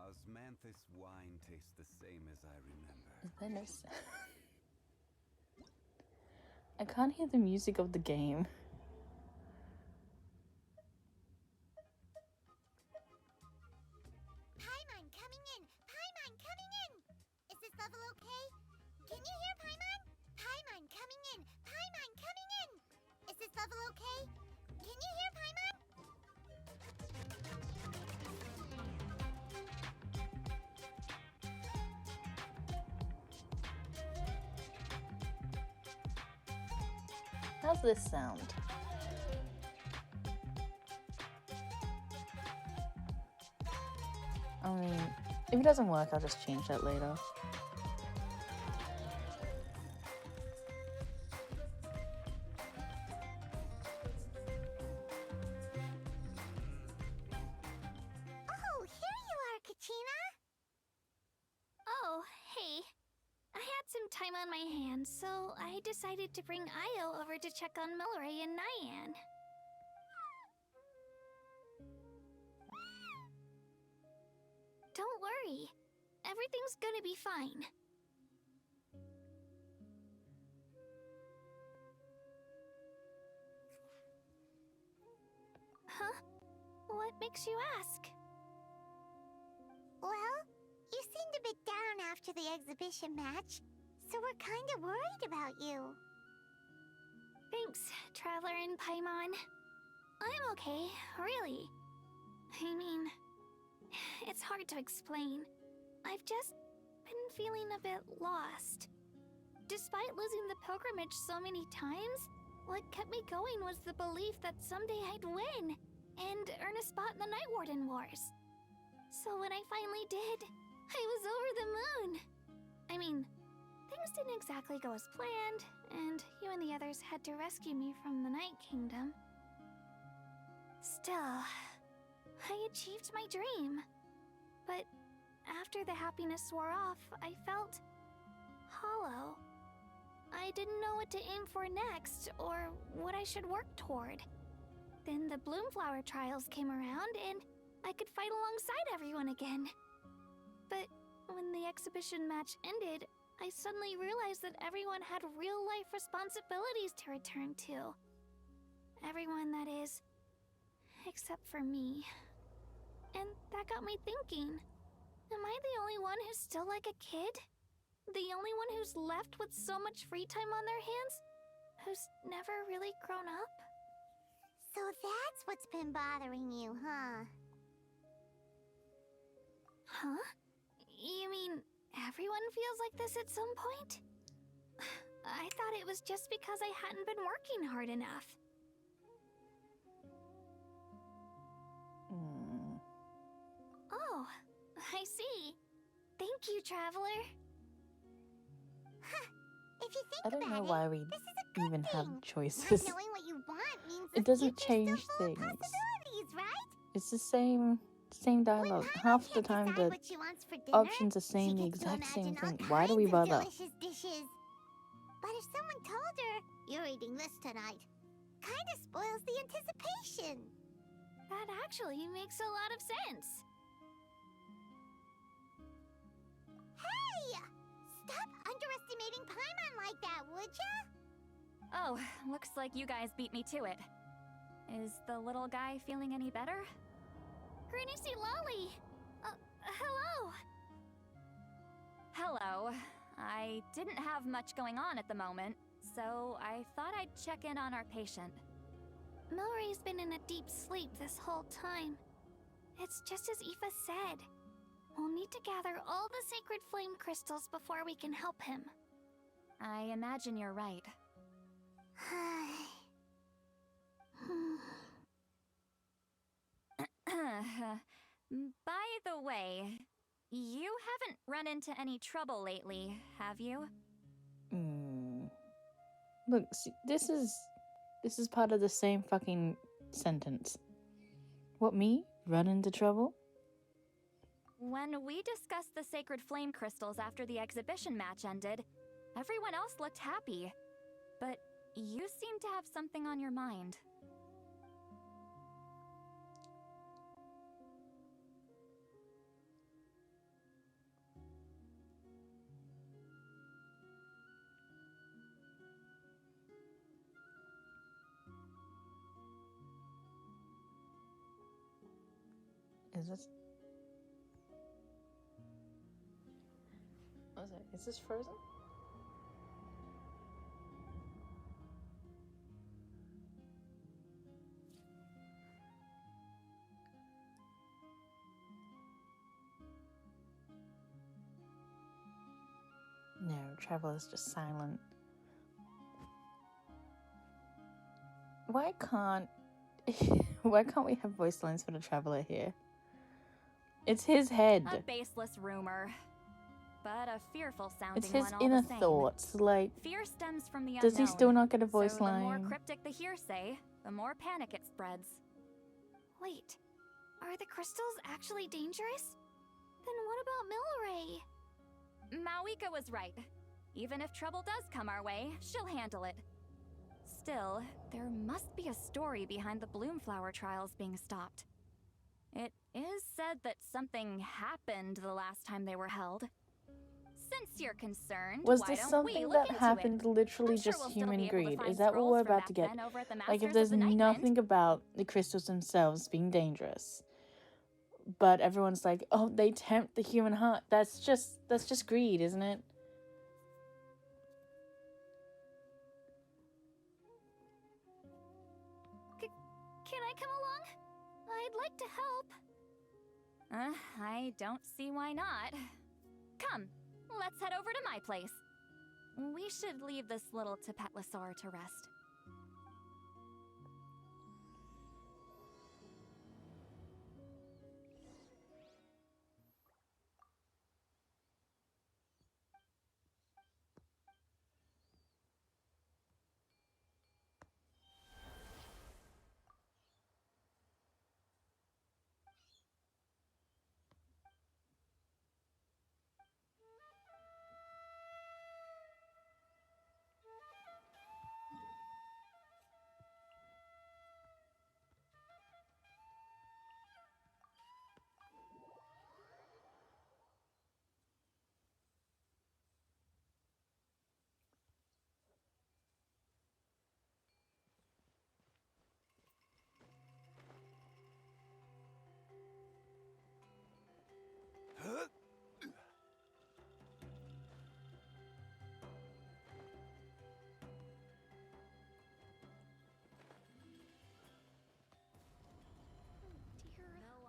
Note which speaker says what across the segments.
Speaker 1: Osmanthus wine tastes the same as I remember.
Speaker 2: Venice. I can't hear the music of the game.
Speaker 3: Paimon coming in! Paimon coming in! Is this level okay? Can you hear Paimon? Paimon coming in! Paimon coming in! Is this level okay? Can you hear Paimon?
Speaker 2: How's this sound? I mean, if it doesn't work, I'll just change that later.
Speaker 3: Oh, here you are, Kachina!
Speaker 4: Oh, hey. I had some time on my hands, so I decided to bring Io over to check on Milray and Nyan. Don't worry. Everything's gonna be fine. Huh? What makes you ask?
Speaker 3: Well, you seemed a bit down after the exhibition match, so we're kinda worried about you.
Speaker 4: Thanks, Traveler and Paimon. I'm okay, really. I mean, it's hard to explain. I've just been feeling a bit lost. Despite losing the pilgrimage so many times, what kept me going was the belief that someday I'd win and earn a spot in the Night Warden Wars. So when I finally did, I was over the moon. I mean, things didn't exactly go as planned, and you and the others had to rescue me from the Night Kingdom. Still, I achieved my dream. But after the happiness wore off, I felt hollow. I didn't know what to aim for next, or what I should work toward. Then the Bloomflower trials came around, and I could fight alongside everyone again. But when the exhibition match ended, I suddenly realized that everyone had real-life responsibilities to return to. Everyone, that is, except for me. And that got me thinking, am I the only one who's still like a kid? The only one who's left with so much free time on their hands? Who's never really grown up?
Speaker 3: So that's what's been bothering you, huh?
Speaker 4: Huh? You mean everyone feels like this at some point? I thought it was just because I hadn't been working hard enough. Oh, I see. Thank you, Traveler.
Speaker 3: Huh. If you think
Speaker 2: I don't know
Speaker 3: about
Speaker 2: why
Speaker 3: it,
Speaker 2: we
Speaker 3: this is a good
Speaker 2: even have
Speaker 3: thing. Not
Speaker 2: choices.
Speaker 3: knowing what you want means
Speaker 2: It
Speaker 3: the
Speaker 2: doesn't
Speaker 3: future's
Speaker 2: change
Speaker 3: still full of
Speaker 2: things.
Speaker 3: possibilities, right?
Speaker 2: It's the same dialogue.
Speaker 3: When
Speaker 2: Half the
Speaker 3: Paimon
Speaker 2: time
Speaker 3: can't
Speaker 2: the
Speaker 3: decide what she wants for dinner,
Speaker 2: options are saying the
Speaker 3: she gets to
Speaker 2: exact same
Speaker 3: imagine all
Speaker 2: thing. Why do we
Speaker 3: kinds of
Speaker 2: bother?
Speaker 3: delicious dishes. But if someone told her, "You're eating this tonight," kinda spoils the anticipation.
Speaker 4: That actually makes a lot of sense.
Speaker 3: Hey! Stop underestimating Paimon like that, would ya?
Speaker 5: Oh, looks like you guys beat me to it. Is the little guy feeling any better?
Speaker 4: Granny C. Lolly! Hello!
Speaker 5: Hello. I didn't have much going on at the moment, so I thought I'd check in on our patient.
Speaker 4: Milray's been in a deep sleep this whole time. It's just as Aoife said. We'll need to gather all the sacred flame crystals before we can help him.
Speaker 5: I imagine you're right. By the way, you haven't run into any trouble lately, have you?
Speaker 2: Look, see, this is part of the same fucking sentence. What, me? Run into trouble?
Speaker 5: When we discussed the sacred flame crystals after the exhibition match ended, everyone else looked happy. But you seem to have something on your mind.
Speaker 2: Is this? What was it? Is this frozen? No, Traveler is just silent. Why can't we have voice lines for the Traveler here? It's his head.
Speaker 5: A baseless rumor, but a fearful sounding
Speaker 2: It's his
Speaker 5: one all
Speaker 2: inner
Speaker 5: the same.
Speaker 2: thoughts. Like,
Speaker 5: Fear stems from the unknown.
Speaker 2: does he still not get a voice
Speaker 5: so
Speaker 2: line?
Speaker 5: The more cryptic the hearsay, the more panic it spreads.
Speaker 4: Wait, are the crystals actually dangerous? Then what about Milray?
Speaker 5: Mawika was right. Even if trouble does come our way, she'll handle it. Still, there must be a story behind the Bloomflower trials being stopped. It is said that something happened the last time they were held. Since you're concerned,
Speaker 2: Was
Speaker 5: why
Speaker 2: this
Speaker 5: don't
Speaker 2: something
Speaker 5: we look
Speaker 2: that
Speaker 5: into
Speaker 2: happened
Speaker 5: it?
Speaker 2: literally
Speaker 5: I'm sure
Speaker 2: just
Speaker 5: we'll still
Speaker 2: human
Speaker 5: be able to
Speaker 2: greed?
Speaker 5: find
Speaker 2: Is that what
Speaker 5: scrolls
Speaker 2: we're
Speaker 5: from
Speaker 2: about to
Speaker 5: back
Speaker 2: get?
Speaker 5: then over at the
Speaker 2: Like,
Speaker 5: Masters
Speaker 2: if
Speaker 5: of
Speaker 2: there's
Speaker 5: the Night Wind.
Speaker 2: nothing about the crystals themselves being dangerous, but everyone's like, oh, they tempt the human heart. That's just greed, isn't it?
Speaker 4: Can I come along? I'd like to help.
Speaker 5: I don't see why not. Come, let's head over to my place. We should leave this little Tapetlosaur to rest.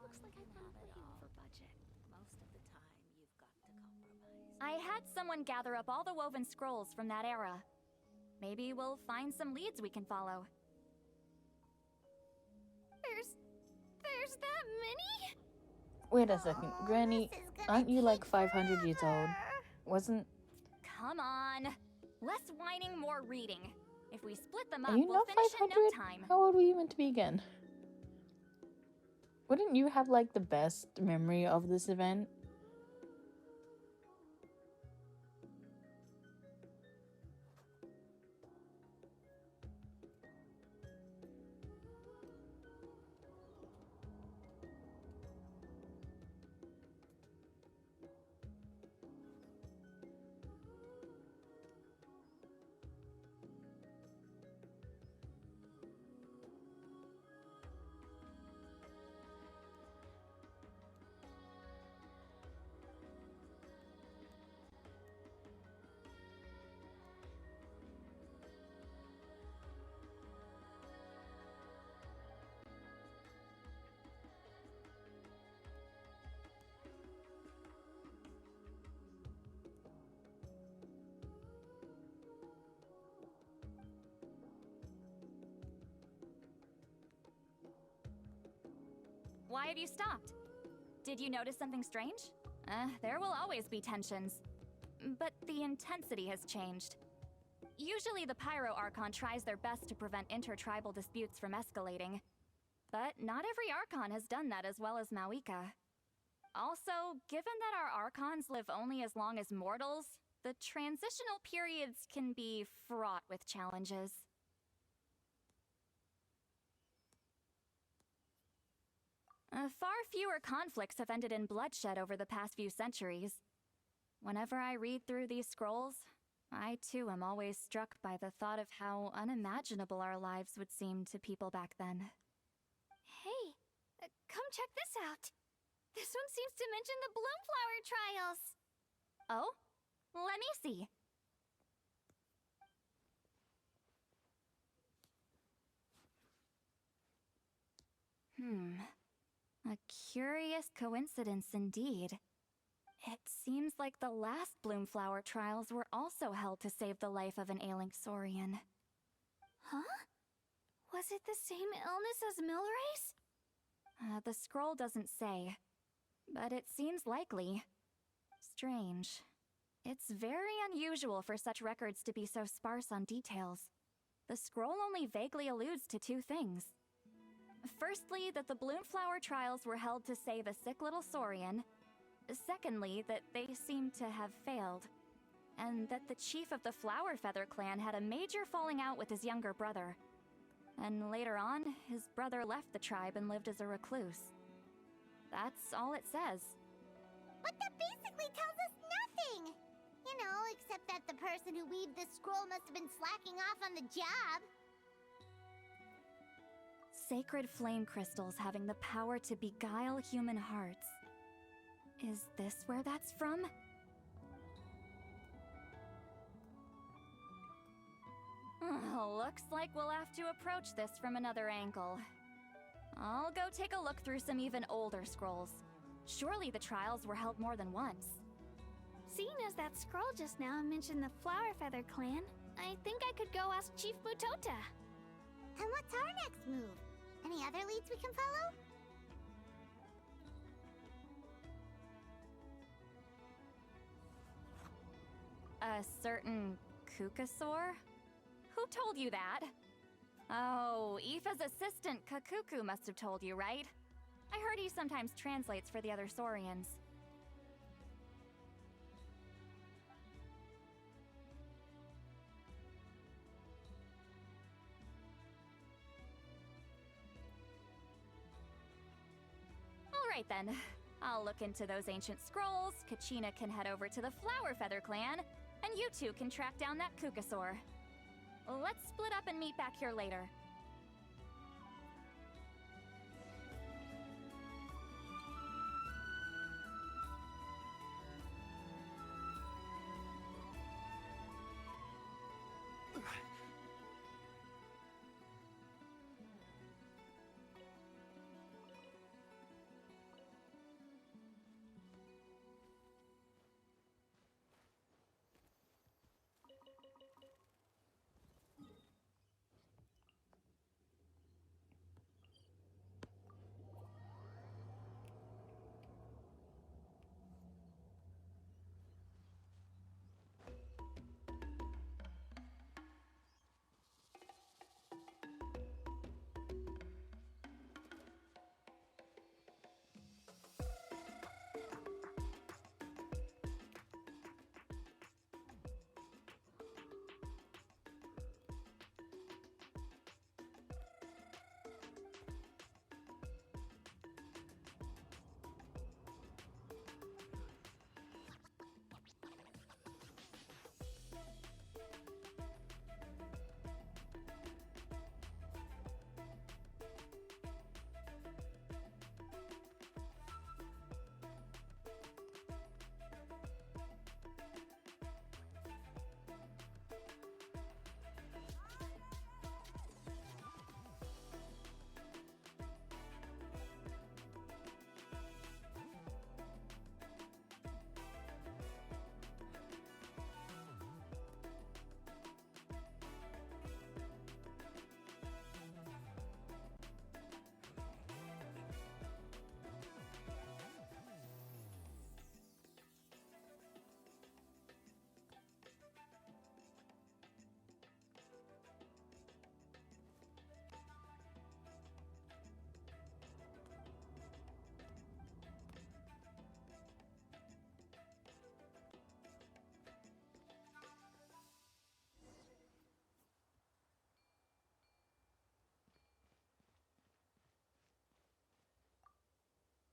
Speaker 4: Looks like I've been way over budget.
Speaker 6: Most of the time, you've got to compromise.
Speaker 5: I had someone gather up all the woven scrolls from that era. Maybe we'll find some leads we can follow.
Speaker 4: There's that many?
Speaker 2: Wait a second,
Speaker 3: Oh,
Speaker 2: Granny,
Speaker 3: this is gonna
Speaker 2: aren't you like
Speaker 3: take
Speaker 2: 500 years old?
Speaker 3: forever.
Speaker 2: Wasn't...
Speaker 5: Come on. Less whining, more reading. If we split them up,
Speaker 2: Are you
Speaker 5: we'll
Speaker 2: not
Speaker 5: finish in
Speaker 2: 500?
Speaker 5: no time.
Speaker 2: How old were you meant to be again? Wouldn't you have like the best memory of this event?
Speaker 5: Why have you stopped? Did you notice something strange? There will always be tensions. But the intensity has changed. Usually the Pyro Archon tries their best to prevent intertribal disputes from escalating. But not every Archon has done that as well as Mawika. Also, given that our Archons live only as long as mortals, the transitional periods can be fraught with challenges. Far fewer conflicts have ended in bloodshed over the past few centuries. Whenever I read through these scrolls, I too am always struck by the thought of how unimaginable our lives would seem to people back then.
Speaker 4: Hey, come check this out. This one seems to mention the Bloomflower trials.
Speaker 5: Oh? Let me see. A curious coincidence indeed. It seems like the last Bloomflower trials were also held to save the life of an ailing Saurian.
Speaker 4: Huh? Was it the same illness as Milray's?
Speaker 5: The scroll doesn't say, but it seems likely. Strange. It's very unusual for such records to be so sparse on details. The scroll only vaguely alludes to two things. Firstly, that the Bloomflower trials were held to save a sick little Saurian. Secondly, that they seem to have failed. And that the chief of the Flower Feather clan had a major falling out with his younger brother. And later on, his brother left the tribe and lived as a recluse. That's all it says.
Speaker 3: But that basically tells us nothing! You know, except that the person who weaved this scroll must have been slacking off on the job.
Speaker 5: Sacred flame crystals having the power to beguile human hearts. Is this where that's from? Looks like we'll have to approach this from another angle. I'll go take a look through some even older scrolls. Surely the trials were held more than once.
Speaker 4: Seeing as that scroll just now mentioned the Flower Feather clan, I think I could go ask Chief Mutota.
Speaker 3: And what's our next move? Any other leads we can follow?
Speaker 5: A certain Kukasaur? Who told you that? Oh, Aoife's assistant, Kakuku, must have told you, right? I heard he sometimes translates for the other Saurians. Alright then. I'll look into those ancient scrolls, Kachina can head over to the Flower Feather clan, and you two can track down that Kukasaur. Let's split up and meet back here later.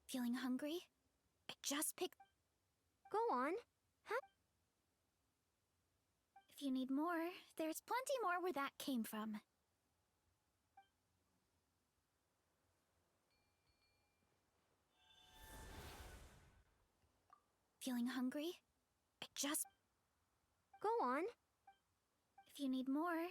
Speaker 4: Feeling hungry? I just picked... Go on. Huh? If you need more, there's plenty more where that came from. Feeling hungry? I just... Go on. If you need more.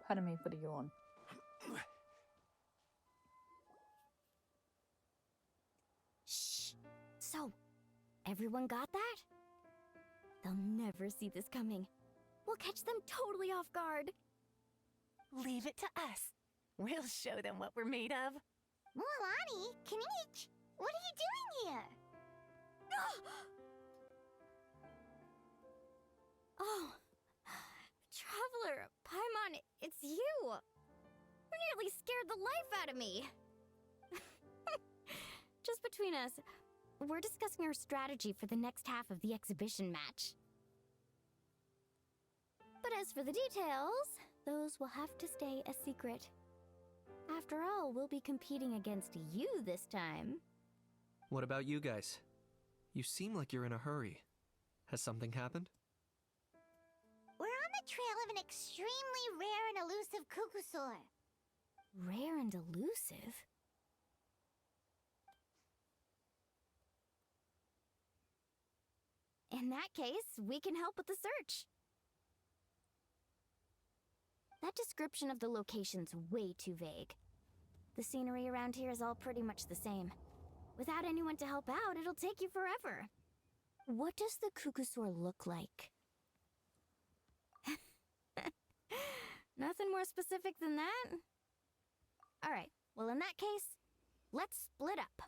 Speaker 2: Pardon me for the yawn.
Speaker 4: Shh. So, everyone got that? They'll never see this coming. We'll catch them totally off guard.
Speaker 7: Leave it to us. We'll show them what we're made of.
Speaker 3: Mualani, Kinich, what are you doing here?
Speaker 4: Oh, Traveler, Paimon, it's you! You nearly scared the life out of me! Just between us, we're discussing our strategy for the next half of the exhibition match. But as for the details, those will have to stay a secret. After all, we'll be competing against you this time.
Speaker 8: What about you guys? You seem like you're in a hurry. Has something happened?
Speaker 3: We're on the trail of an extremely rare and elusive Kukusaur.
Speaker 4: Rare and elusive? In that case, we can help with the search. That description of the location's way too vague. The scenery around here is all pretty much the same. Without anyone to help out, it'll take you forever. What does the Kukusaur look like? Nothing more specific than that? Alright, well in that case, let's split up.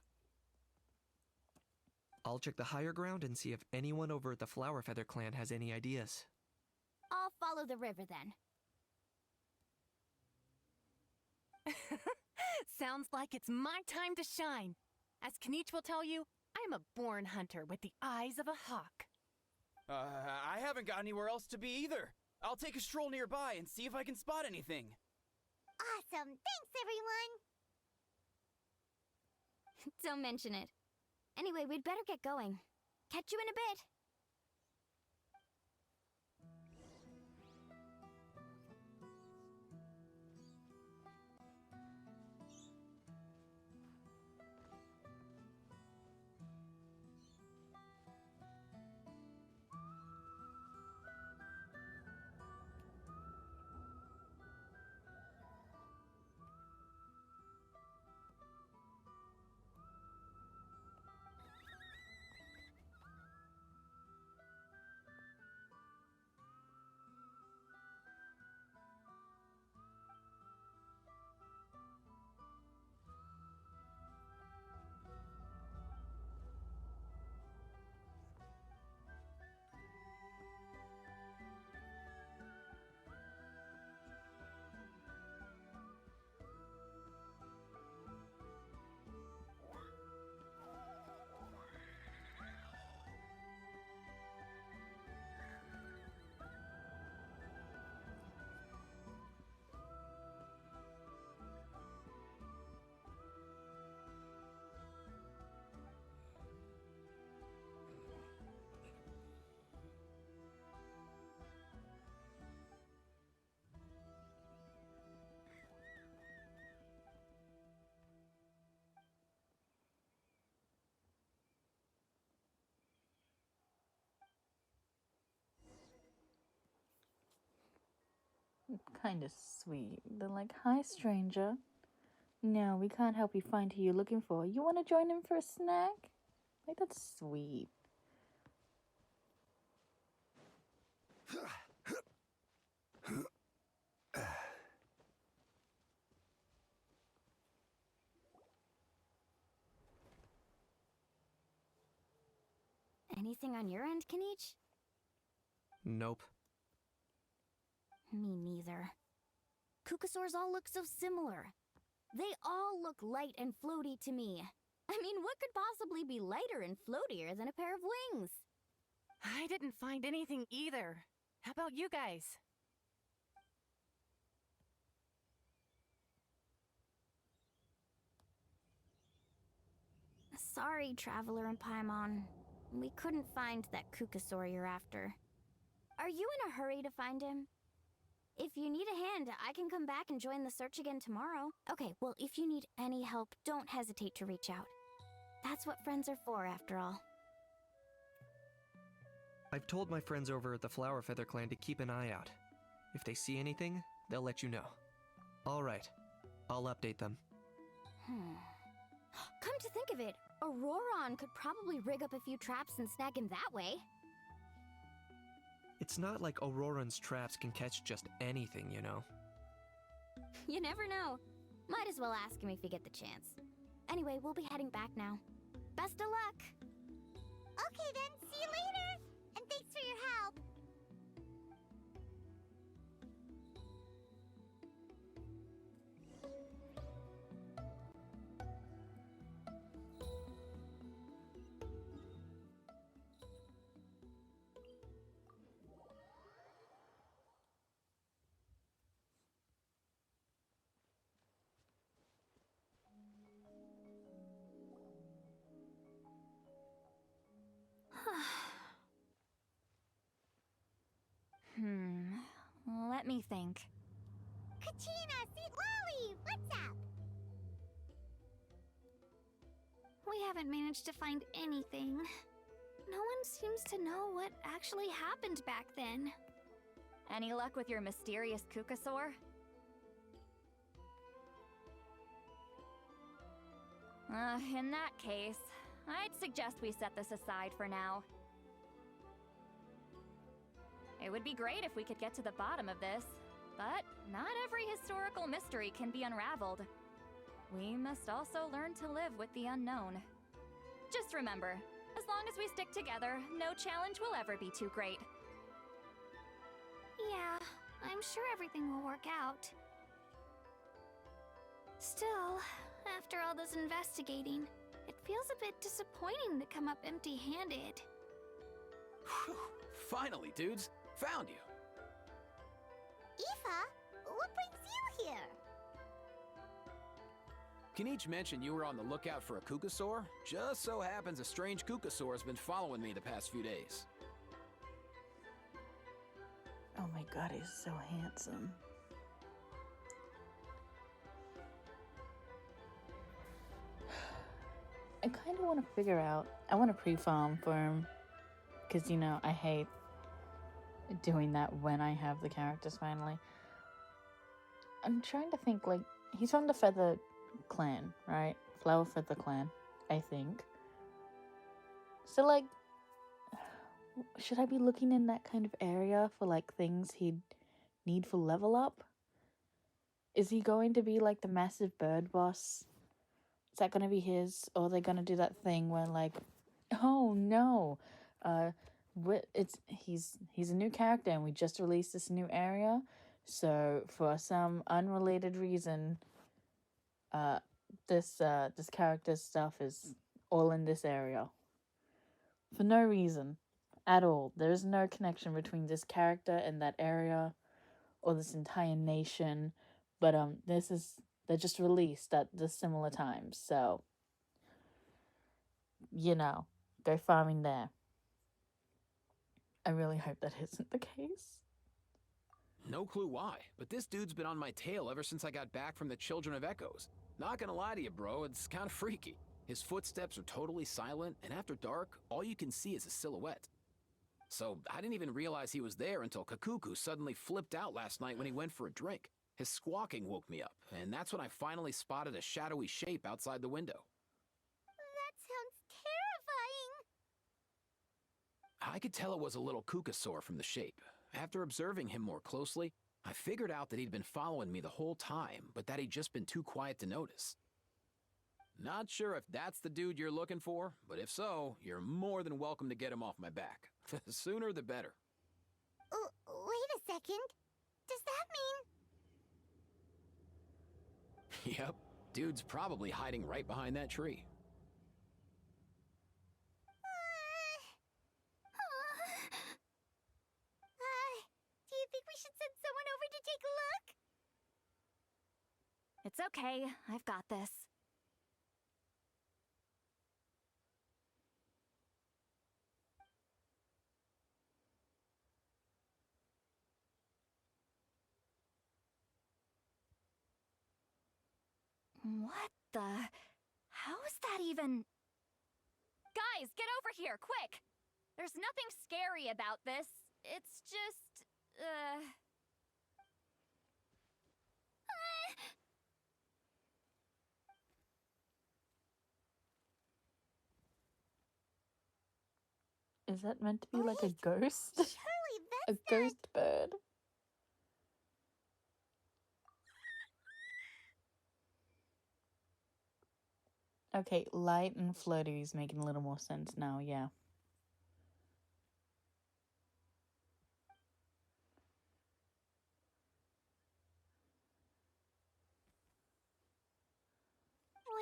Speaker 8: I'll check the higher ground and see if anyone over at the Flower Feather clan has any ideas.
Speaker 4: I'll follow the river then.
Speaker 7: Sounds like it's my time to shine. As Kinich will tell you, I'm a born hunter with the eyes of a hawk.
Speaker 9: I haven't got anywhere else to be either. I'll take a stroll nearby and see if I can spot anything.
Speaker 3: Awesome, thanks everyone!
Speaker 4: Don't mention it. Anyway, we'd better get going. Catch you in a bit.
Speaker 2: Kind of sweet. They're like, hi, stranger. No, we can't help you find who you're looking for. You want to join in for a snack? Like, that's sweet.
Speaker 4: Anything on your end, Kinich?
Speaker 8: Nope.
Speaker 4: Me neither. Kukusaurs all look so similar. They all look light and floaty to me. I mean, what could possibly be lighter and floatier than a pair of wings?
Speaker 7: I didn't find anything either. How about you guys?
Speaker 4: Sorry, Traveler and Paimon. We couldn't find that Kukasaur you're after. Are you in a hurry to find him? If you need a hand, I can come back and join the search again tomorrow. Okay, well, if you need any help, don't hesitate to reach out. That's what friends are for, after all.
Speaker 8: I've told my friends over at the Flower Feather Clan to keep an eye out. If they see anything, they'll let you know. All right, I'll update them.
Speaker 4: Come to think of it, Auroron could probably rig up a few traps and snag him that way.
Speaker 8: It's not like Auroran's traps can catch just anything, you know.
Speaker 4: You never know. Might as well ask him if you get the chance. Anyway, we'll be heading back now. Best of luck!
Speaker 3: Okay then, see you later! And thanks for your help!
Speaker 5: Let me think.
Speaker 3: Kachina, Sweet Lolly, what's up?
Speaker 4: We haven't managed to find anything. No one seems to know what actually happened back then.
Speaker 5: Any luck with your mysterious Kukasaur? In that case, I'd suggest we set this aside for now. It would be great if we could get to the bottom of this, but not every historical mystery can be unraveled. We must also learn to live with the unknown. Just remember, as long as we stick together, no challenge will ever be too great.
Speaker 4: Yeah, I'm sure everything will work out. Still, after all this investigating, it feels a bit disappointing to come up empty-handed.
Speaker 9: Whew. Finally, dudes. Found you.
Speaker 3: Aoife, what brings you here?
Speaker 9: Kinich mentioned you were on the lookout for a Kukasaur. Just so happens a strange Kukasaur has been following me the past few days.
Speaker 2: Oh my god, he's so handsome. I kind of want to figure out, I want to pre-farm for him. Because, you know, I hate doing that when I have the characters finally. I'm trying to think, like, he's from the Feather Clan, right? Flower Feather Clan, I think. So, like, should I be looking in that kind of area for, like, things he'd need for level up? Is he going to be, like, the massive bird boss? Is that going to be his? Or are they going to do that thing where, like, oh, no, he's a new character and we just released this new area, so for some unrelated reason this character's stuff is all in this area for no reason at all. There's no connection between this character and that area or this entire nation, but they're just released at the similar times, so you know, go farming there. I really hope that isn't the case.
Speaker 9: No clue why, but this dude's been on my tail ever since I got back from the Children of Echoes. Not gonna lie to you, bro, it's kind of freaky. His footsteps are totally silent, and after dark, all you can see is a silhouette. So I didn't even realize he was there until Kakuku suddenly flipped out last night when he went for a drink. His squawking woke me up, and that's when I finally spotted a shadowy shape outside the window.
Speaker 3: That sounds terrifying.
Speaker 9: I could tell it was a little Kukasaur from the shape. After observing him more closely, I figured out that he'd been following me the whole time, but that he'd just been too quiet to notice. Not sure if that's the dude you're looking for, but if so, you're more than welcome to get him off my back. The sooner the better.
Speaker 3: Wait a second. Does that mean...
Speaker 9: Yep, dude's probably hiding right behind that tree.
Speaker 3: Do you think we should send someone over to take a look?
Speaker 5: It's okay, I've got this. What the? How is that even? Guys, get over here, quick! There's nothing scary about this. It's just,
Speaker 2: Is that meant to be like a
Speaker 3: Wait,
Speaker 2: ghost?
Speaker 3: Surely
Speaker 2: A
Speaker 3: that's
Speaker 2: ghost bird? Okay, light and floaty is making a little more sense now, yeah.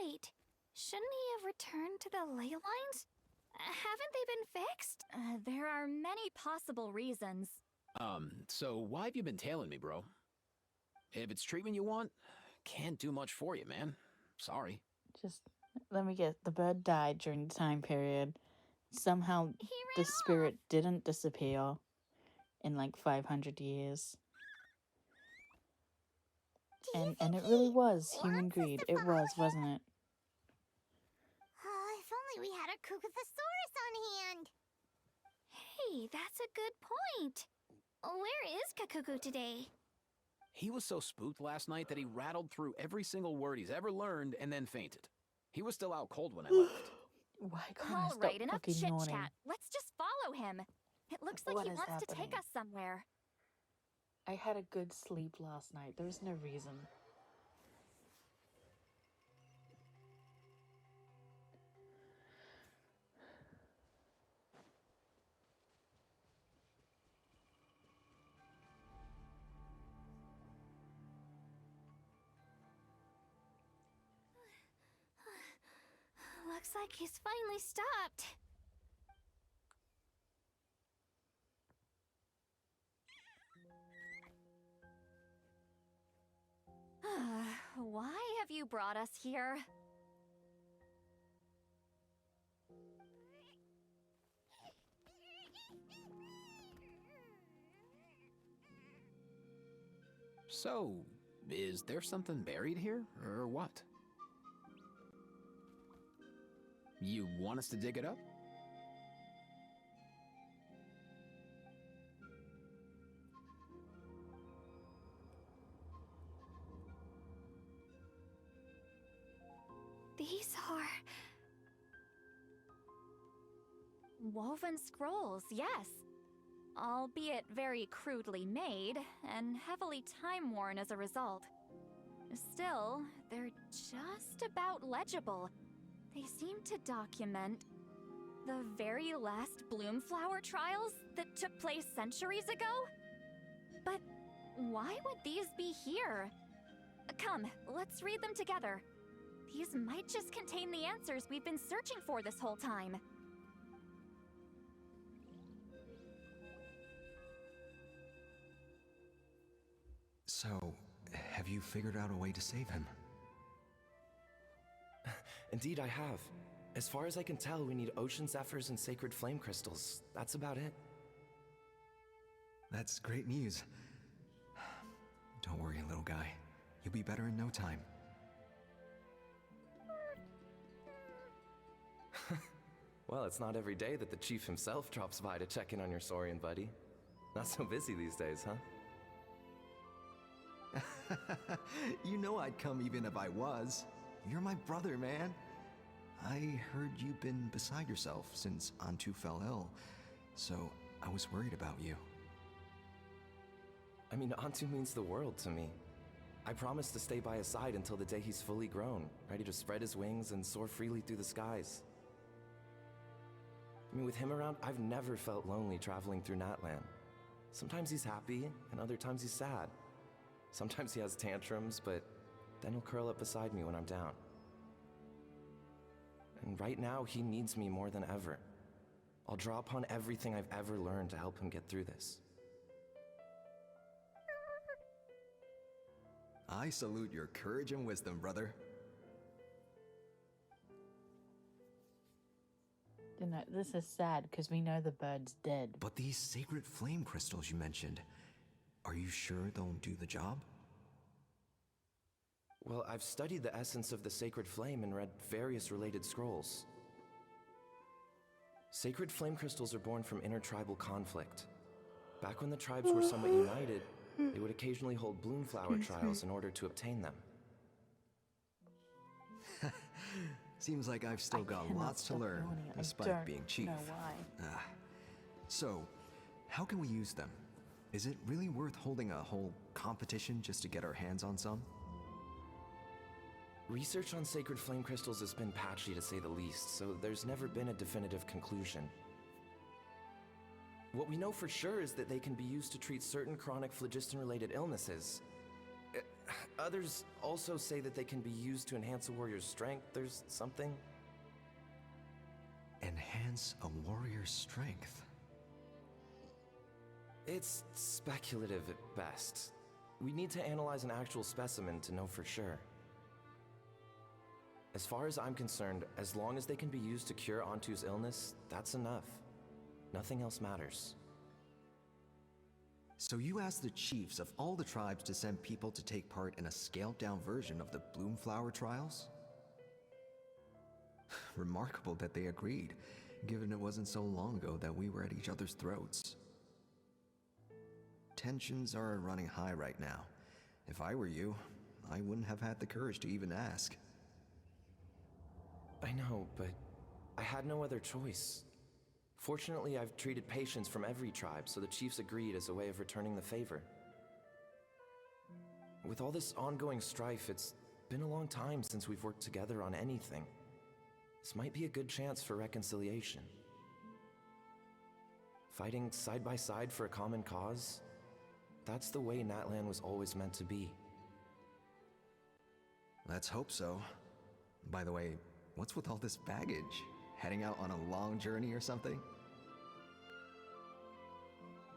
Speaker 4: Wait, shouldn't he have returned to the ley lines? Haven't they been fixed?
Speaker 5: there are many possible reasons.
Speaker 9: So why have you been tailing me, bro? If it's treatment you want, can't do much for you, man. Sorry.
Speaker 2: Just, let me guess, the bird died during the time period. Somehow
Speaker 4: He
Speaker 2: the
Speaker 4: ran
Speaker 2: spirit didn't disappear in like 500 years.
Speaker 3: Do you
Speaker 2: And
Speaker 3: think
Speaker 2: it really
Speaker 3: he
Speaker 2: was human
Speaker 3: wants us
Speaker 2: greed.
Speaker 3: to
Speaker 2: It
Speaker 3: follow
Speaker 2: was,
Speaker 3: him?
Speaker 2: wasn't it?
Speaker 3: Oh, if only we had a Kukathosaurus on hand.
Speaker 4: Hey, that's a good point. Where is Kakuku today?
Speaker 9: He was so spooked last night that he rattled through every single word he's ever learned and then fainted. He was still out cold when I left.
Speaker 2: Why can't I
Speaker 5: All
Speaker 2: stop
Speaker 5: right, enough
Speaker 2: fucking
Speaker 5: chit
Speaker 2: yawning?
Speaker 5: chat. Let's just follow him. It looks like
Speaker 2: What
Speaker 5: he
Speaker 2: is
Speaker 5: wants to take
Speaker 2: happening?
Speaker 5: us somewhere.
Speaker 2: I had a good sleep last night. There's no reason.
Speaker 4: Looks like he's finally stopped.
Speaker 5: Why have you brought us here?
Speaker 9: So, is there something buried here, or what? You want us to dig it up?
Speaker 4: These are...
Speaker 5: Woven scrolls, yes. Albeit very crudely made, and heavily time-worn as a result. Still, they're just about legible. They seem to document the very last Bloomflower trials that took place centuries ago? But why would these be here? Come, let's read them together. These might just contain the answers we've been searching for this whole time.
Speaker 10: So, have you figured out a way to save him?
Speaker 11: Indeed, I have. As far as I can tell, we need ocean zephyrs and sacred flame crystals. That's about it.
Speaker 10: That's great news. Don't worry, little guy. You'll be better in no time.
Speaker 11: Well, it's not every day that the chief himself drops by to check in on your Saurian buddy. Not so busy these days, huh?
Speaker 10: You know I'd come even if I was. You're my brother, man. I heard you've been beside yourself since Antu fell ill, so I was worried about you.
Speaker 11: I mean, Antu means the world to me. I promised to stay by his side until the day he's fully grown, ready to spread his wings and soar freely through the skies. I mean, with him around, I've never felt lonely traveling through Natlan. Sometimes he's happy, and other times he's sad. Sometimes he has tantrums, but then he'll curl up beside me when I'm down. And right now, he needs me more than ever. I'll draw upon everything I've ever learned to help him get through this.
Speaker 10: I salute your courage and wisdom, brother.
Speaker 2: You know, this is sad because we know the bird's dead.
Speaker 10: But these sacred flame crystals you mentioned, are you sure they'll do the job?
Speaker 11: Well, I've studied the essence of the sacred flame and read various related scrolls. Sacred flame crystals are born from intertribal conflict. Back when the tribes were somewhat united, they would occasionally hold bloomflower trials in order to obtain them.
Speaker 10: Seems like I've still got lots to learn, despite being chief.
Speaker 2: Know why.
Speaker 10: So, how can we use them? Is it really worth holding a whole competition just to get our hands on some?
Speaker 11: Research on sacred flame crystals has been patchy to say the least, so there's never been a definitive conclusion. What we know for sure is that they can be used to treat certain chronic phlogiston-related illnesses. Others also say that they can be used to enhance a warrior's strength. There's something.
Speaker 10: Enhance a warrior's strength?
Speaker 11: It's speculative at best. We need to analyze an actual specimen to know for sure. As far as I'm concerned, as long as they can be used to cure Antu's illness, that's enough. Nothing else matters.
Speaker 10: So you asked the chiefs of all the tribes to send people to take part in a scaled-down version of the Bloomflower trials? Remarkable that they agreed, given it wasn't so long ago that we were at each other's throats. Tensions are running high right now. If I were you, I wouldn't have had the courage to even ask.
Speaker 11: I know, but I had no other choice. Fortunately, I've treated patients from every tribe, so the chiefs agreed as a way of returning the favor. With all this ongoing strife, it's been a long time since we've worked together on anything. This might be a good chance for reconciliation. Fighting side by side for a common cause, that's the way Natlan was always meant to be.
Speaker 10: Let's hope so. By the way, what's with all this baggage? Heading out on a long journey or something?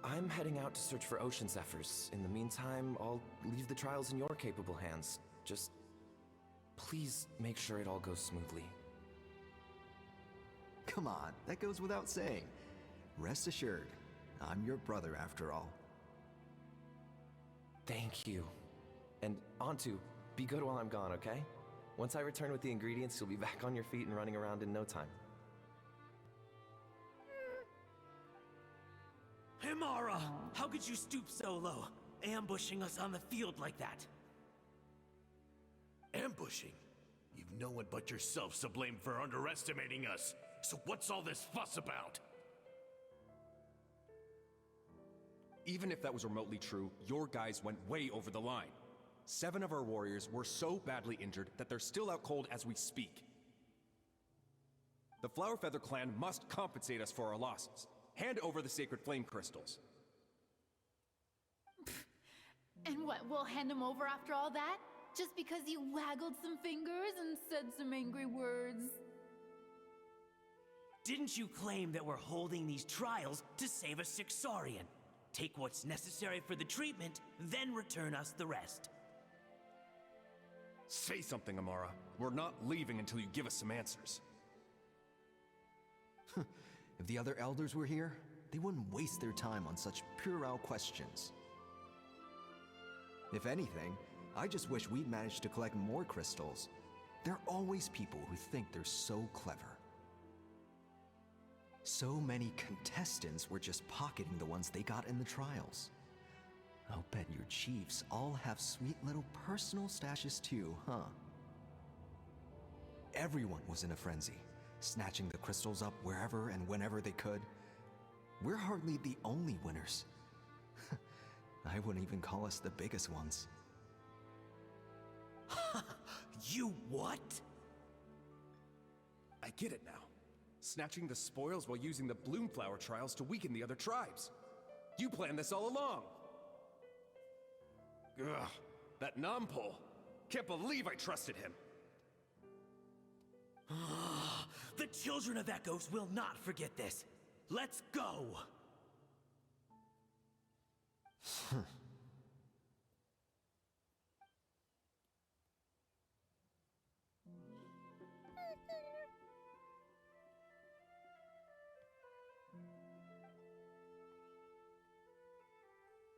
Speaker 11: I'm heading out to search for ocean zephyrs. In the meantime, I'll leave the trials in your capable hands. Just please make sure it all goes smoothly.
Speaker 10: Come on, that goes without saying. Rest assured, I'm your brother after all.
Speaker 11: Thank you. And Antu, be good while I'm gone, okay? Once I return with the ingredients, you'll be back on your feet and running around in no time.
Speaker 12: Himara! How could you stoop so low, ambushing us on the field like that?
Speaker 13: Ambushing? You've no one but yourself to blame for underestimating us. So what's all this fuss about?
Speaker 14: Even if that was remotely true, your guys went way over the line. 7 of our warriors were so badly injured that they're still out cold as we speak. The Flower Feather clan must compensate us for our losses. Hand over the sacred flame crystals.
Speaker 15: And what, we'll hand him over after all that? Just because you waggled some fingers and said some angry words?
Speaker 12: Didn't you claim that we're holding these trials to save a sick Saurian? Take what's necessary for the treatment, then return us the rest.
Speaker 14: Say something, Amara. We're not leaving until you give us some answers.
Speaker 10: If the other elders were here, they wouldn't waste their time on such puerile questions. If anything, I just wish we'd managed to collect more crystals. There are always people who think they're so clever. So many contestants were just pocketing the ones they got in the trials. I'll bet your chiefs all have sweet little personal stashes too, huh? Everyone was in a frenzy, snatching the crystals up wherever and whenever they could. We're hardly the only winners. I wouldn't even call us the biggest ones.
Speaker 12: You what?
Speaker 14: I get it now. Snatching the spoils while using the Bloomflower trials to weaken the other tribes. You planned this all along! Ugh, that Nampol. Can't believe I trusted him.
Speaker 12: The Children of Echoes will not forget this. Let's go!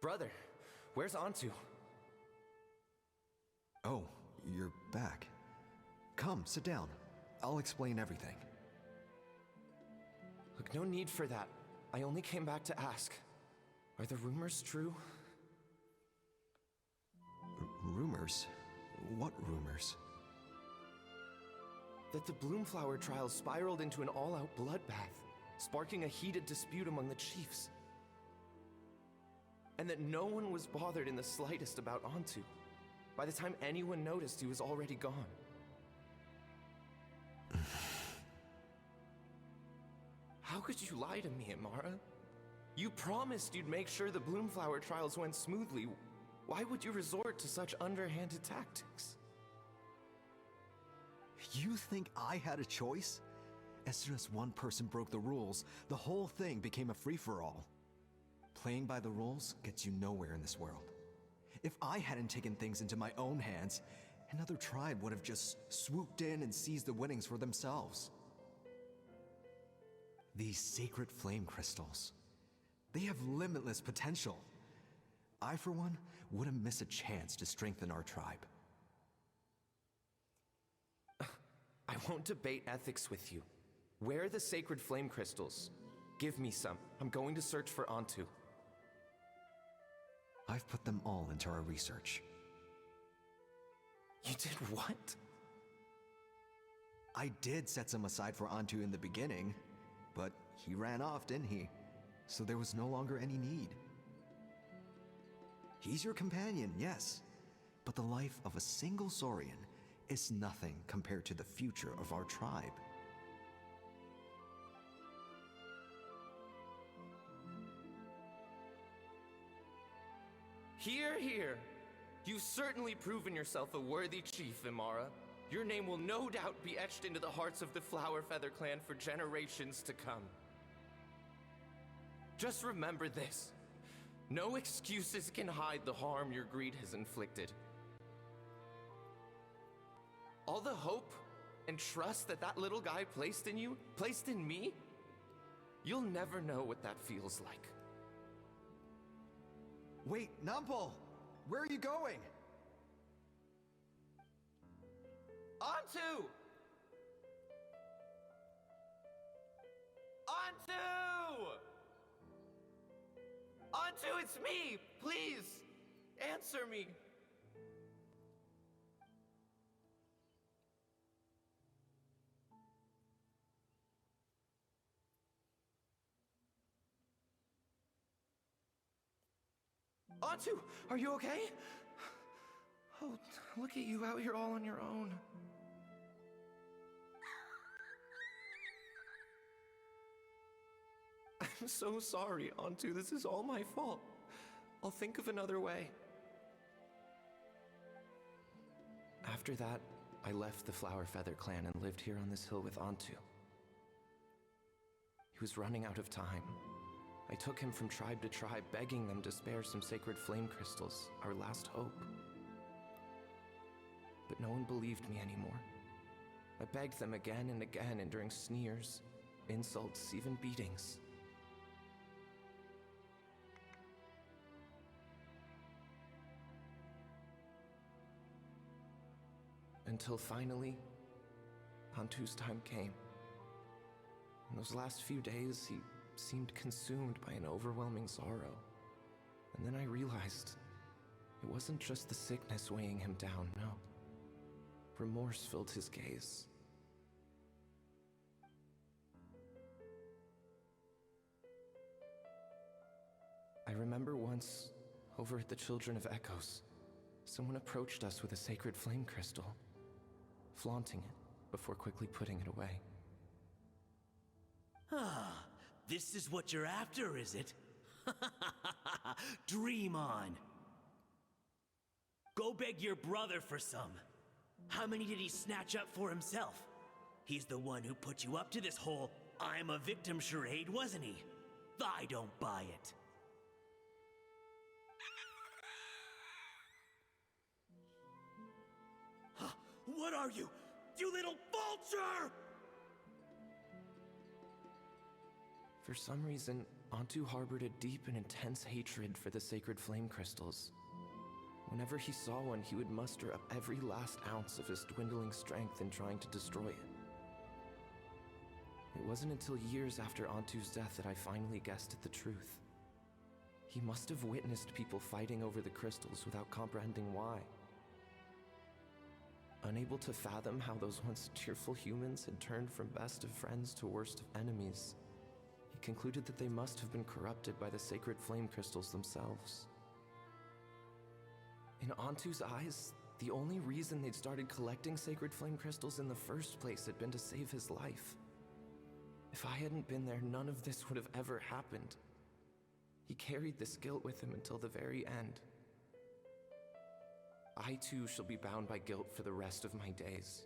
Speaker 11: Brother, where's Antu?
Speaker 10: Oh, you're back. Come, sit down. I'll explain everything.
Speaker 11: Look, no need for that. I only came back to ask. Are the rumors true?
Speaker 10: Rumors? What rumors?
Speaker 11: That the Bloomflower trials spiraled into an all-out bloodbath, sparking a heated dispute among the chiefs. And that no one was bothered in the slightest about Antu. By the time anyone noticed, he was already gone. How could you lie to me, Amara? You promised you'd make sure the Bloomflower trials went smoothly. Why would you resort to such underhanded tactics?
Speaker 10: You think I had a choice? As soon as one person broke the rules, the whole thing became a free-for-all. Playing by the rules gets you nowhere in this world. If I hadn't taken things into my own hands, another tribe would have just swooped in and seized the winnings for themselves. These sacred flame crystals, they have limitless potential. I, for one, wouldn't miss a chance to strengthen our tribe.
Speaker 11: I won't debate ethics with you. Where are the sacred flame crystals? Give me some. I'm going to search for Antu.
Speaker 10: I've put them all into our research.
Speaker 11: You did what?
Speaker 10: I did set some aside for Antu in the beginning, but he ran off, didn't he? So there was no longer any need. He's your companion, yes, but the life of a single Saurian is nothing compared to the future of our tribe.
Speaker 11: Hear, hear. You've certainly proven yourself a worthy chief, Imara. Your name will no doubt be etched into the hearts of the Flower Feather clan for generations to come. Just remember this. No excuses can hide the harm your greed has inflicted. All the hope and trust that that little guy placed in you, placed in me, you'll never know what that feels like.
Speaker 10: Wait, Numpel! Where are you going?
Speaker 11: Antu! Antu! Antu, it's me! Please, answer me! Antu, are you okay? Oh, look at you out here all on your own. I'm so sorry, Antu. This is all my fault. I'll think of another way. After that, I left the Flower Feather clan and lived here on this hill with Antu. He was running out of time. I took him from tribe to tribe, begging them to spare some sacred flame crystals, our last hope. But no one believed me anymore. I begged them again and again, enduring sneers, insults, even beatings. Until finally, Antu's time came. In those last few days, he seemed consumed by an overwhelming sorrow. And then I realized it wasn't just the sickness weighing him down, no. Remorse filled his gaze. I remember once, over at the Children of Echoes, someone approached us with a sacred flame crystal, flaunting it before quickly putting it away.
Speaker 12: Ah, this is what you're after, is it? Dream on. Go beg your brother for some. How many did he snatch up for himself? He's the one who put you up to this whole I'm a victim charade, wasn't he? I don't buy it. What are you? You little vulture!
Speaker 11: For some reason, Antu harbored a deep and intense hatred for the sacred flame crystals. Whenever he saw one, he would muster up every last ounce of his dwindling strength in trying to destroy it. It wasn't until years after Antu's death that I finally guessed at the truth. He must have witnessed people fighting over the crystals without comprehending why. Unable to fathom how those once cheerful humans had turned from best of friends to worst of enemies, he concluded that they must have been corrupted by the sacred flame crystals themselves. In Antu's eyes, the only reason they'd started collecting sacred flame crystals in the first place had been to save his life. If I hadn't been there, none of this would have ever happened. He carried this guilt with him until the very end. I too shall be bound by guilt for the rest of my days.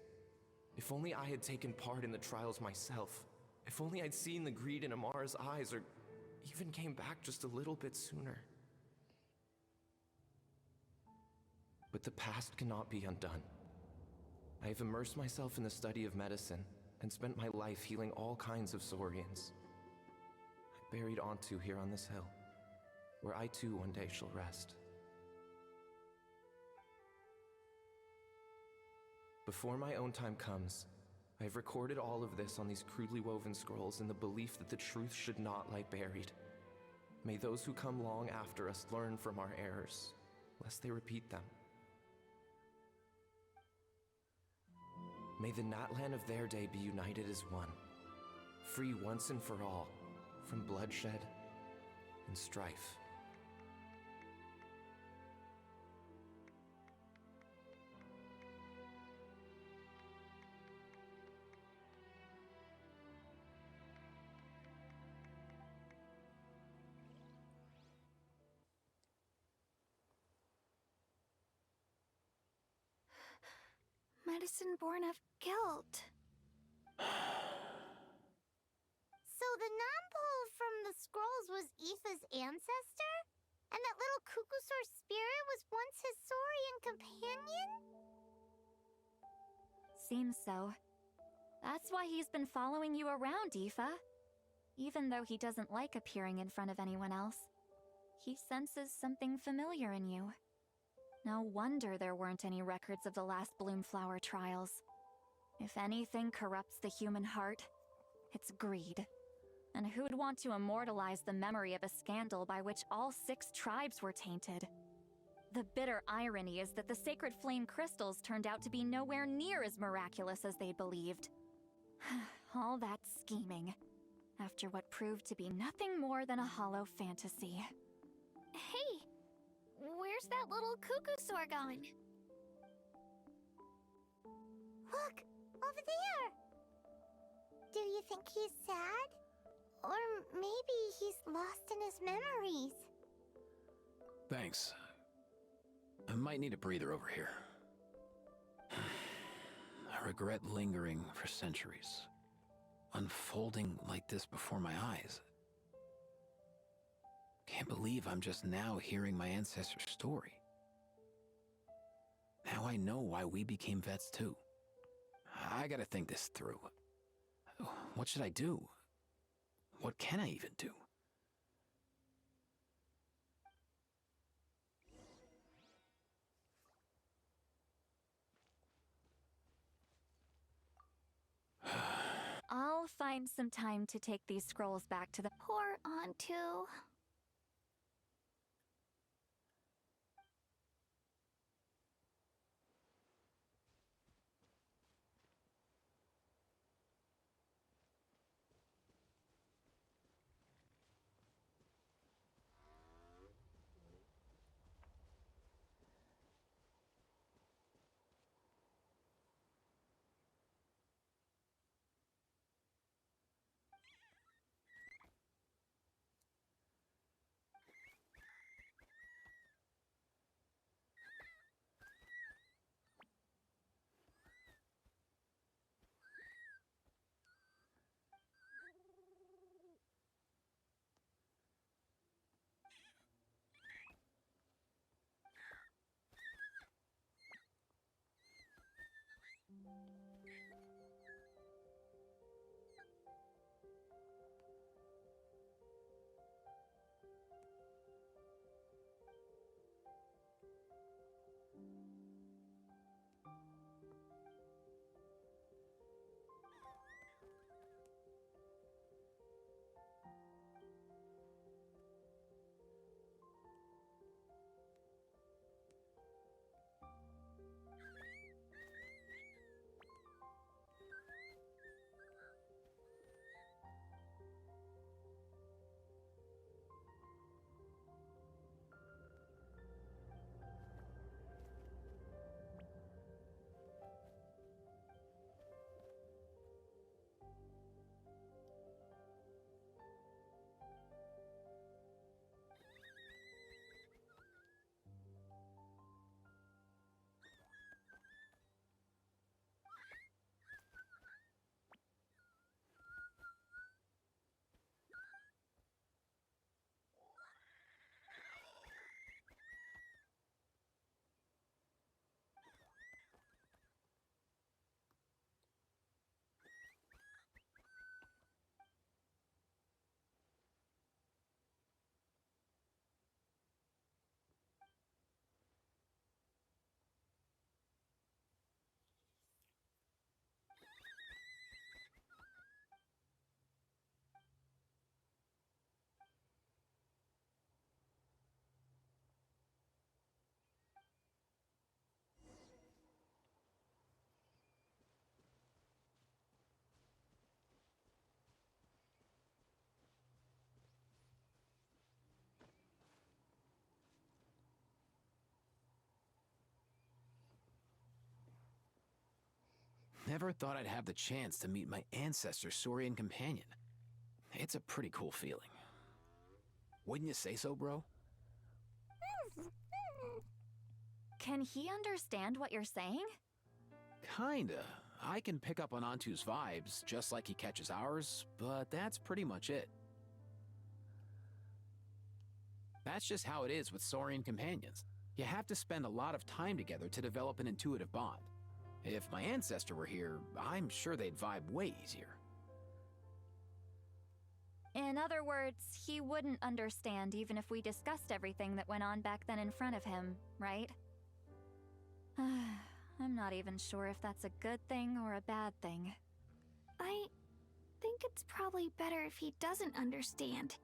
Speaker 11: If only I had taken part in the trials myself. If only I'd seen the greed in Amara's eyes, or even came back just a little bit sooner. But the past cannot be undone. I have immersed myself in the study of medicine and spent my life healing all kinds of Saurians. I buried Antu here on this hill, where I too one day shall rest. Before my own time comes, I have recorded all of this on these crudely woven scrolls in the belief that the truth should not lie buried. May those who come long after us learn from our errors, lest they repeat them. May the Natlan of their day be united as one, free once and for all from bloodshed and strife.
Speaker 4: Medicine born of guilt.
Speaker 3: So the non-pole from the scrolls was Aoife's ancestor? And that little Cuckoosaur spirit was once his Saurian companion?
Speaker 5: Seems so. That's why he's been following you around, Aoife. Even though he doesn't like appearing in front of anyone else, he senses something familiar in you. No wonder there weren't any records of the last Bloomflower trials. If anything corrupts the human heart, it's greed. And who'd want to immortalize the memory of a scandal by which all 6 tribes were tainted? The bitter irony is that the sacred flame crystals turned out to be nowhere near as miraculous as they'd believed. All that scheming, after what proved to be nothing more than a hollow fantasy.
Speaker 4: Hey! Where's that little Cuckoosaur gone?
Speaker 3: Look! Over there! Do you think he's sad? Or maybe he's lost in his memories?
Speaker 9: Thanks. I might need a breather over here. I regret lingering for centuries, unfolding like this before my eyes. Can't believe I'm just now hearing my ancestor's story. Now I know why we became vets too. I gotta think this through. What should I do? What can I even do?
Speaker 5: I'll find some time to take these scrolls back to the—
Speaker 4: Poor Antu.
Speaker 9: Never thought I'd have the chance to meet my ancestor Saurian companion. It's a pretty cool feeling. Wouldn't you say so, bro?
Speaker 5: Can he understand what you're saying?
Speaker 9: Kinda. I can pick up on Antu's vibes, just like he catches ours, but that's pretty much it. That's just how it is with Saurian companions. You have to spend a lot of time together to develop an intuitive bond. If my ancestor were here, I'm sure they'd vibe way easier.
Speaker 5: In other words, he wouldn't understand even if we discussed everything that went on back then in front of him, right? I'm not even sure if that's a good thing or a bad thing.
Speaker 4: I think it's probably better if he doesn't understand.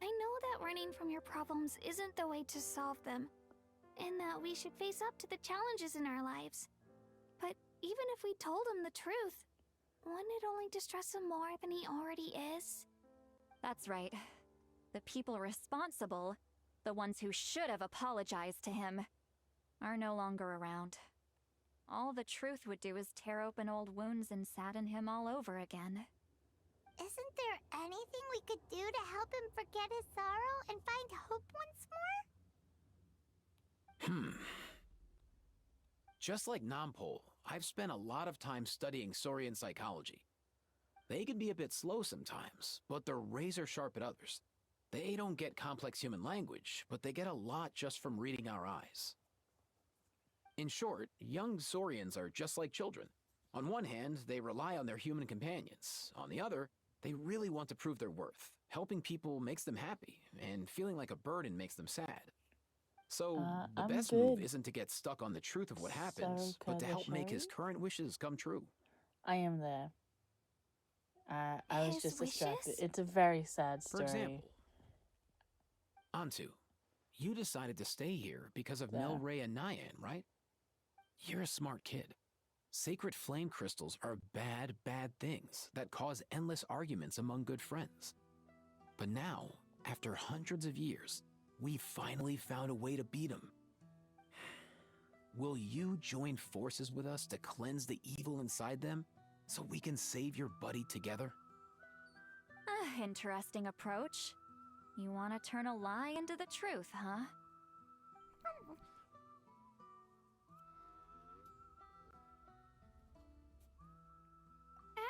Speaker 4: I know that running from your problems isn't the way to solve them, and that we should face up to the challenges in our lives. But even if we told him the truth, wouldn't it only distress him more than he already is?
Speaker 5: That's right. The people responsible, the ones who should have apologized to him, are no longer around. All the truth would do is tear open old wounds and sadden him all over again.
Speaker 3: Isn't there anything we could do to help him forget his sorrow and find hope once more?
Speaker 9: Just like Nampol, I've spent a lot of time studying Saurian psychology. They can be a bit slow sometimes, but they're razor sharp at others. They don't get complex human language, but they get a lot just from reading our eyes. In short, young Saurians are just like children. On one hand, they rely on their human companions. On the other, they really want to prove their worth. Helping people makes them happy, and feeling like a burden makes them sad. So, the
Speaker 2: I'm
Speaker 9: best
Speaker 2: good.
Speaker 9: move isn't to get stuck on the truth of what happens, but to help make his
Speaker 2: Sherry?
Speaker 9: current wishes come true.
Speaker 2: I am there. I was
Speaker 4: His
Speaker 2: just distracted.
Speaker 4: wishes?
Speaker 2: It's a very sad
Speaker 9: For
Speaker 2: story.
Speaker 9: example, Antu, you decided to stay here because of
Speaker 2: Yeah.
Speaker 9: Milray and Nyan, right? You're a smart kid. Sacred flame crystals are bad, bad things that cause endless arguments among good friends. But now, after hundreds of years, we finally found a way to beat them. Will you join forces with us to cleanse the evil inside them so we can save your buddy together?
Speaker 5: Interesting approach. You want to turn a lie into the truth, huh?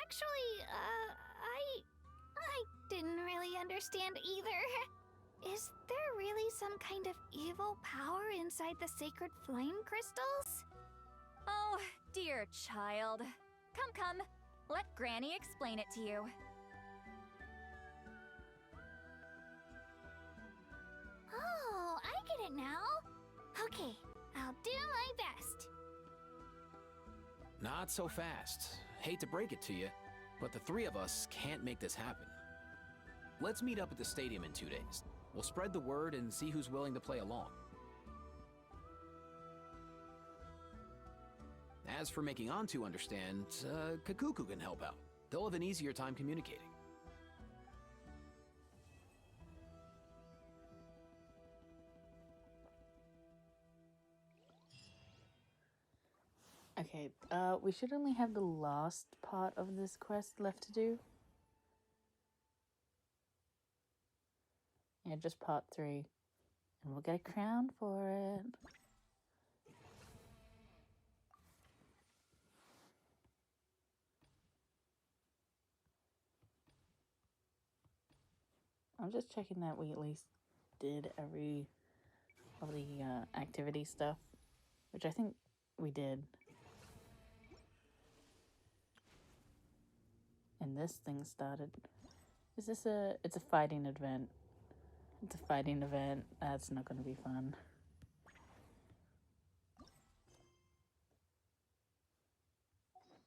Speaker 4: Actually, I didn't really understand either. Is there really some kind of evil power inside the sacred flame crystals?
Speaker 5: Oh, dear child. Come. Let Granny explain it to you.
Speaker 4: Oh, I get it now. Okay, I'll do my best.
Speaker 9: Not so fast. Hate to break it to you, but the three of us can't make this happen. Let's meet up at the stadium in 2 days. We'll spread the word and see who's willing to play along. As for making Antu understand, Kakuku can help out. They'll have an easier time communicating.
Speaker 2: Okay, we should only have the last part of this quest left to do. Yeah, just part 3. And we'll get a crown for it. I'm just checking that we at least did all the activity stuff, which I think we did. And this thing started. Is this it's a fighting event. It's a fighting event. That's not going to be fun.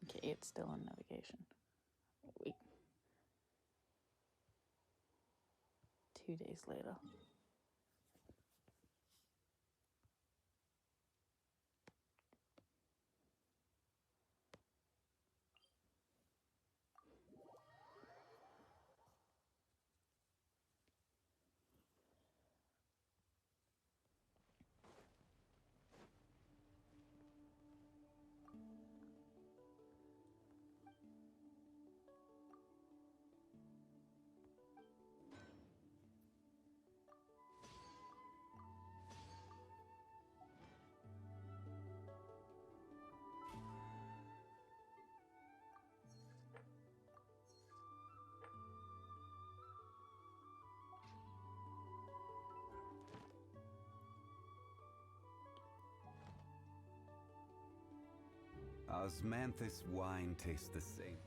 Speaker 2: Okay, it's still on navigation. Wait. 2 days later.
Speaker 1: Osmanthus wine tastes the same.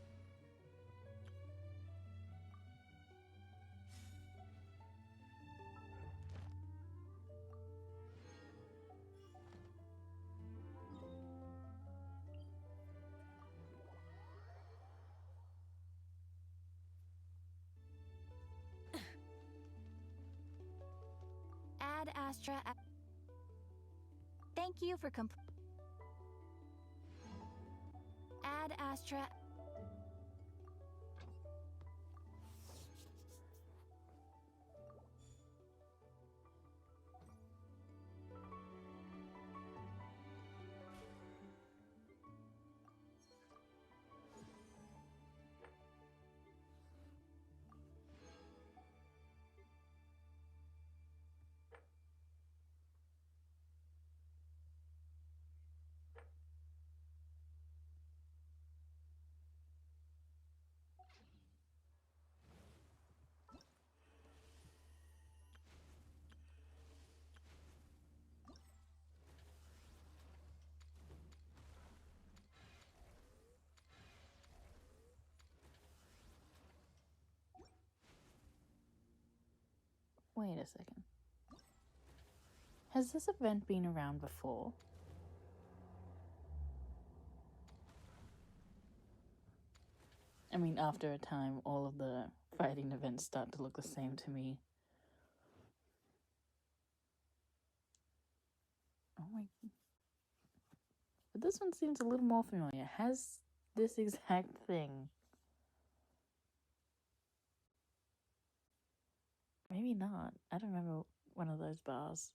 Speaker 5: Ad Astra. Thank you for Ad Astra.
Speaker 2: Wait a second. Has this event been around before? I mean, after a time, all of the fighting events start to look the same to me. Oh my... But this one seems a little more familiar. Has this exact thing... Maybe not. I don't remember one of those bars.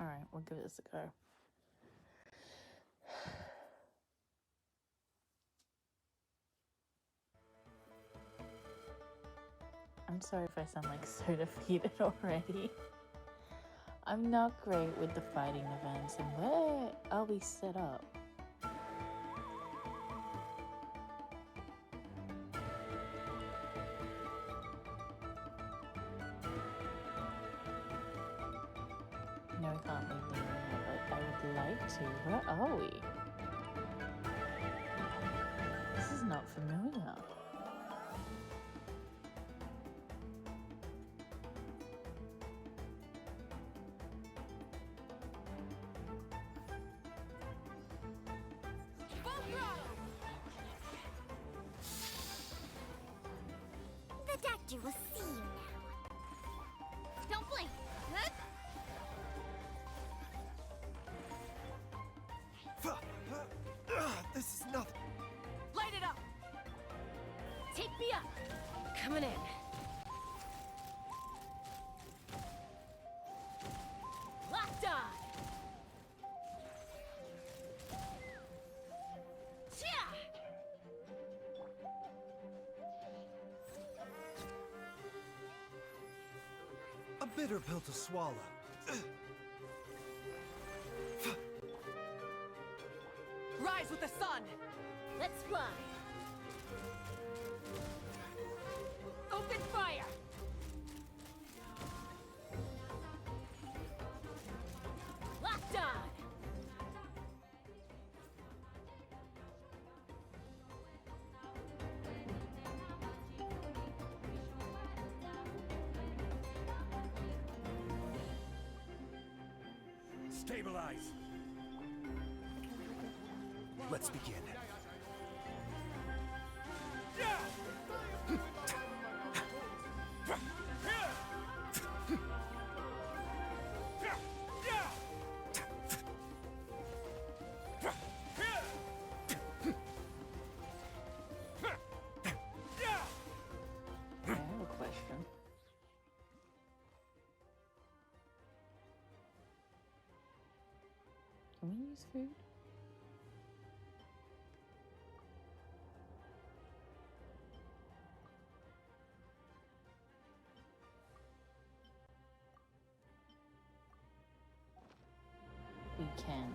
Speaker 2: Alright, we'll give this a go. I'm sorry if I sound like so defeated already. I'm not great with the fighting events, and where are we set up? No, we can't leave the arena, but I would like to. Where are we? This is not familiar.
Speaker 3: The doctor will see you now.
Speaker 4: Don't blink! Huh?
Speaker 10: This is nothing.
Speaker 7: Light it up! Take me up! Coming in. Locked on!
Speaker 10: A
Speaker 16: bitter pill to swallow.
Speaker 7: Rise with the sun!
Speaker 15: Let's fly!
Speaker 7: Open fire!
Speaker 15: Locked on!
Speaker 16: Stabilize! Let's begin.
Speaker 2: I have a question. Can we use food? We can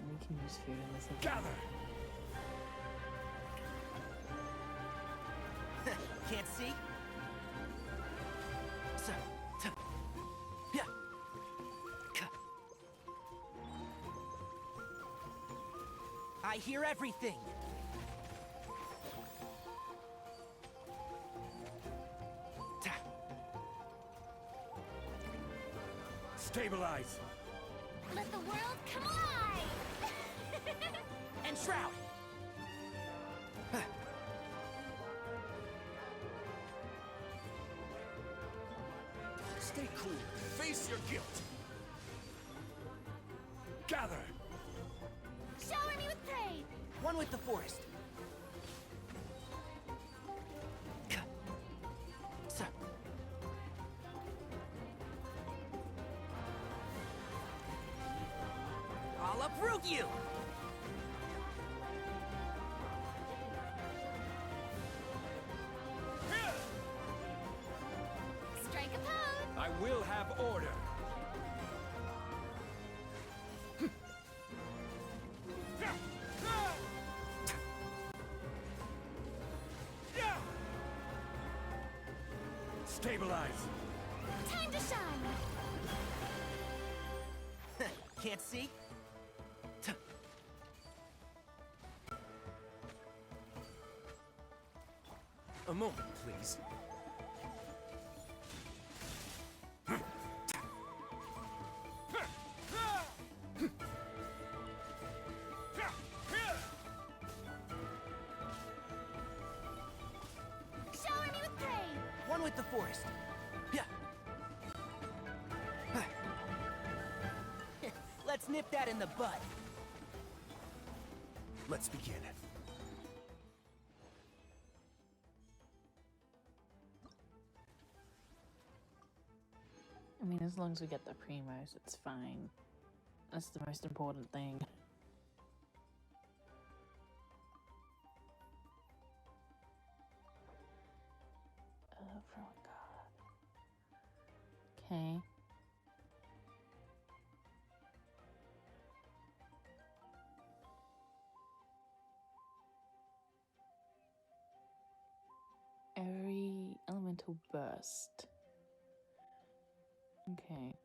Speaker 2: use food in this event.
Speaker 16: Gather!
Speaker 12: Can't see? So, yeah. I hear everything.
Speaker 16: Stabilize!
Speaker 3: Let the world come alive!
Speaker 12: And shroud.
Speaker 16: Stay cool. Face your guilt. Gather!
Speaker 3: Shower me with praise!
Speaker 12: One with the forest. I'll uproot you!
Speaker 3: Strike a pose!
Speaker 16: I will have order. Stabilize!
Speaker 3: Time to shine!
Speaker 12: Can't see?
Speaker 16: A moment, please.
Speaker 3: Shower me with praise!
Speaker 12: One with the forest. Yeah. Let's nip that in the bud.
Speaker 16: Let's begin.
Speaker 2: I mean, as long as we get the primos, it's fine. That's the most important thing. Oh my god. Okay. Every elemental burst. Okay.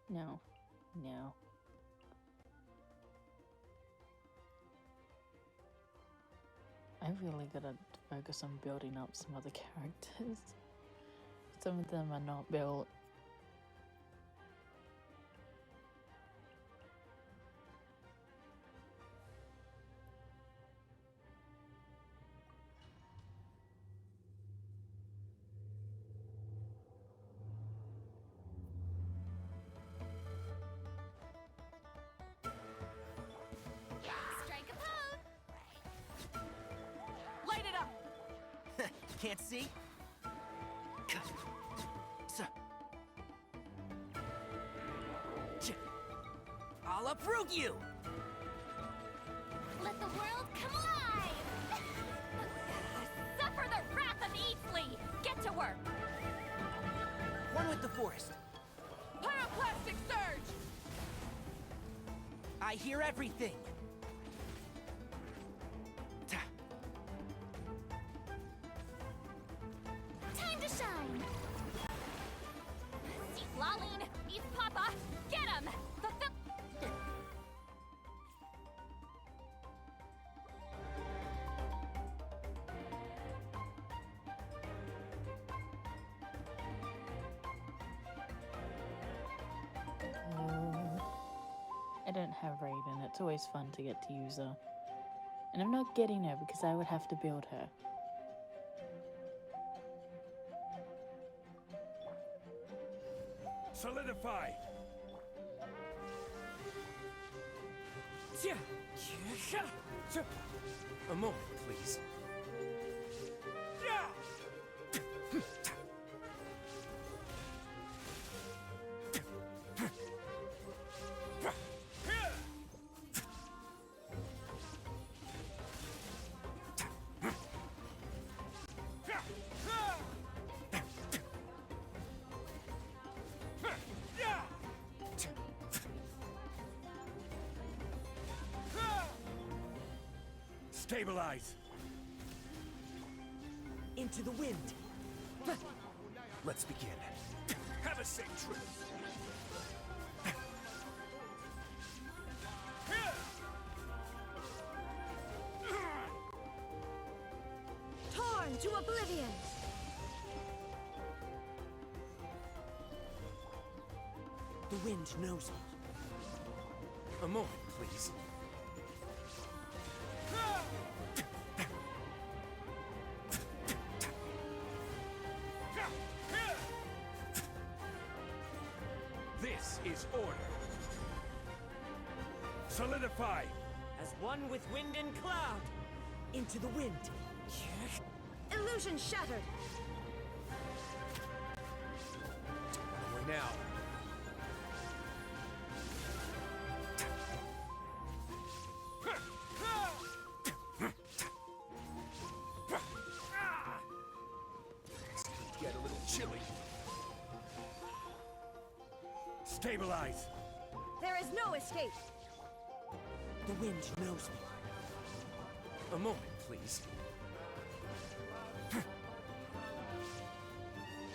Speaker 2: No. No. I really gotta focus on building up some other characters. Some of them are not built.
Speaker 3: Strike a pose!
Speaker 12: Light it up!
Speaker 16: Can't see? I'll uproot you!
Speaker 3: Let the world come alive!
Speaker 5: Suffer the wrath of Eatsley! Get to work!
Speaker 16: One with the forest.
Speaker 12: Pyroclastic surge!
Speaker 16: I hear everything.
Speaker 3: Time to shine!
Speaker 5: See Laline! He's Papa! Get him!
Speaker 2: I don't have Raiden. It's always fun to get to use her. And I'm not getting her because I would have to build her.
Speaker 16: Solidify! A moment, please. Stabilize!
Speaker 12: Into the wind.
Speaker 16: Let's begin. Have a safe trip.
Speaker 3: Torn to oblivion!
Speaker 12: The wind knows me.
Speaker 16: A moment, please. This is order. Solidify!
Speaker 12: As one with wind and cloud. Into the wind.
Speaker 3: Illusion shattered!
Speaker 16: Onward now. Get a little chilly. Stabilize!
Speaker 3: There is no escape!
Speaker 12: The wind knows me.
Speaker 16: A moment, please.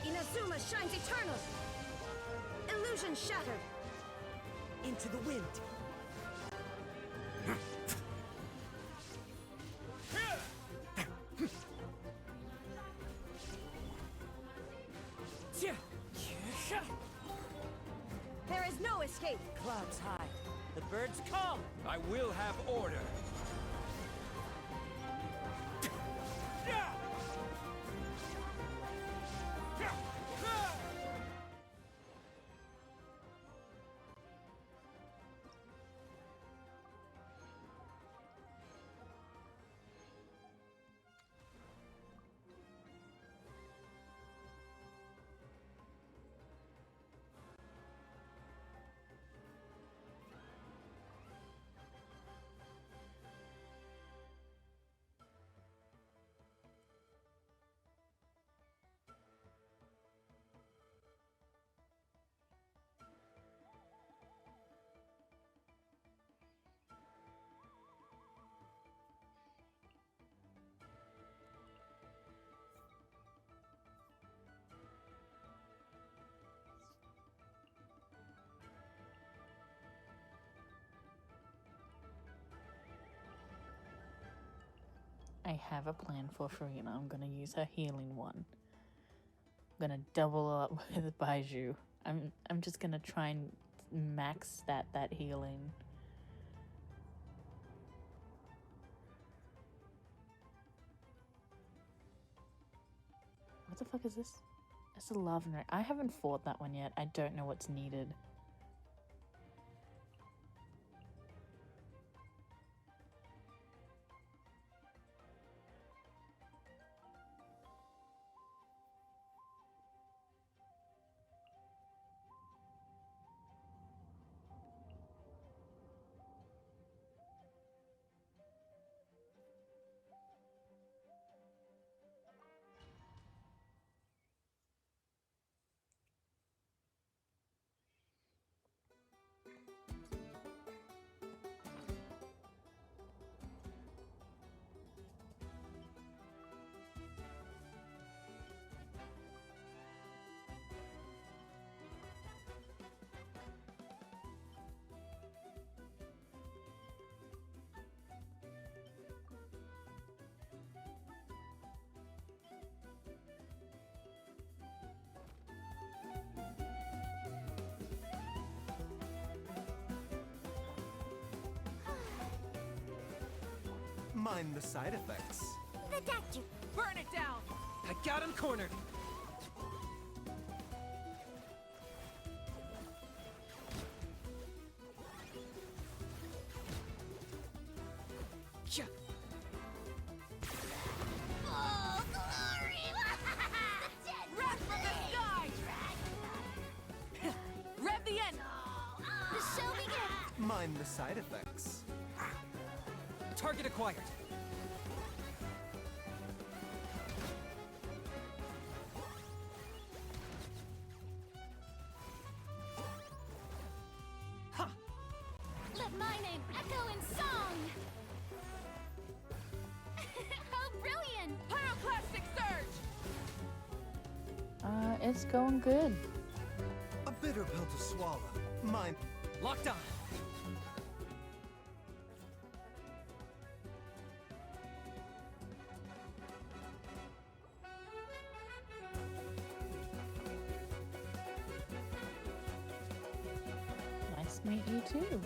Speaker 3: Inazuma shines eternal! Illusion shattered!
Speaker 12: Into the wind.
Speaker 3: There is no escape!
Speaker 12: Clouds high. The birds call.
Speaker 16: I will have order.
Speaker 2: I have a plan for Farina. I'm gonna use her healing one. I'm gonna double up with Baiju. I'm just gonna try and max that healing. What the fuck is this? It's a Lavender. I haven't fought that one yet. I don't know what's needed.
Speaker 16: Mind the side effects.
Speaker 3: The doctor.
Speaker 7: Burn it down!
Speaker 8: I got him cornered. Yeah.
Speaker 3: Oh, glory!
Speaker 7: Wrath from the sky! Rev the end!
Speaker 3: The show begins!
Speaker 16: Mind the side effects.
Speaker 8: Target acquired.
Speaker 4: Let my name echo in song! How brilliant!
Speaker 7: Pyroclastic surge!
Speaker 2: It's going good.
Speaker 16: A bitter pill to swallow. Mind.
Speaker 8: Locked on.
Speaker 2: Nice to meet you too.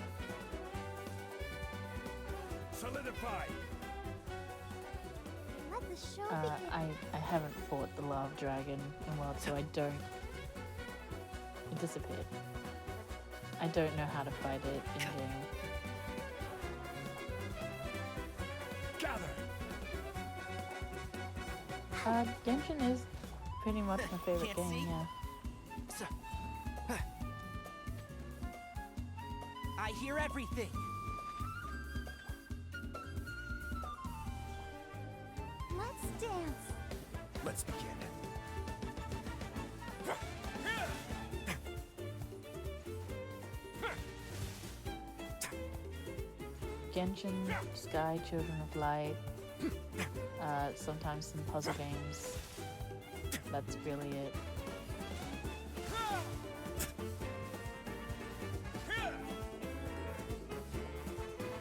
Speaker 13: Solidify.
Speaker 3: Let the show begin.
Speaker 2: I haven't fought the Lava Dragon in World, so I don't. It disappeared. I don't know how to fight it in game.
Speaker 13: Gather.
Speaker 2: Genshin is pretty much my favorite
Speaker 12: Can't
Speaker 2: game,
Speaker 12: see?
Speaker 2: yeah.
Speaker 12: I hear everything.
Speaker 3: Let's dance.
Speaker 16: Let's begin.
Speaker 2: Genshin, Sky, Children of Light, sometimes some puzzle games. That's really it.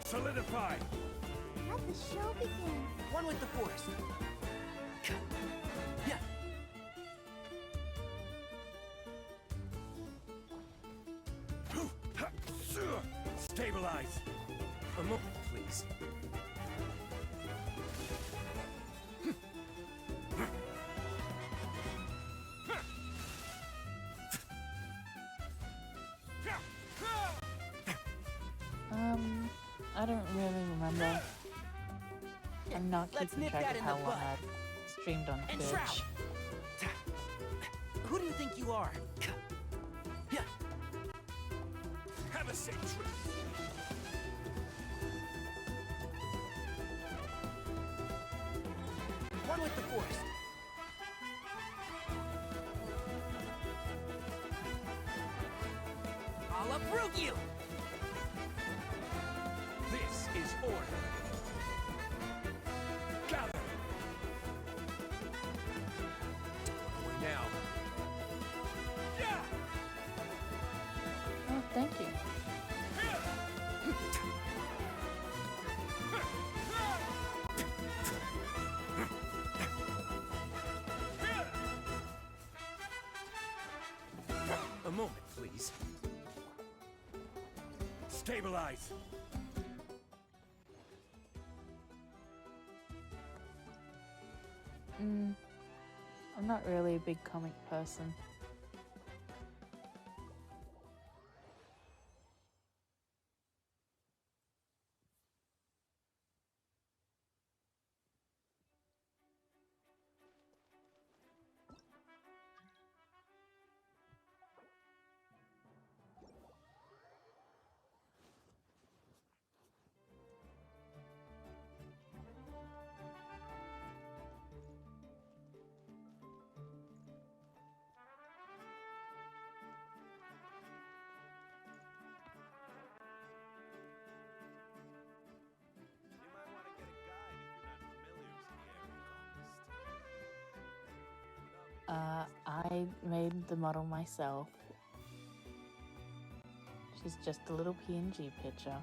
Speaker 13: Solidify.
Speaker 3: Let the show begin.
Speaker 12: One with the force. Yeah.
Speaker 13: Stabilize.
Speaker 8: A moment, please.
Speaker 2: I don't really remember. I'm not
Speaker 12: Let's
Speaker 2: keeping
Speaker 12: nip
Speaker 2: track
Speaker 12: that
Speaker 2: of
Speaker 12: in
Speaker 2: how
Speaker 12: the
Speaker 2: long
Speaker 12: bud.
Speaker 2: I've streamed on
Speaker 12: And
Speaker 2: Twitch.
Speaker 12: shroud. Who do you think you are? Yeah.
Speaker 13: Have a safe trip.
Speaker 12: One with the force. I'll uproot you!
Speaker 13: This is order. Gather.
Speaker 8: Now.
Speaker 13: Yeah.
Speaker 2: Oh, thank you.
Speaker 16: A moment, please. Stabilize!
Speaker 2: I'm not really a big comic person. I made the model myself. She's just a little PNG picture.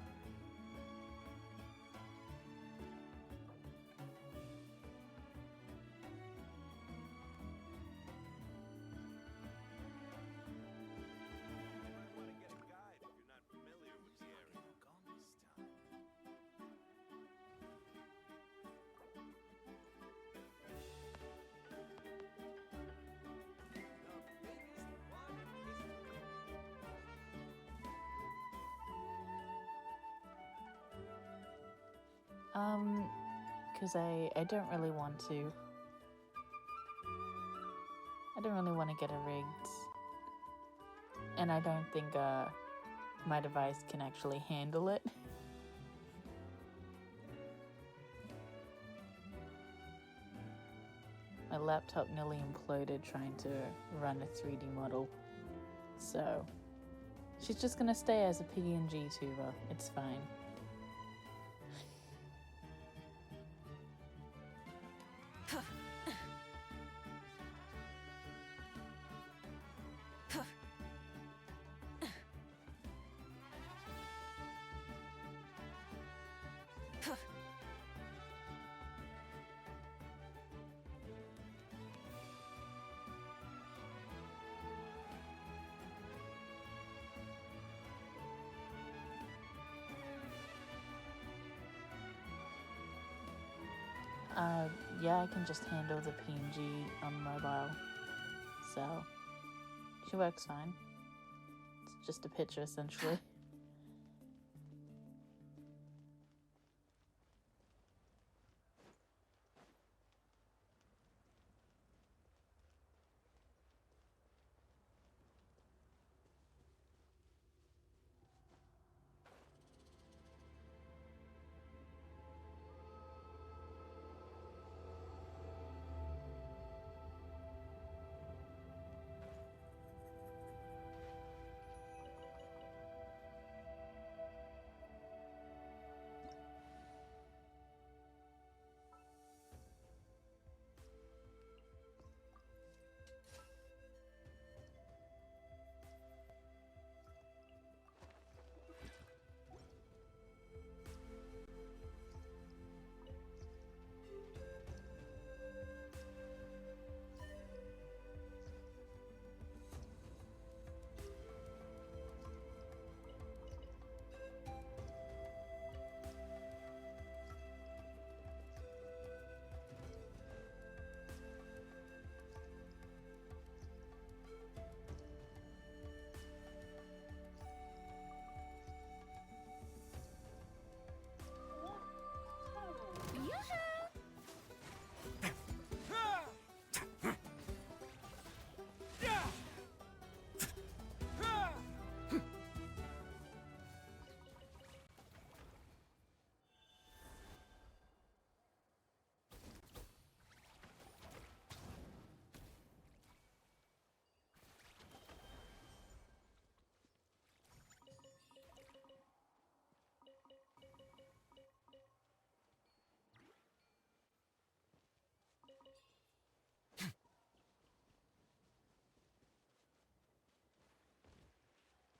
Speaker 2: Because I don't really want to. I don't really want to get it rigged. And I don't think my device can actually handle it. My laptop nearly imploded trying to run a 3D model. So, she's just gonna stay as a PNG tuber. It's fine. Yeah, I can just handle the PNG on mobile. So, she works fine. It's just a picture, essentially.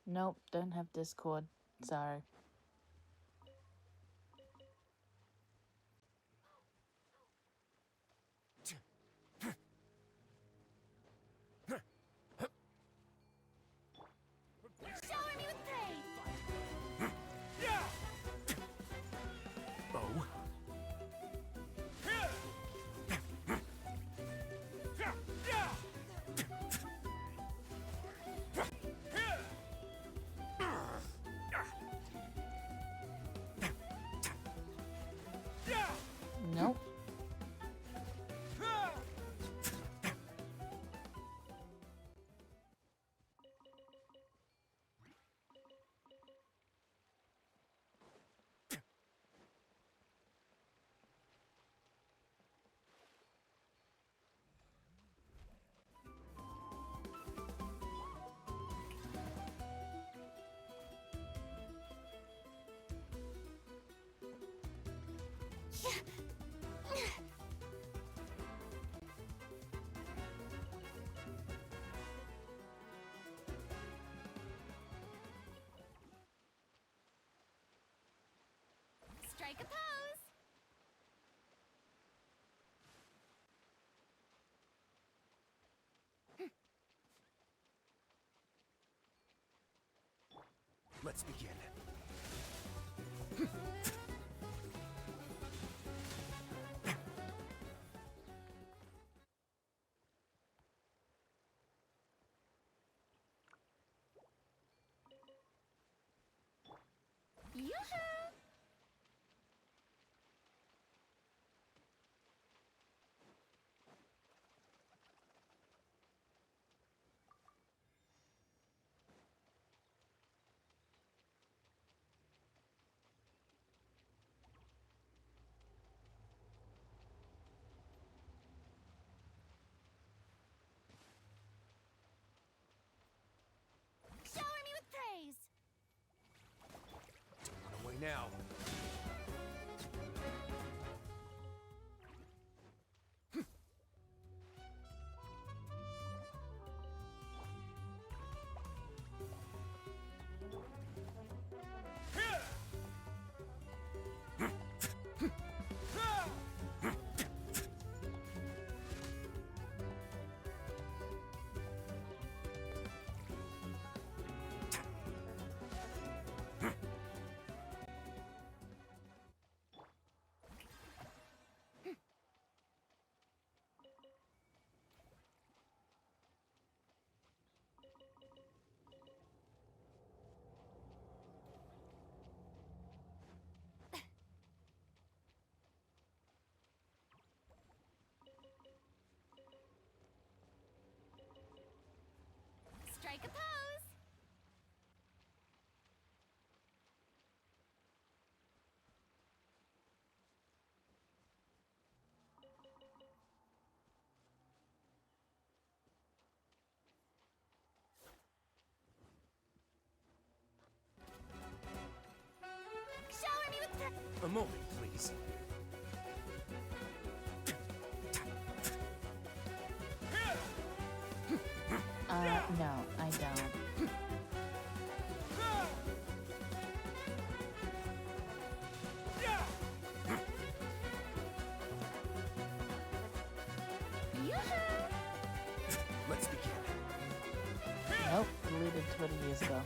Speaker 2: Nope, don't have Discord. Sorry.
Speaker 16: Let's begin.
Speaker 4: Yoo-hoo! Shower me with praise!
Speaker 16: Don't run away now.
Speaker 4: Strike a pose! Shower me with praise!
Speaker 16: A moment, please.
Speaker 2: No, I don't.
Speaker 4: Yoo-hoo!
Speaker 16: Let's begin.
Speaker 2: Nope, deleted Twitter years ago.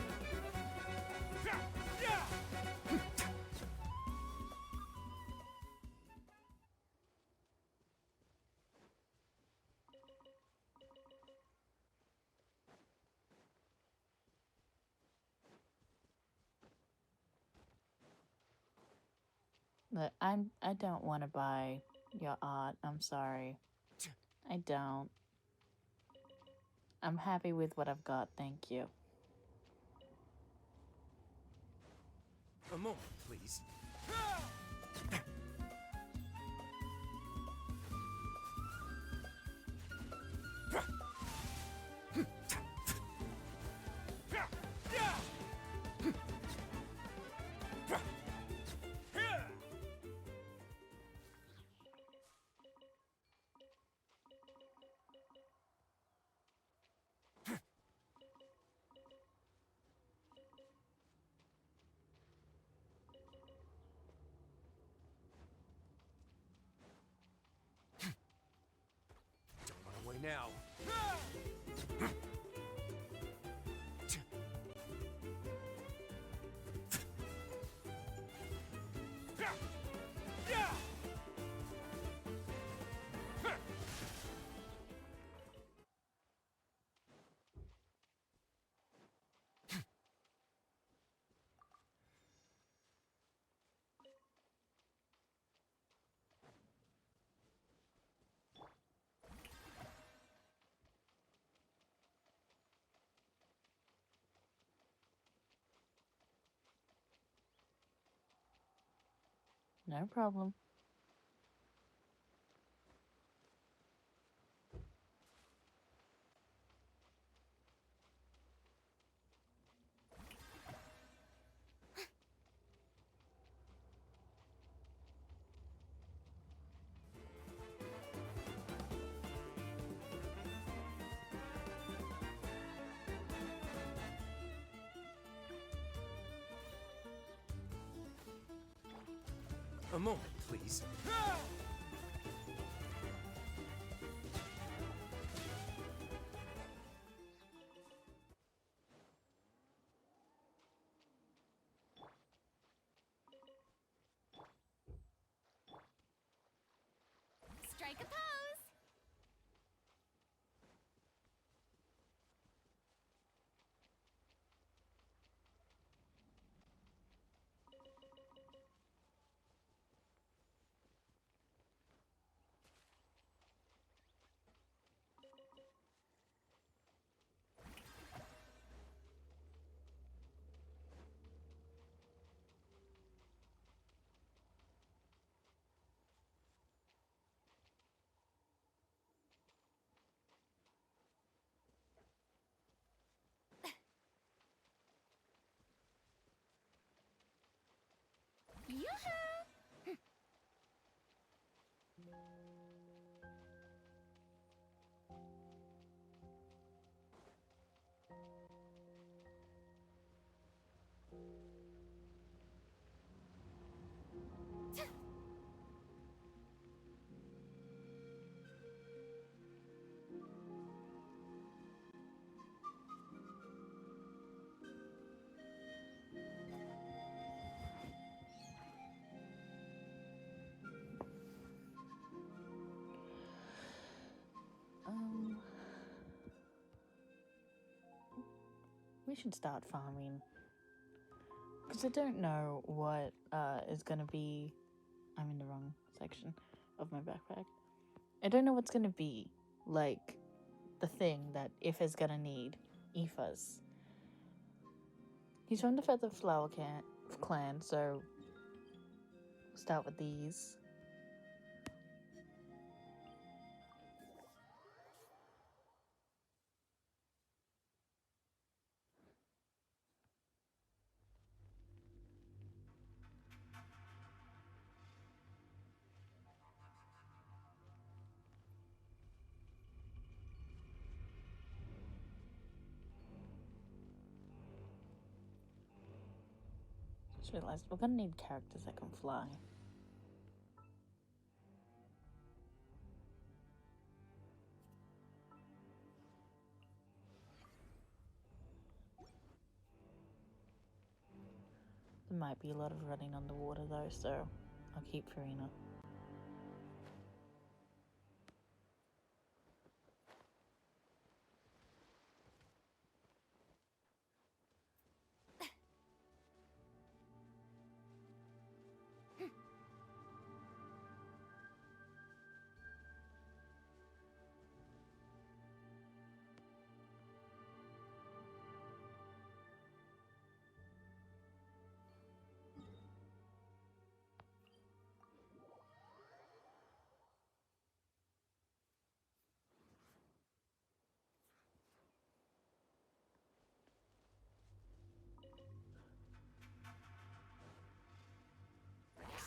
Speaker 2: Look, I don't want to buy your art. I'm sorry. I don't. I'm happy with what I've got, thank you.
Speaker 16: A moment, please. Don't run away now.
Speaker 2: No problem.
Speaker 16: A moment, please.
Speaker 2: we should start farming. Because I don't know what is going to be... I'm in the wrong section of my backpack. I don't know what's going to be, like, the thing that If is going to need. Ifas. He's from the Feather Flower clan, so we'll start with these. Just realized we're gonna need characters that can fly. There might be a lot of running on the water though, so I'll keep Farina.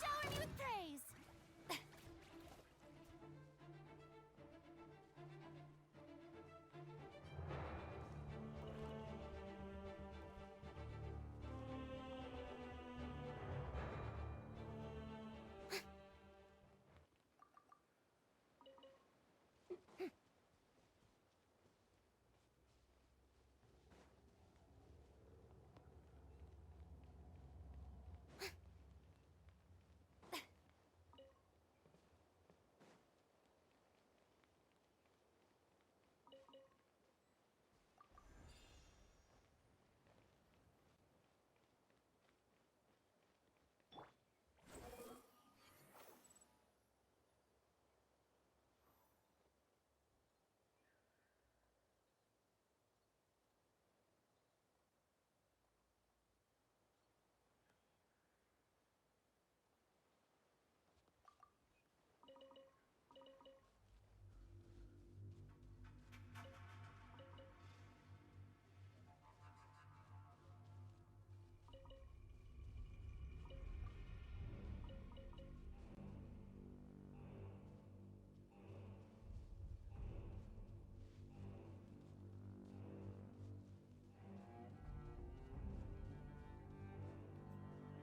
Speaker 4: Shower me with praise!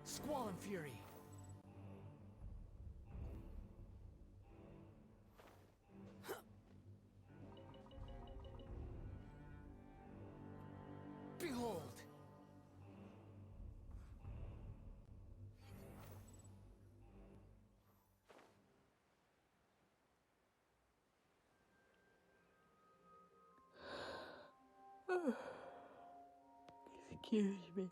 Speaker 12: Squall and Fury. Behold!
Speaker 2: Excuse me.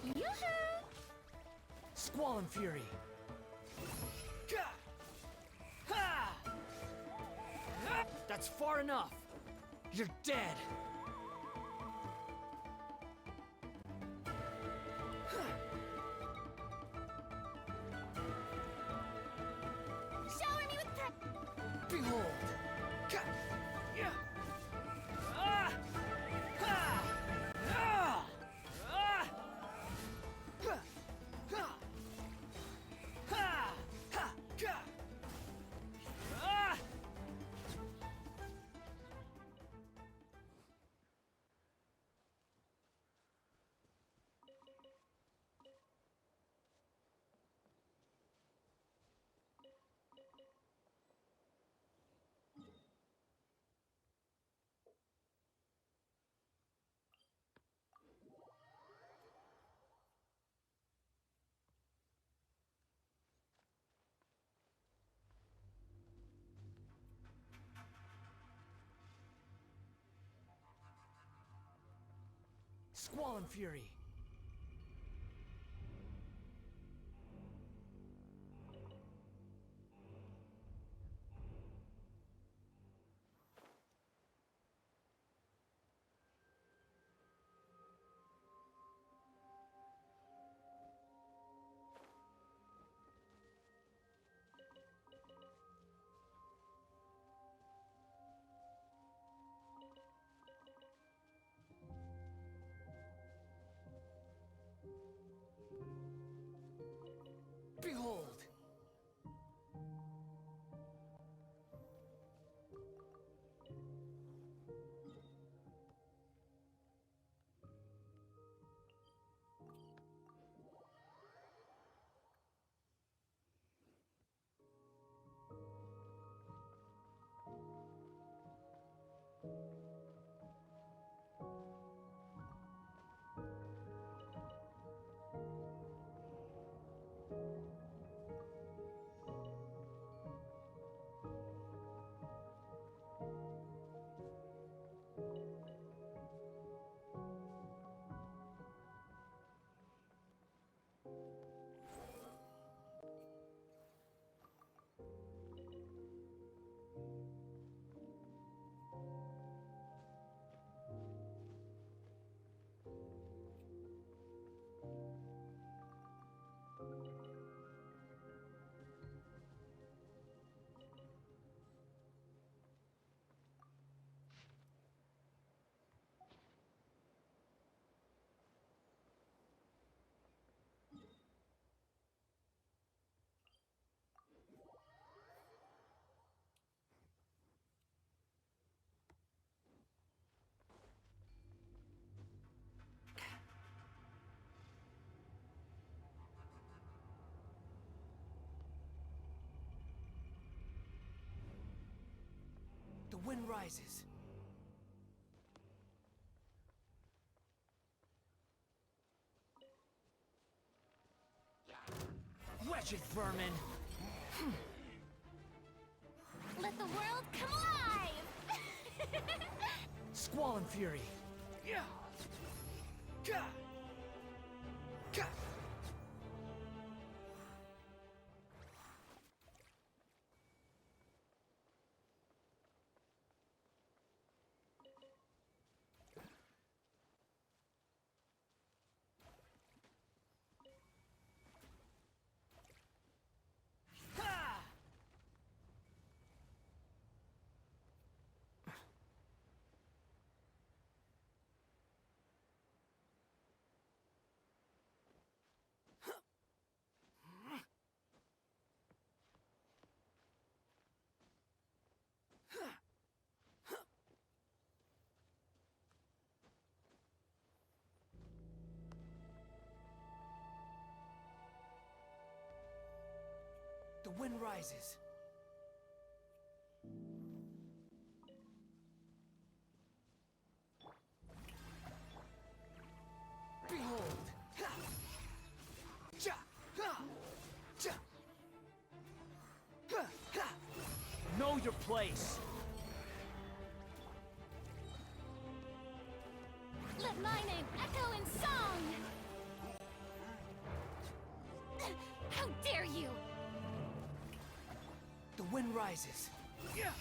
Speaker 12: Yoo-hoo! Squall and Fury. That's far enough. You're dead.
Speaker 4: Shower me with praise!
Speaker 12: Behold! Squall and Fury. Behold! The wind rises. Wretched vermin!
Speaker 4: Let the world come alive!
Speaker 12: Squall and Fury. Yeah. Ka. Ka. The wind rises. Behold! Ha! Ja! Ha! Ja! Ha! Ha! Know your place!
Speaker 4: Let my name echo in song! How dare you!
Speaker 12: The wind rises. Yeah!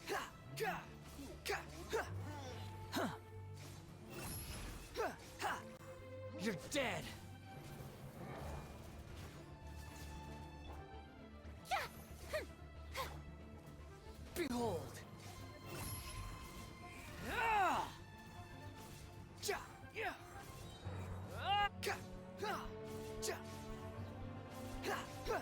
Speaker 12: Ha! Ka! Ka! Ha! Huh! Ha! Ha! You're dead! Behold! Ah! Ja! Yeah! Ah! Ka! Ha! Ja! Ha! Ha!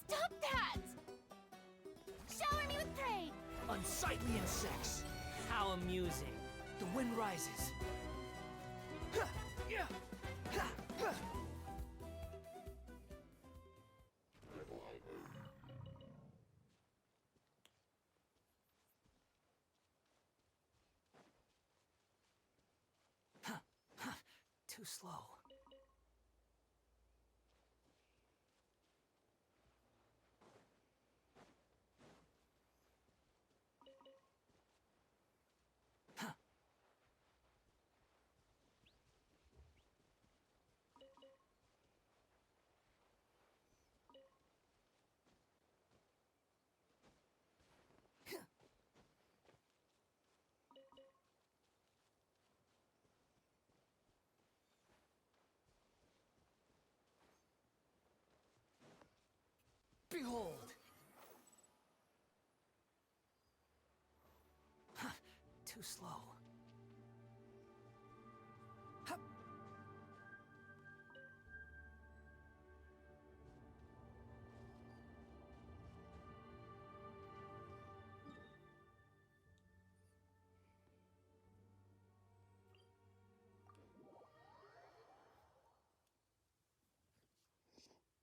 Speaker 4: Stop that! Shower me with prey!
Speaker 17: Unsightly insects. How amusing. The wind rises. Too slow. Behold! Too slow.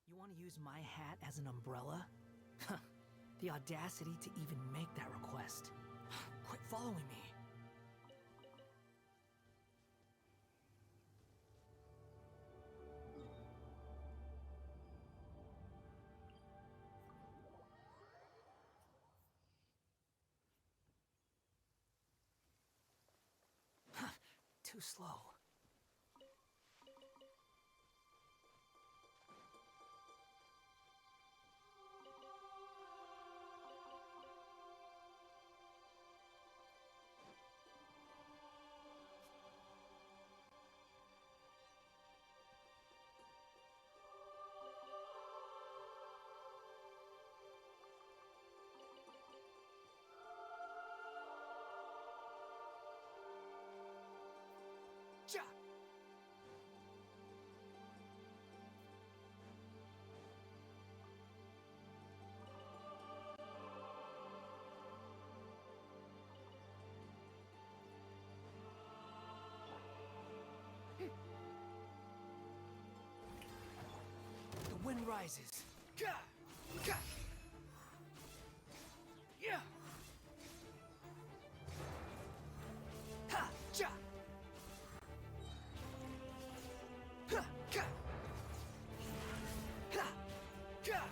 Speaker 17: You want to use my hat as an umbrella? The audacity to even make that request. Quit following me. Too slow. Ja! The wind rises. Gah! Gah! Yeah! Ha! Ja! Ha! Ka! Ha! Ka!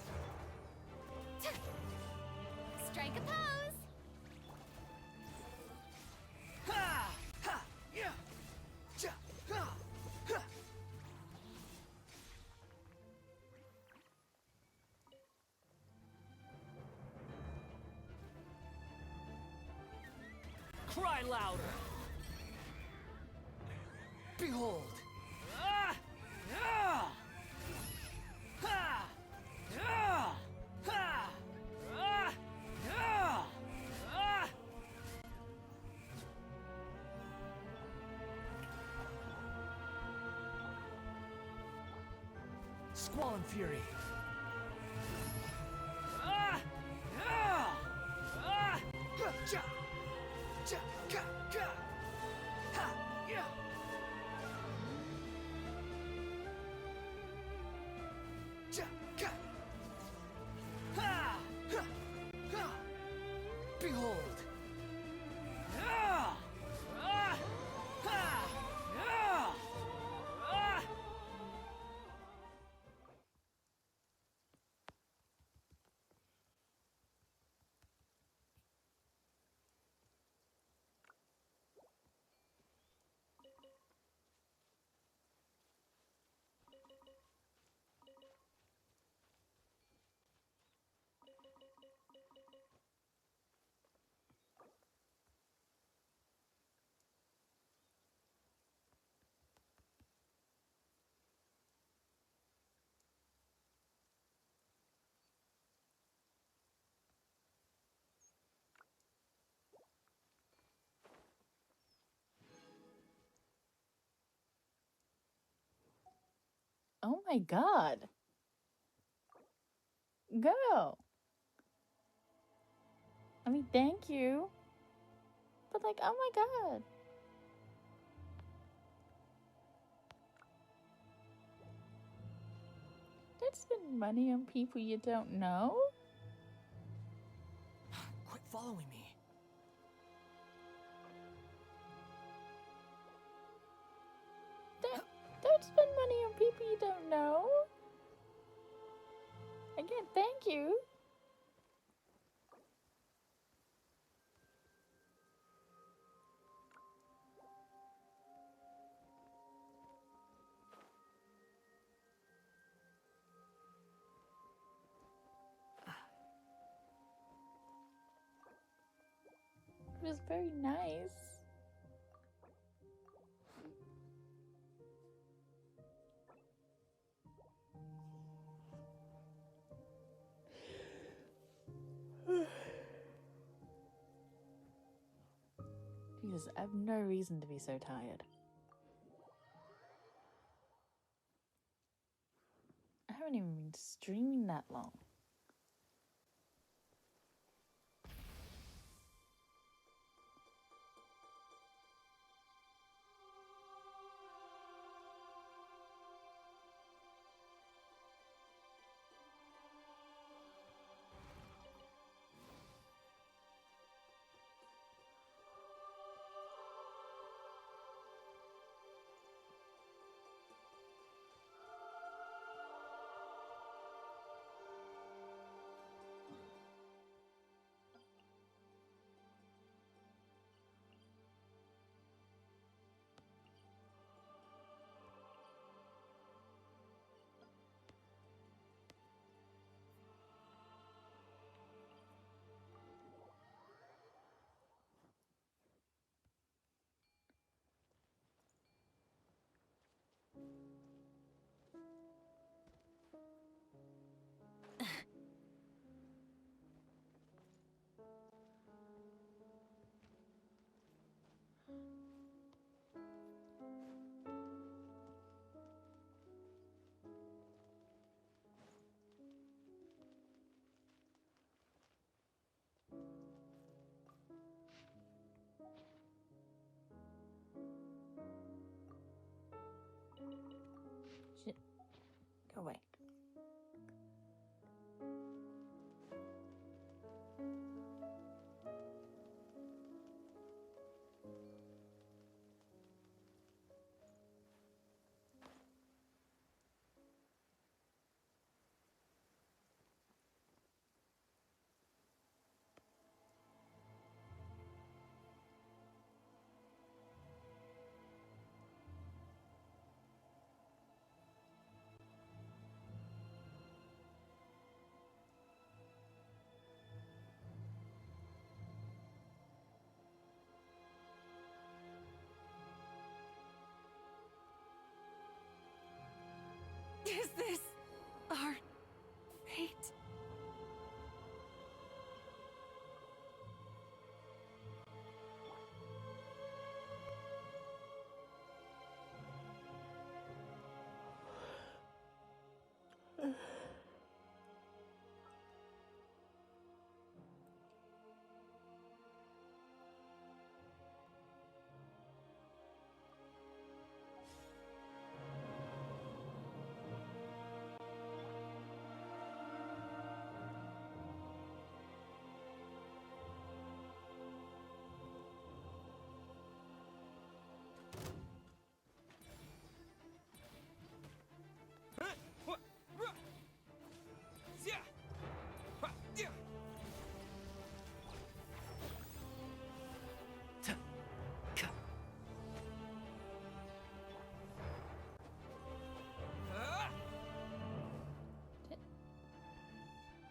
Speaker 4: Strike a pose!
Speaker 17: Ha! Ha! Yeah! Ja! Ha! Ha! Cry louder! Behold! Ah! Ah! Ha! Ah! Ha! Ah! Ah! Ah! Squall and fury. Ah! Ah! Ah! Ja! Ja! Ka! Ka! Ha! Yeah! Ja! Ka! Ha! Ha! Ha! Behold! Ah! Ah! Ha! Ah! Ah!
Speaker 2: Oh my god. girl. I mean, thank you. But like, oh my god. Don't spend money on people you don't know.
Speaker 17: Quit following me.
Speaker 2: Don't spend money on people you don't know. Again, thank you. It was very nice. Jesus, I have no reason to be so tired. I haven't even been streaming that long. Shit. Go away.
Speaker 7: Is this our fate?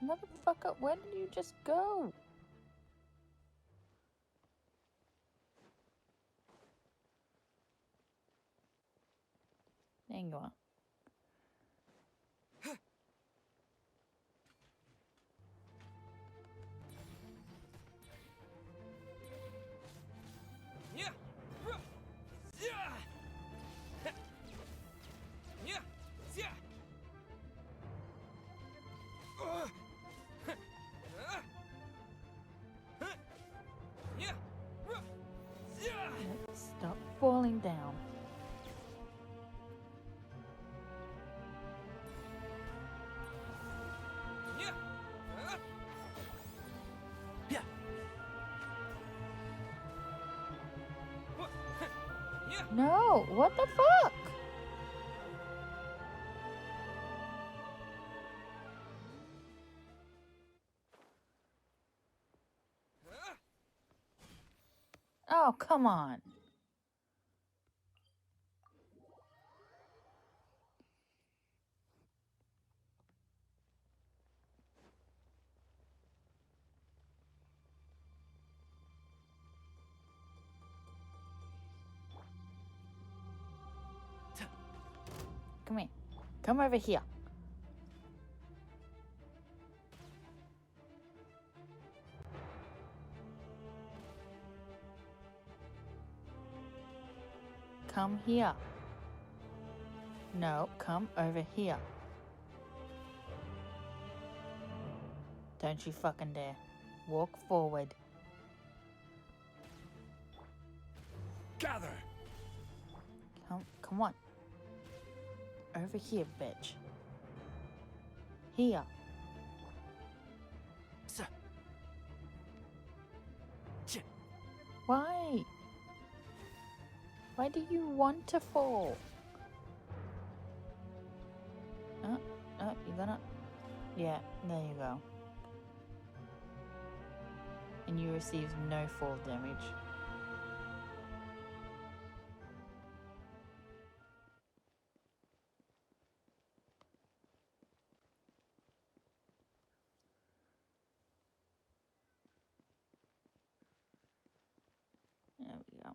Speaker 7: Motherfucker, where did you just go? There you are.
Speaker 2: No, what the fuck? Oh, come on. Come here. Come over here. Come here. No, come over here. Don't you fucking dare. Walk forward.
Speaker 13: Gather!
Speaker 2: Come on. Over here, bitch. Here. Why? Why do you want to fall? You gonna... Yeah, there you go. And you receive no fall damage. There we go.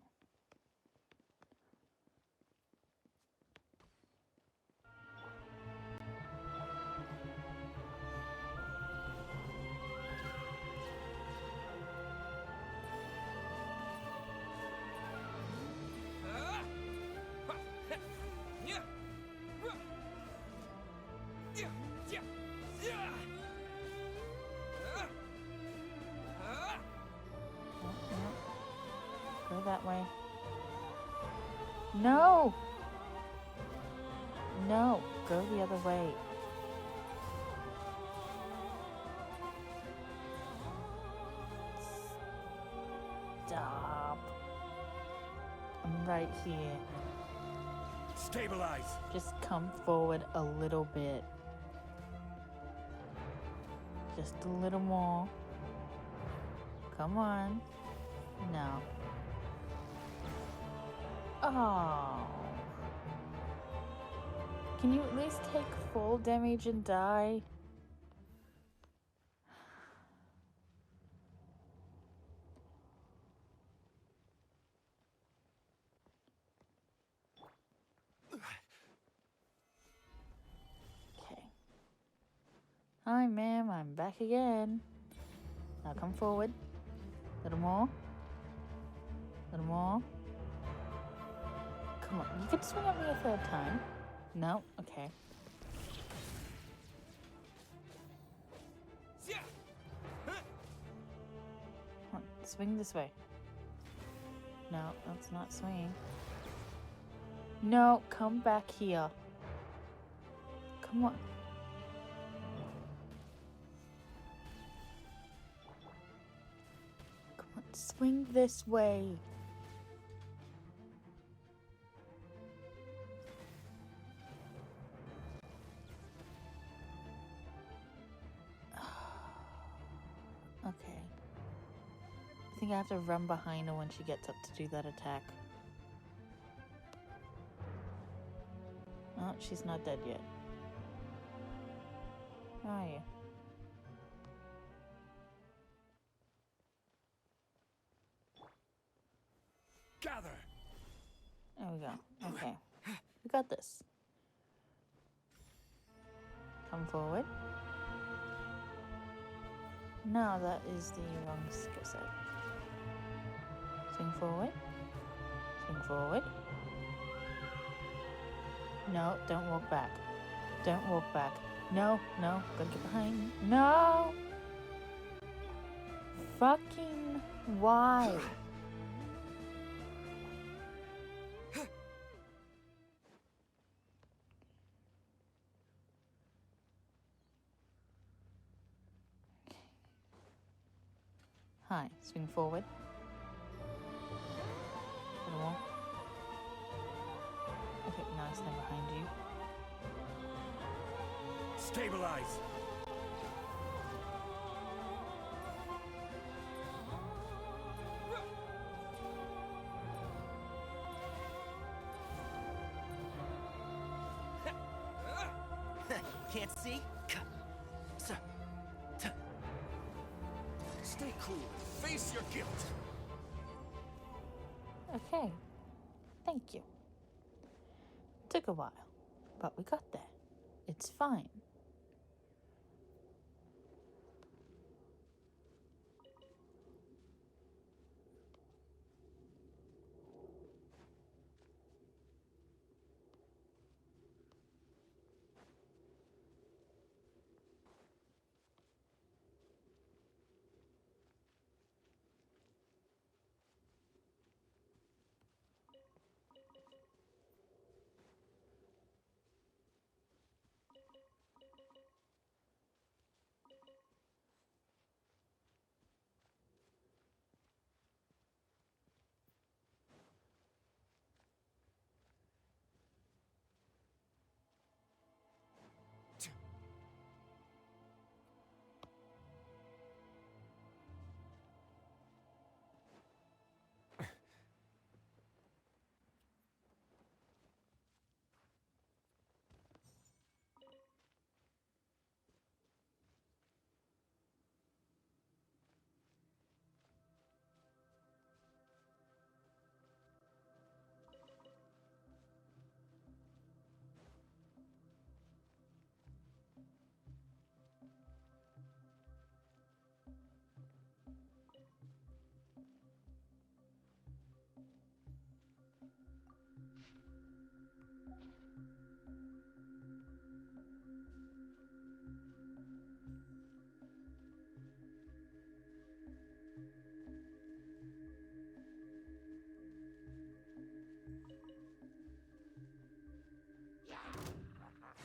Speaker 2: Go that way. No! No, go the other way. Stop. I'm right here.
Speaker 13: Stabilize.
Speaker 2: Just come forward a little bit. Just a little more. Come on. No. Oh. Can you at least take full damage and die? Okay. Hi, ma'am. I'm back again. Now come forward. A little more. A little more. Come on. You can swing at me a third time. No? Okay. Come on. Swing this way. No, that's not swinging. No, come back here. Come on. Come on, swing this way. Okay. I think I have to run behind her when she gets up to do that attack. Oh, she's not dead yet. Where are you?
Speaker 13: Gather.
Speaker 2: There we go. Okay. We got this. Come forward. No, that is the wrong skill set. Swing forward. Swing forward. No, don't walk back. Don't walk back. No, no, gotta get behind me. No! Fucking why? Hi, swing forward. A little more. glass there behind you.
Speaker 13: Stabilize!
Speaker 17: Can't see?
Speaker 13: Stay cool. Face your guilt.
Speaker 2: Okay. Thank you. Took a while, but we got there. It's fine.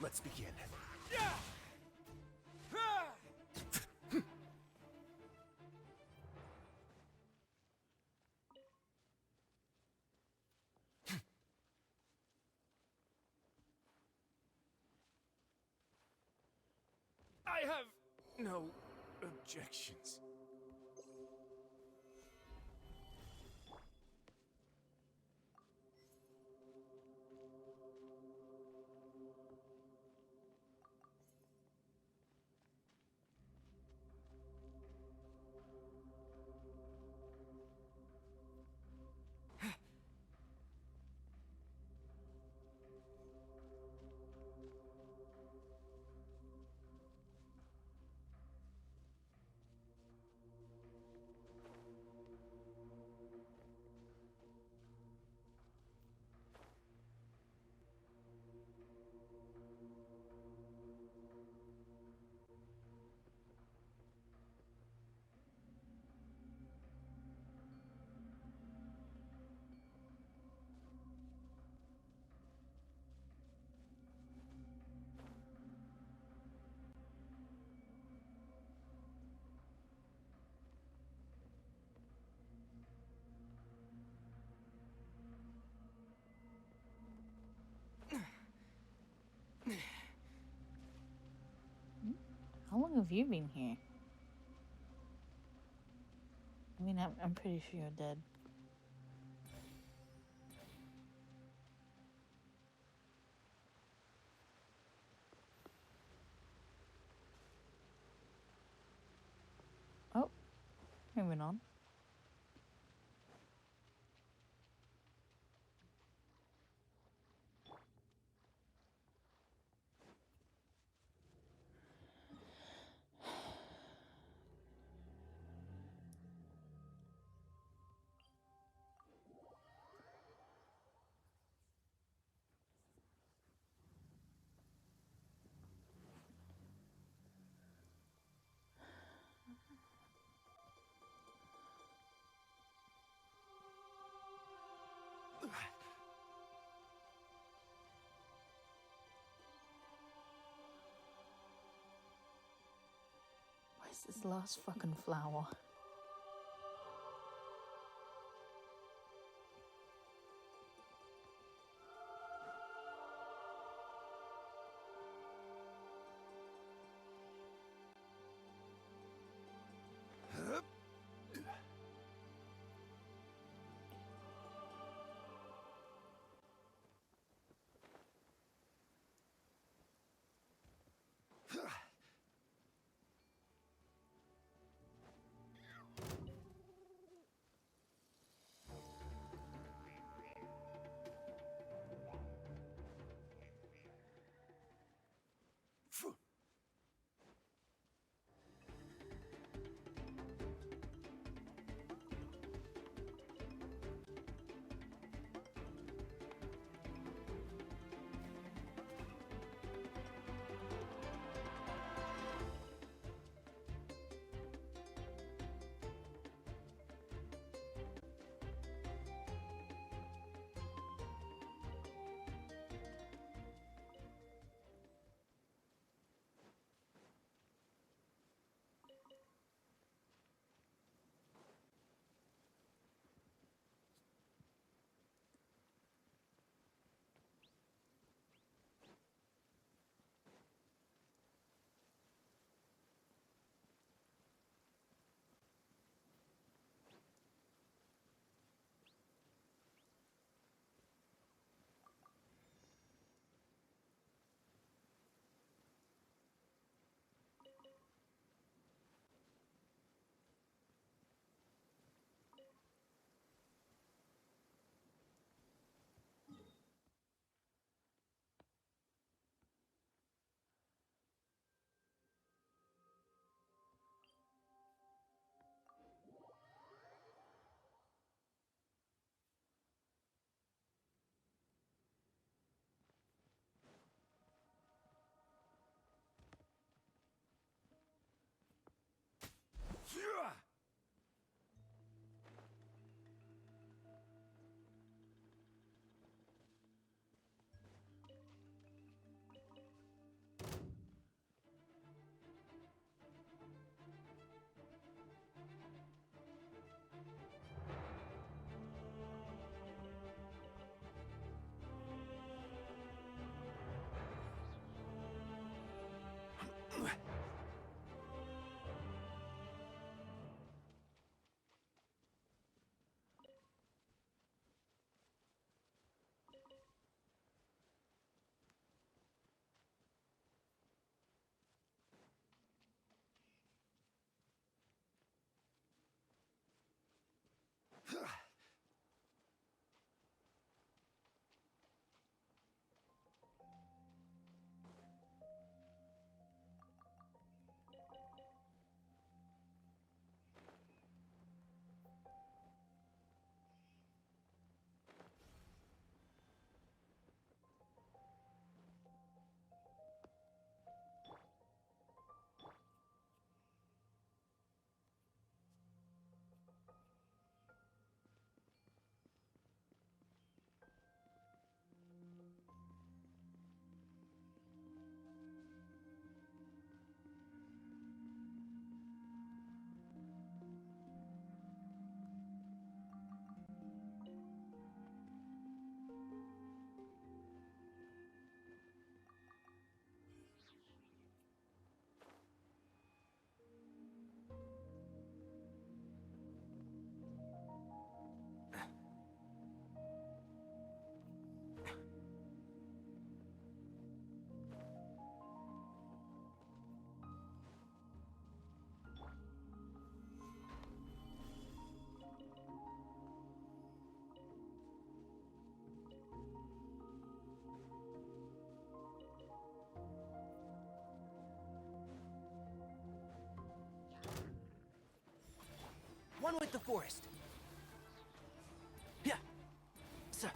Speaker 16: Let's begin.
Speaker 13: I have no objections.
Speaker 2: How long have you been here? I mean, I'm pretty sure you're dead. Oh, moving on. Where's this last fucking flower?
Speaker 17: One with the forest. Yeah. So.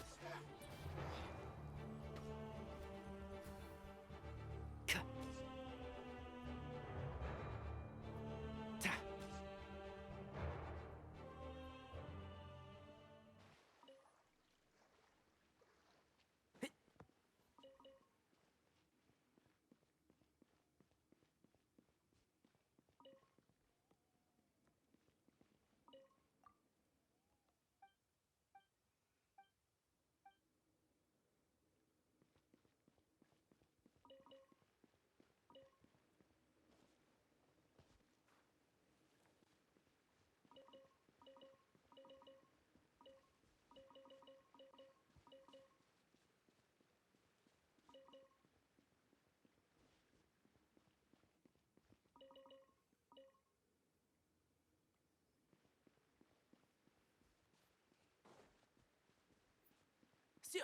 Speaker 17: Yeah.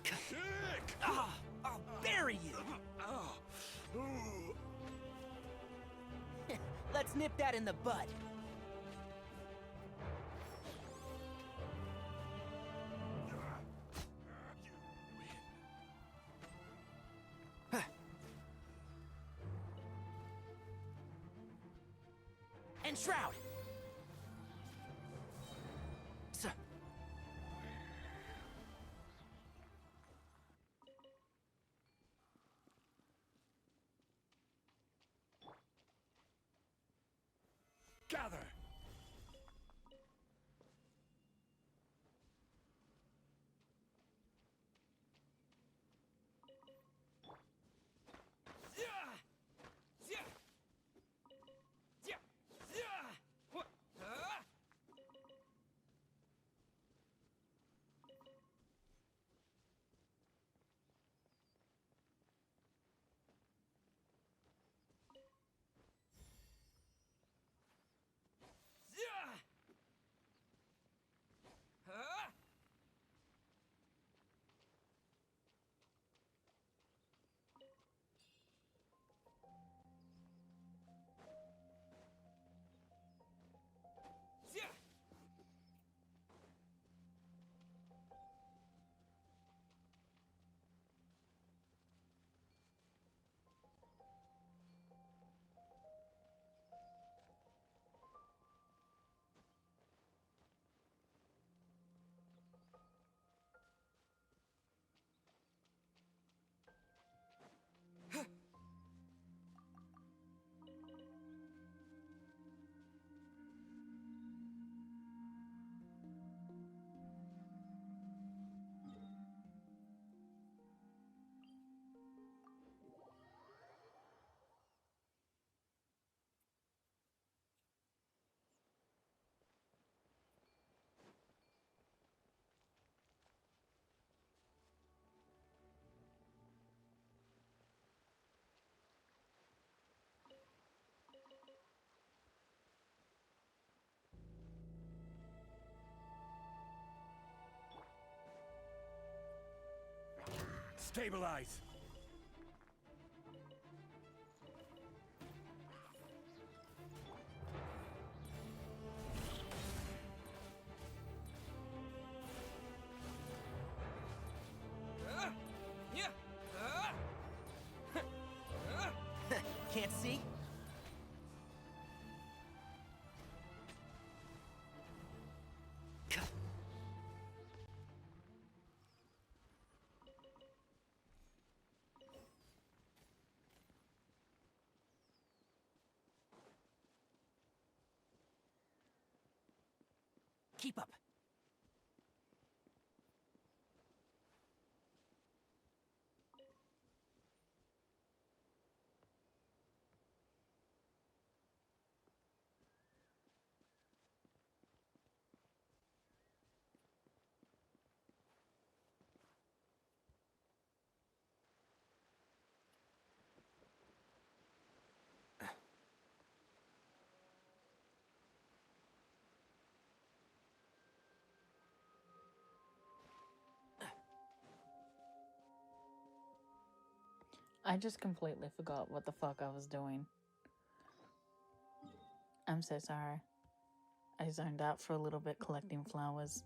Speaker 12: Kick!
Speaker 17: I'll bury you! Let's nip that in the bud. And Shroud!
Speaker 12: Gather! Stabilize!
Speaker 17: Can't see? Keep up.
Speaker 2: I just completely forgot what the fuck I was doing. I'm so sorry. I zoned out for a little bit collecting flowers.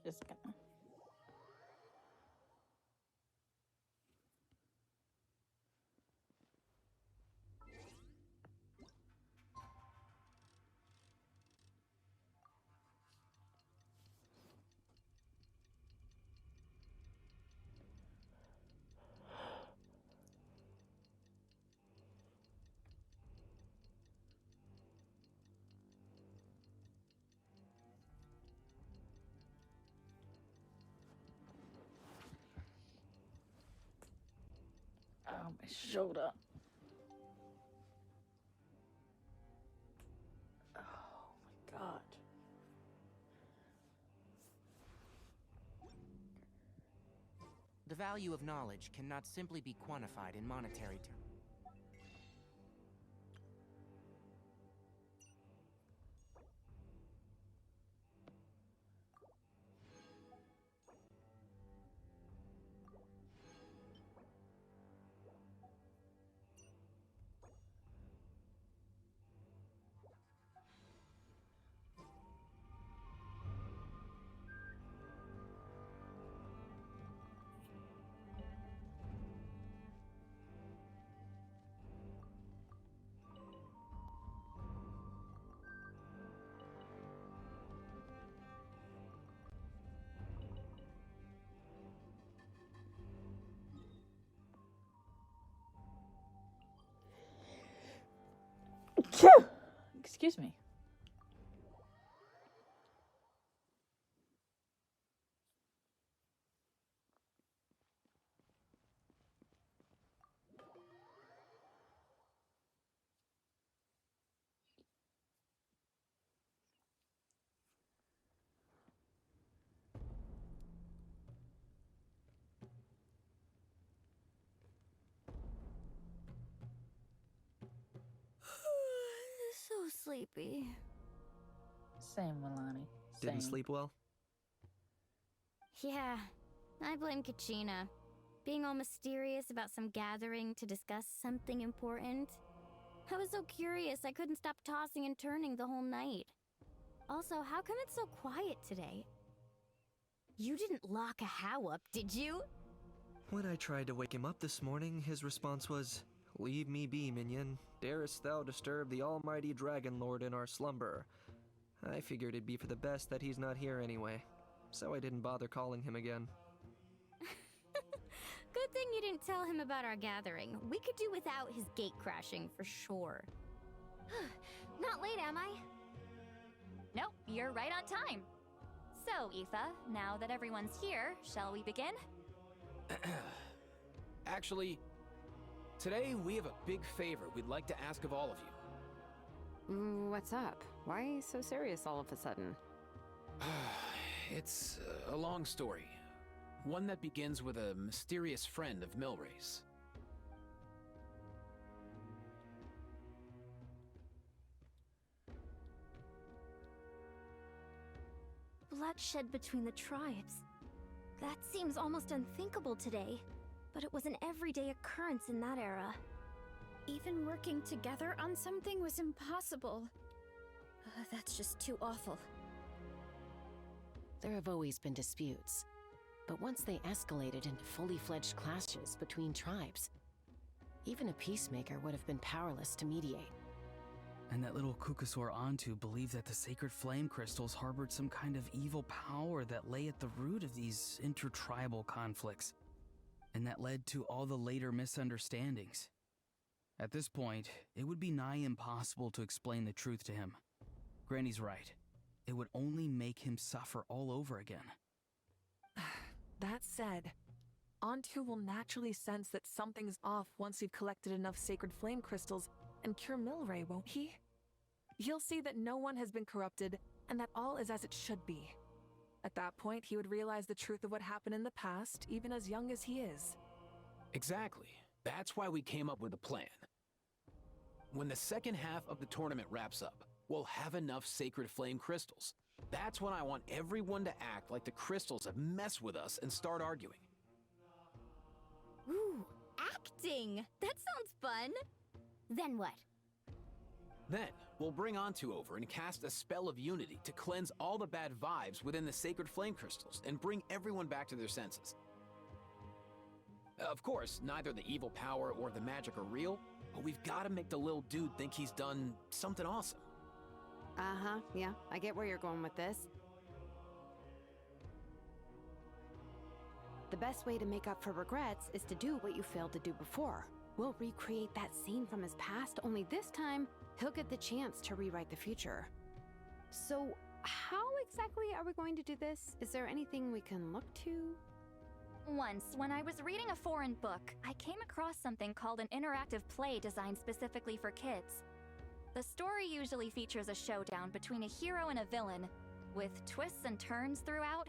Speaker 2: Just gonna. Oh, my shoulder. Oh my god.
Speaker 18: The value of knowledge cannot simply be quantified in monetary terms. Excuse me.
Speaker 4: So sleepy.
Speaker 2: Same, Milani.
Speaker 8: Didn't sleep well?
Speaker 4: Yeah, I blame Kachina. Being all mysterious about some gathering to discuss something important. I was so curious I couldn't stop tossing and turning the whole night. Also, how come it's so quiet today? You didn't lock a How up, did you?
Speaker 8: When I tried to wake him up this morning, his response was, "Leave me be, minion. Darest thou disturb the almighty Dragon Lord in our slumber?" I figured it'd be for the best that he's not here anyway, so I didn't bother calling him again.
Speaker 4: Good thing you didn't tell him about our gathering. We could do without his gate crashing for sure. Not late, am I?
Speaker 5: Nope, you're right on time. So, Aoife, now that everyone's here, shall we begin?
Speaker 9: Actually, today we have a big favor we'd like to ask of all of you.
Speaker 19: What's up? Why so serious all of a sudden?
Speaker 9: It's a long story. One that begins with a mysterious friend of Milray's.
Speaker 4: Bloodshed between the tribes. That seems almost unthinkable today, but it was an everyday occurrence in that era.
Speaker 20: Even working together on something was impossible. That's just too awful.
Speaker 19: There have always been disputes, but once they escalated into fully fledged clashes between tribes, even a peacemaker would have been powerless to mediate.
Speaker 21: And that little Kukasaur Antu believed that the sacred flame crystals harbored some kind of evil power that lay at the root of these intertribal conflicts, and that led to all the later misunderstandings. At this point, it would be nigh impossible to explain the truth to him. Granny's right. It would only make him suffer all over again.
Speaker 22: That said, Antu will naturally sense that something's off once you've collected enough sacred flame crystals and cure Milray, won't he? He'll see that no one has been corrupted and that all is as it should be. At that point, he would realize the truth of what happened in the past, even as young as he is.
Speaker 9: Exactly. That's why we came up with a plan. When the second half of the tournament wraps up, we'll have enough sacred flame crystals. That's when I want everyone to act like the crystals have messed with us and start arguing.
Speaker 23: Ooh, acting! That sounds fun! Then what?
Speaker 9: Then, we'll bring Antu over and cast a spell of unity to cleanse all the bad vibes within the sacred flame crystals and bring everyone back to their senses. Of course, neither the evil power or the magic are real, but we've got to make the little dude think he's done something awesome.
Speaker 24: Uh-huh, yeah, I get where you're going with this. The best way to make up for regrets is to do what you failed to do before. We'll recreate that scene from his past, only this time, he'll get the chance to rewrite the future. So, how exactly are we going to do this? Is there anything we can look to?
Speaker 5: Once, when I was reading a foreign book, I came across something called an interactive play designed specifically for kids. The story usually features a showdown between a hero and a villain, with twists and turns throughout.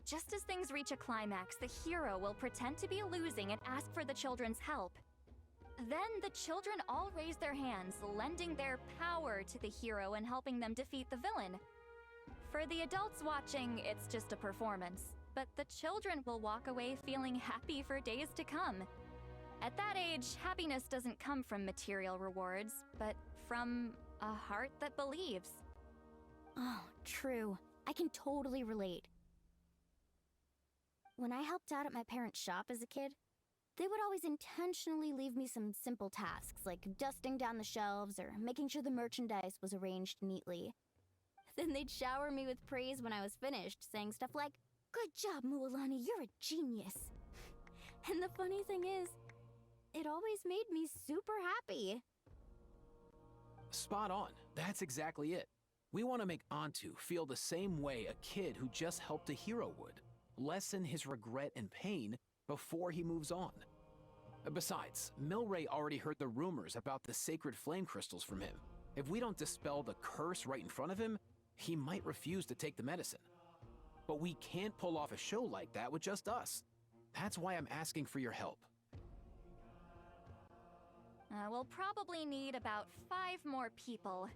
Speaker 5: Just as things reach a climax, the hero will pretend to be losing and ask for the children's help. Then the children all raise their hands, lending their power to the hero and helping them defeat the villain. For the adults watching, it's just a performance, but the children will walk away feeling happy for days to come. At that age, happiness doesn't come from material rewards, but from a heart that believes.
Speaker 23: Oh, true. I can totally relate. When I helped out at my parents' shop as a kid, they would always intentionally leave me some simple tasks, like dusting down the shelves or making sure the merchandise was arranged neatly. Then they'd shower me with praise when I was finished, saying stuff like, "Good job, Mualani, you're a genius." And the funny thing is, it always made me super happy.
Speaker 9: Spot on. That's exactly it. We want to make Antu feel the same way a kid who just helped a hero would. Lessen his regret and pain before he moves on. Besides, Milray already heard the rumors about the sacred flame crystals from him. If we don't dispel the curse right in front of him, he might refuse to take the medicine. But we can't pull off a show like that with just us. That's why I'm asking for your help.
Speaker 5: We'll probably need about 5 more people.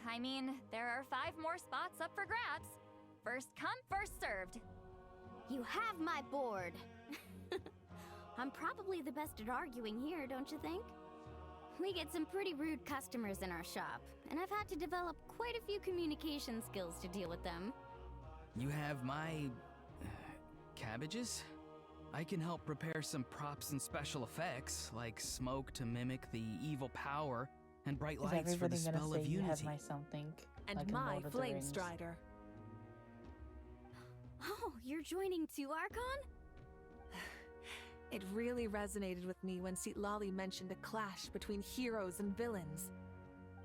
Speaker 5: I mean, there are 5 more spots up for grabs. First come, first served.
Speaker 23: You have my board. I'm probably the best at arguing here, don't you think? We get some pretty rude customers in our shop, and I've had to develop quite a few communication skills to deal with them.
Speaker 21: You have my... cabbages? I can help prepare some props and special effects, like smoke to mimic the evil power, and bright
Speaker 2: Is
Speaker 21: lights for the
Speaker 2: everybody gonna
Speaker 21: spell
Speaker 2: say
Speaker 21: of
Speaker 2: you have
Speaker 21: unity.
Speaker 2: my something?
Speaker 22: And
Speaker 2: like in
Speaker 22: my
Speaker 2: Lord of the
Speaker 22: Flame
Speaker 2: Rings?
Speaker 22: Strider.
Speaker 23: Oh, you're joining too, Archon?
Speaker 22: It really resonated with me when Citlali mentioned a clash between heroes and villains.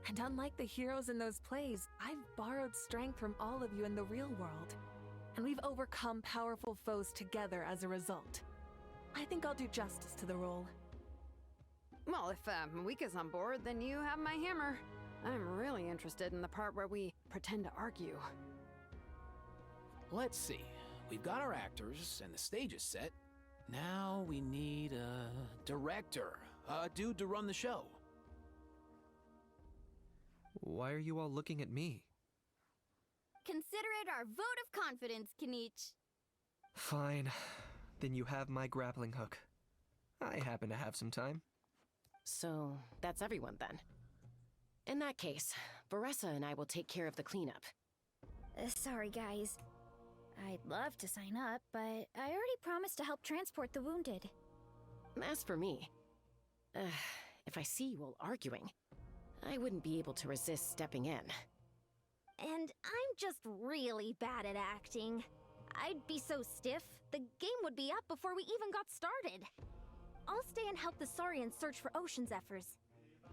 Speaker 22: And unlike the heroes in those plays, I've borrowed strength from all of you in the real world. And we've overcome powerful foes together as a result. I think I'll do justice to the role.
Speaker 24: Well, if Mika's on board, then you have my hammer. I'm really interested in the part where we pretend to argue.
Speaker 9: Let's see. We've got our actors and the stage is set. Now we need a director, a dude to run the show.
Speaker 8: Why are you all looking at me?
Speaker 23: Consider it our vote of confidence, Kanich.
Speaker 8: Fine. Then you have my grappling hook. I happen to have some time.
Speaker 19: So, that's everyone then. In that case, Varessa and I will take care of the cleanup.
Speaker 20: Sorry, guys. I'd love to sign up, but I already promised to help transport the wounded.
Speaker 19: As for me, if I see you all arguing, I wouldn't be able to resist stepping in.
Speaker 23: And I'm just really bad at acting. I'd be so stiff, the game would be up before we even got started. I'll stay and help the Saurians search for ocean zephyrs.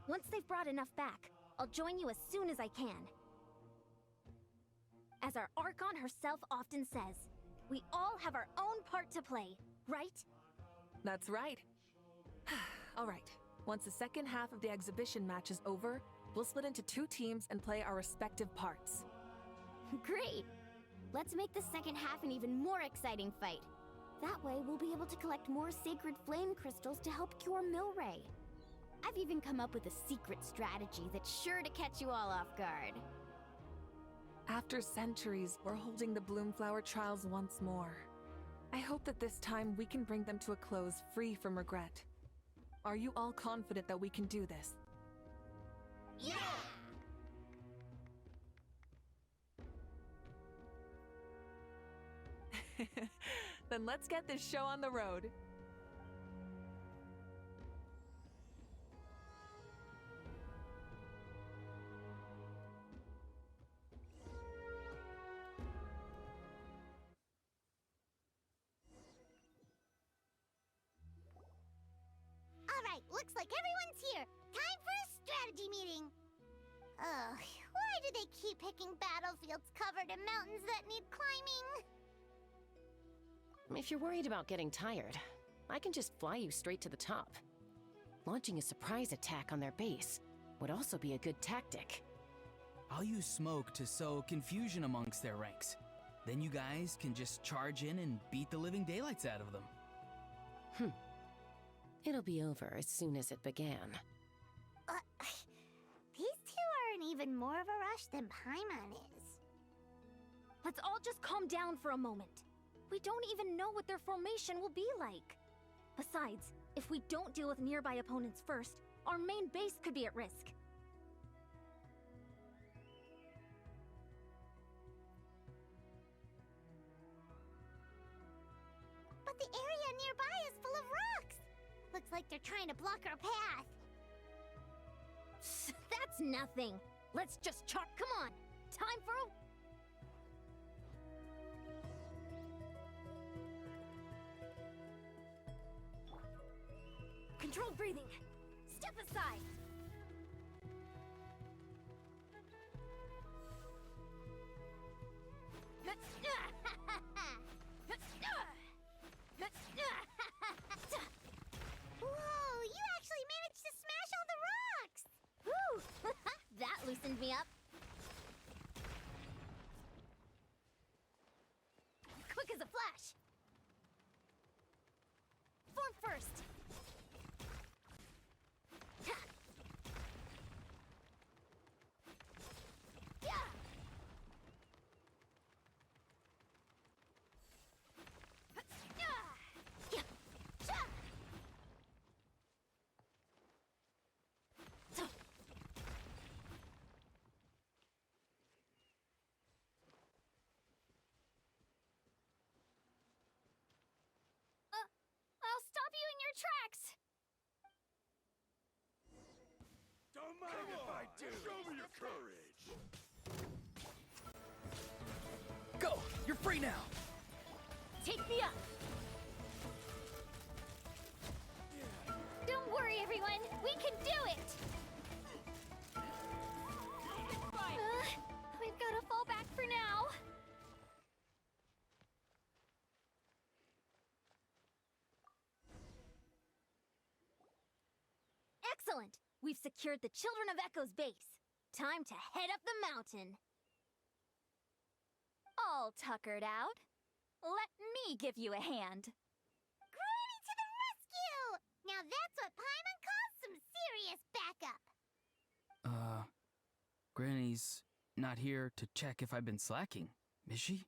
Speaker 23: Once they've brought enough back, I'll join you as soon as I can. As our Archon herself often says, we all have our own part to play, right?
Speaker 22: That's right. All right. Once the second half of the exhibition match is over, we'll split into 2 teams and play our respective parts.
Speaker 23: Great! Let's make the second half an even more exciting fight. That way, we'll be able to collect more sacred flame crystals to help cure Milray. I've even come up with a secret strategy that's sure to catch you all off guard.
Speaker 22: After centuries, we're holding the Bloomflower trials once more. I hope that this time we can bring them to a close free from regret. Are you all confident that we can do this?
Speaker 3: Yeah!
Speaker 22: Then let's get this show on the road.
Speaker 3: Alright, looks like everyone's here. Time for a strategy meeting. Ugh, why do they keep picking battlefields covered in mountains that need climbing?
Speaker 19: If you're worried about getting tired, I can just fly you straight to the top. Launching a surprise attack on their base would also be a good tactic.
Speaker 21: I'll use smoke to sow confusion amongst their ranks. Then you guys can just charge in and beat the living daylights out of them.
Speaker 19: It'll be over as soon as it began.
Speaker 3: These two are in even more of a rush than Paimon is.
Speaker 23: Let's all just calm down for a moment. We don't even know what their formation will be like. Besides, if we don't deal with nearby opponents first, our main base could be at risk.
Speaker 3: But the area nearby is full of rocks. Looks like they're trying to block our path.
Speaker 23: That's nothing. Let's just come on. Time for a... Controlled breathing. Step aside.
Speaker 3: Whoa, you actually managed to smash all the rocks!
Speaker 23: Woo! That loosened me up. Quick as a flash. Form first. I'll stop you in your tracks.
Speaker 13: Don't mind if I do. Show me your courage.
Speaker 21: Go! You're free now!
Speaker 23: Take me up. Don't worry, everyone. We can do it. We've got to fall back for now. Excellent! We've secured the Children of Echo's base. Time to head up the mountain.
Speaker 5: All tuckered out. Let me give you a hand.
Speaker 3: Granny to the rescue! Now that's what Paimon calls some serious backup.
Speaker 21: Granny's not here to check if I've been slacking, is she?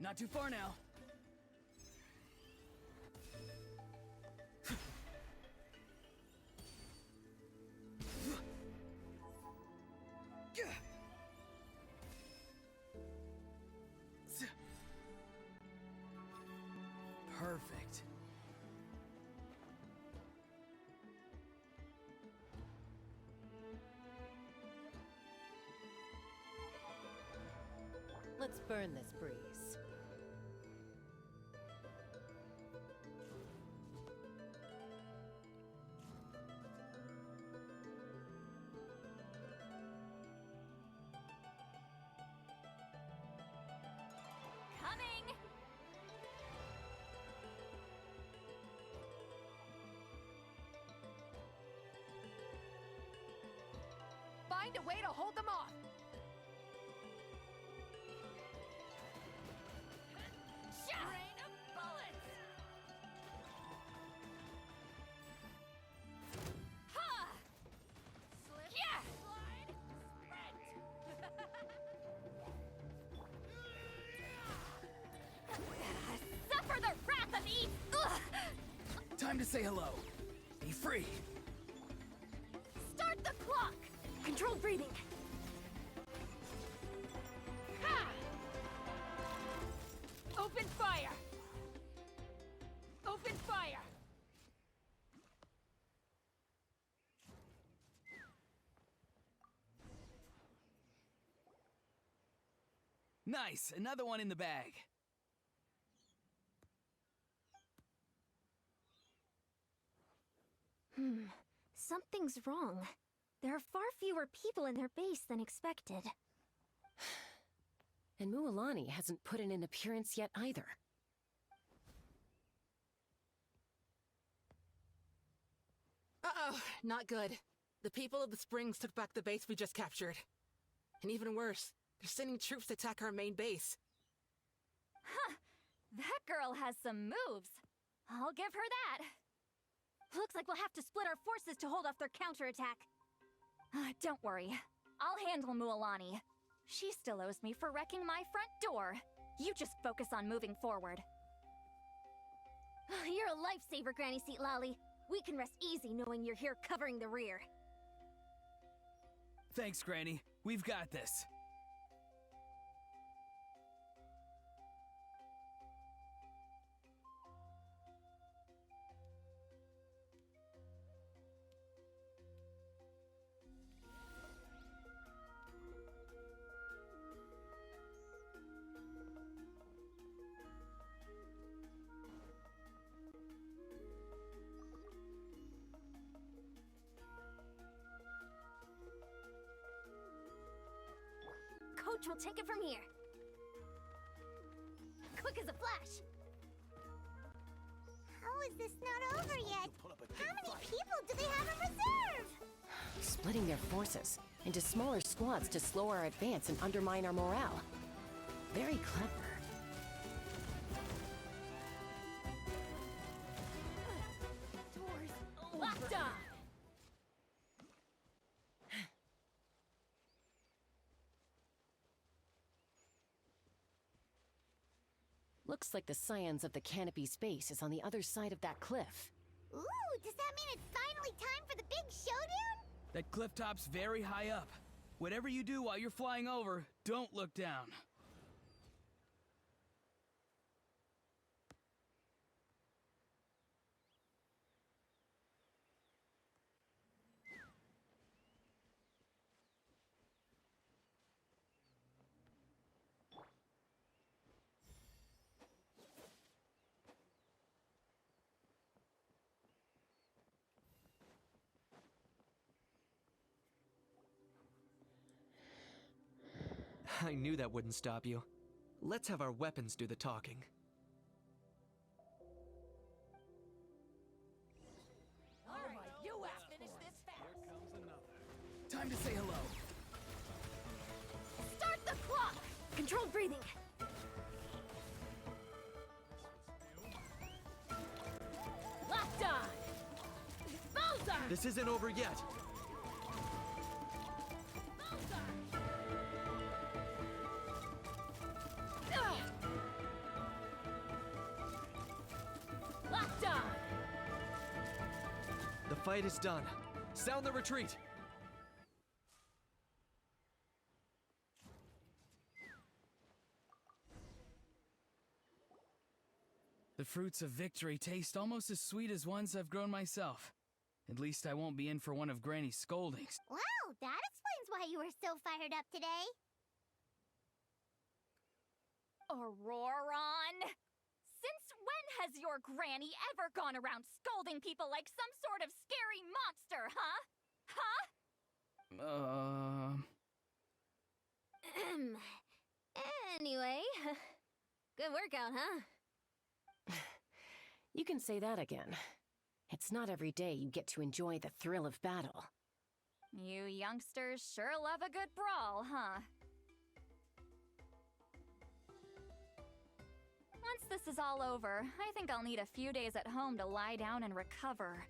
Speaker 21: Not too far now. Perfect.
Speaker 1: Let's burn this breeze.
Speaker 5: Coming!
Speaker 7: Find a way to hold them off!
Speaker 5: Rain of bullets! Ha! Slip, slide, sprint! Suffer the wrath of Eve!
Speaker 21: Time to say hello. Be free.
Speaker 5: Start the clock!
Speaker 4: Controlled breathing.
Speaker 5: Ha! Open fire! Open fire!
Speaker 21: Nice, another one in the bag.
Speaker 4: Something's wrong. There are far fewer people in their base than expected.
Speaker 19: And Mualani hasn't put in an appearance yet either.
Speaker 6: Uh-oh, not good. The people of the Springs took back the base we just captured. And even worse, they're sending troops to attack our main base.
Speaker 5: Huh! That girl has some moves. I'll give her that.
Speaker 4: Looks like we'll have to split our forces to hold off their counterattack.
Speaker 5: Don't worry. I'll handle Mualani. She still owes me for wrecking my front door. You just focus on moving forward.
Speaker 4: You're a lifesaver, Granny Seat Lolly. We can rest easy knowing you're here covering the rear.
Speaker 21: Thanks, Granny. We've got this.
Speaker 4: Coach will take it from here. Quick as a flash.
Speaker 3: How is this not over yet? How many people do they have in reserve?
Speaker 19: Splitting their forces into smaller squads to slow our advance and undermine our morale. Very clever.
Speaker 5: Locked on!
Speaker 19: Looks like the Scions of the Canopy's base is on the other side of that cliff.
Speaker 3: Ooh, does that mean it's finally time for the big showdown?
Speaker 21: That cliff top's very high up. Whatever you do while you're flying over, don't look down.
Speaker 8: I knew that wouldn't stop you. Let's have our weapons do the talking.
Speaker 5: All right, you asked finish this fast.
Speaker 21: Here comes another. Time to say hello.
Speaker 5: Start the clock!
Speaker 4: Controlled breathing.
Speaker 5: Locked on! Bullseye!
Speaker 8: This isn't over yet. fight is done. Sound the retreat!
Speaker 21: The fruits of victory taste almost as sweet as ones I've grown myself. At least I won't be in for one of Granny's scoldings.
Speaker 3: Wow, that explains why you were so fired up today.
Speaker 5: Auroron! Since when has your granny ever gone around scolding people like some sort of scary monster, huh? Huh?
Speaker 23: Anyway, good workout, huh?
Speaker 19: You can say that again. It's not every day you get to enjoy the thrill of battle.
Speaker 5: You youngsters sure love a good brawl, huh? Once this is all over, I think I'll need a few days at home to lie down and recover.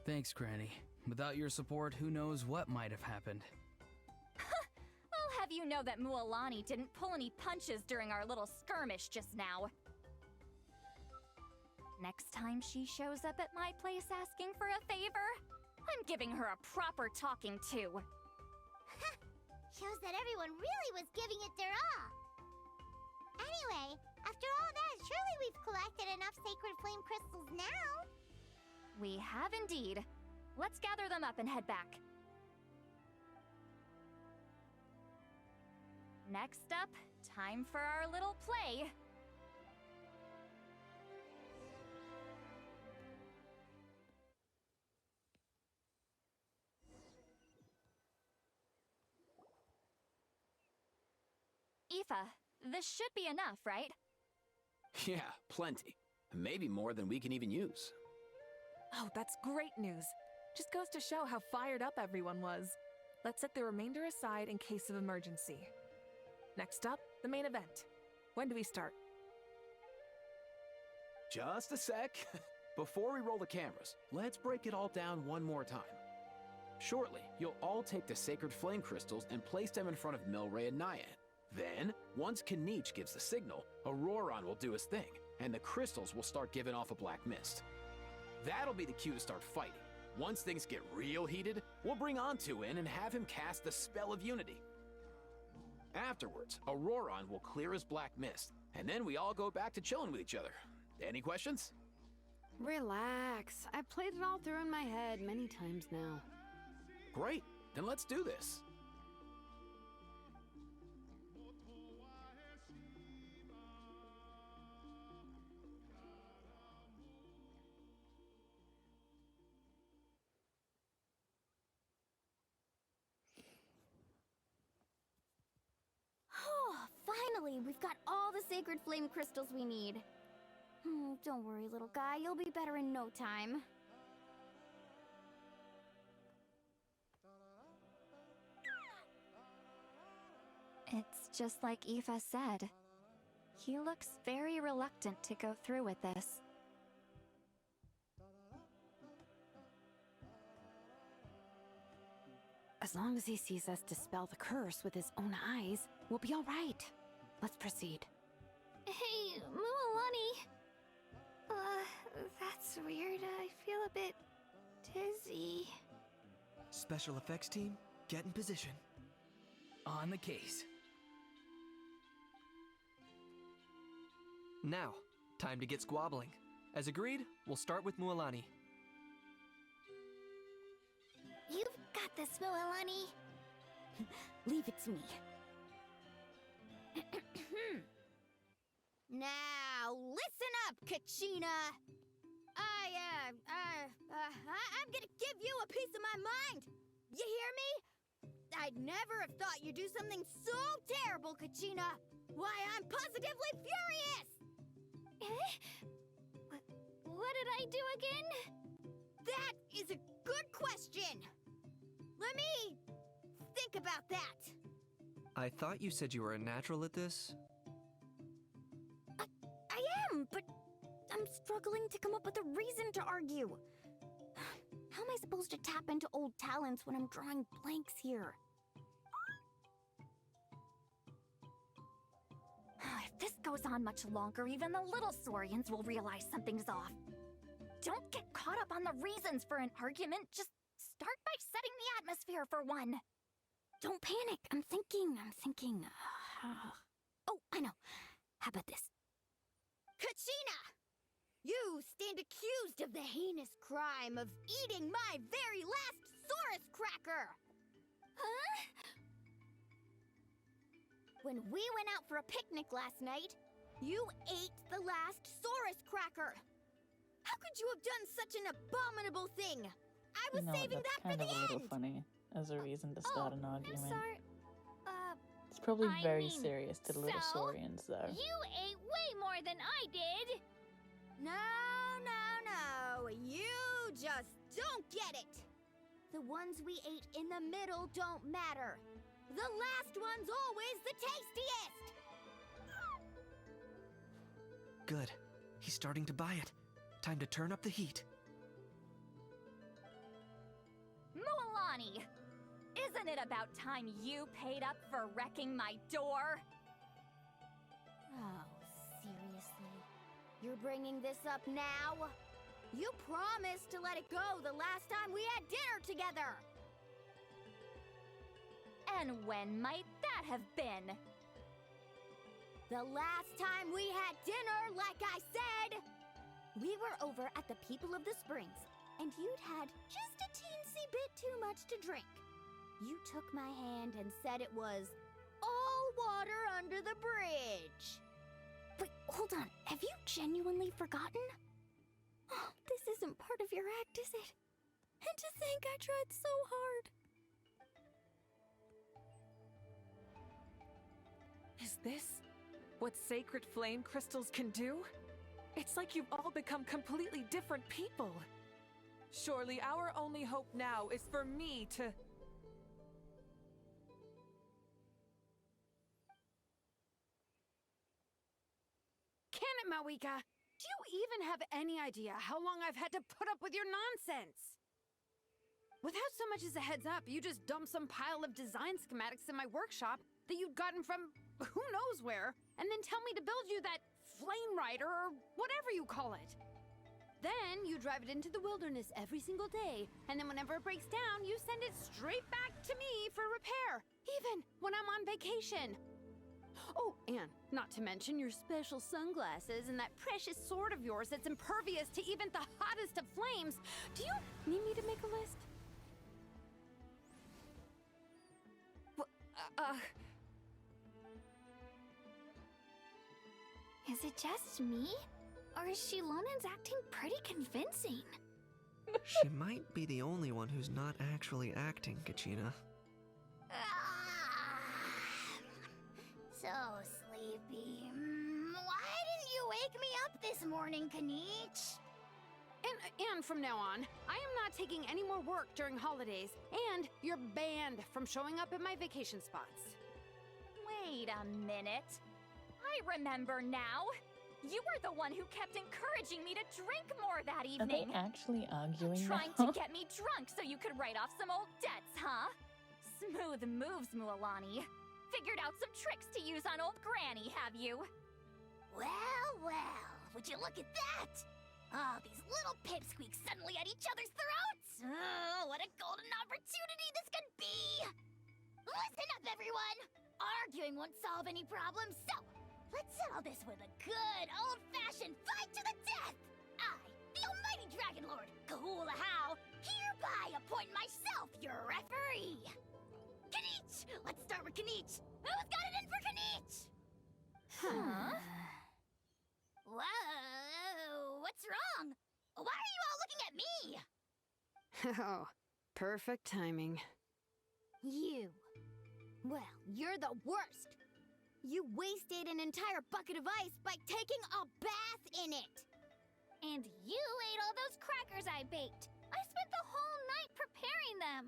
Speaker 21: Thanks, Granny. Without your support, who knows what might have happened.
Speaker 5: I'll have you know that Mualani didn't pull any punches during our little skirmish just now. Next time she shows up at my place asking for a favor, I'm giving her a proper talking to.
Speaker 3: Shows that everyone really was giving it their all. Anyway, after all that, surely we've collected enough sacred flame crystals now.
Speaker 5: We have indeed. Let's gather them up and head back. Next up, time for our little play. Aoife, this should be enough, right?
Speaker 9: Yeah, plenty. Maybe more than we can even use.
Speaker 22: Oh, that's great news. Just goes to show how fired up everyone was. Let's set the remainder aside in case of emergency. Next up, the main event. When do we start?
Speaker 9: Just a sec. Before we roll the cameras, let's break it all down one more time. Shortly, you'll all take the sacred flame crystals and place them in front of Milray and Nyan. Then, once Kanich gives the signal, Auroron will do his thing, and the crystals will start giving off a black mist. That'll be the cue to start fighting. Once things get real heated, we'll bring Antu in and have him cast the Spell of Unity. Afterwards, Auroron will clear his black mist, and then we all go back to chilling with each other. Any questions?
Speaker 20: Relax. I've played it all through in my head many times now.
Speaker 9: Great, then let's do this.
Speaker 23: Oh, finally, we've got all the sacred flame crystals we need. Don't worry, little guy. You'll be better in no time.
Speaker 5: It's just like Aoife said. He looks very reluctant to go through with this.
Speaker 24: As long as he sees us dispel the curse with his own eyes, we'll be all right. Let's proceed.
Speaker 4: Hey, Mualani. That's weird. I feel a bit dizzy.
Speaker 8: Special effects team, get in position.
Speaker 21: On the case.
Speaker 8: Now, time to get squabbling. As agreed, we'll start with Mualani.
Speaker 23: You've got this, Mualani. Leave it to me. Now, listen up, Kachina. I'm gonna give you a piece of my mind. You hear me? I'd never have thought you'd do something so terrible, Kachina. Why, I'm positively furious.
Speaker 4: What did I do again?
Speaker 23: That is a good question. Let me think about that.
Speaker 8: I thought you said you were a natural at this.
Speaker 23: I am, but I'm struggling to come up with a reason to argue. How am I supposed to tap into old talents when I'm drawing blanks here?
Speaker 5: If this goes on much longer, even the little Saurians will realize something's off. Don't get caught up on the reasons for an argument. Just start by setting the atmosphere for one.
Speaker 23: Don't panic. I'm thinking. Oh, I know. How about this? Kachina! You stand accused of the heinous crime of eating my very last Saurus cracker! Huh? When we went out for a picnic last night, you ate the last Saurus cracker! How could you have done such an abominable thing? I was saving that for the
Speaker 2: That's kind of a little
Speaker 23: end!
Speaker 2: funny as a reason to start an argument.
Speaker 23: I'm sorry.
Speaker 2: It's probably
Speaker 23: I
Speaker 2: very
Speaker 23: mean,
Speaker 2: serious to the little
Speaker 23: so,
Speaker 2: saurians, though.
Speaker 23: You ate way more than I did! No. You just don't get it! The ones we ate in the middle don't matter. The last one's always the tastiest!
Speaker 8: Good. He's starting to buy it. Time to turn up the heat.
Speaker 5: Mualani! Isn't it about time you paid up for wrecking my door?
Speaker 23: Oh, seriously? You're bringing this up now? You promised to let it go the last time we had dinner together!
Speaker 5: And when might that have been?
Speaker 23: The last time we had dinner, like I said! We were over at the People of the Springs, and you'd had just a teensy bit too much to drink. You took my hand and said it was all water under the bridge. Wait, hold on. Have you genuinely forgotten? Oh, this isn't part of your act, is it? And to think I tried so hard.
Speaker 22: Is this what sacred flame crystals can do? It's like you've all become completely different people. Surely our only hope now is for me to...
Speaker 24: Can it, Mawika? Do you even have any idea how long I've had to put up with your nonsense? Without so much as a heads up, you just dumped some pile of design schematics in my workshop that you'd gotten from who knows where, and then tell me to build you that flame rider or whatever you call it. Then you drive it into the wilderness every single day, and then whenever it breaks down, you send it straight back to me for repair, even when I'm on vacation. Oh, and not to mention your special sunglasses and that precious sword of yours that's impervious to even the hottest of flames. Do you need me to make a list?
Speaker 4: Is it just me? Or is Shilonen's acting pretty convincing?
Speaker 8: She might be the only one who's not actually acting, Kachina.
Speaker 23: So sleepy. Why didn't you wake me up this morning, Kanich?
Speaker 24: And from now on, I am not taking any more work during holidays, and you're banned from showing up at my vacation spots.
Speaker 5: Wait a minute. I remember now. You were the one who kept encouraging me to drink more that
Speaker 2: Are they
Speaker 5: evening.
Speaker 2: actually arguing
Speaker 5: Trying
Speaker 2: now?
Speaker 5: to get me drunk so you could write off some old debts, huh? Smooth moves, Mualani. Figured out some tricks to use on old Granny, have you?
Speaker 23: Well, would you look at that? Oh, these little pipsqueaks suddenly at each other's throats! Oh, what a golden opportunity this could be! Listen up, everyone! Arguing won't solve any problems, so let's settle this with a good old-fashioned fight to the death! I, the almighty Dragon Lord, Kahula How, hereby appoint myself your referee! Kanich! Let's start with Kanich! Who's got it in for Kanich? Huh? Whoa! What's wrong? Why are you all looking at me?
Speaker 24: Oh, perfect timing.
Speaker 23: You. Well, you're the worst. You wasted an entire bucket of ice by taking a bath in it.
Speaker 4: And you ate all those crackers I baked. I spent the whole night preparing them.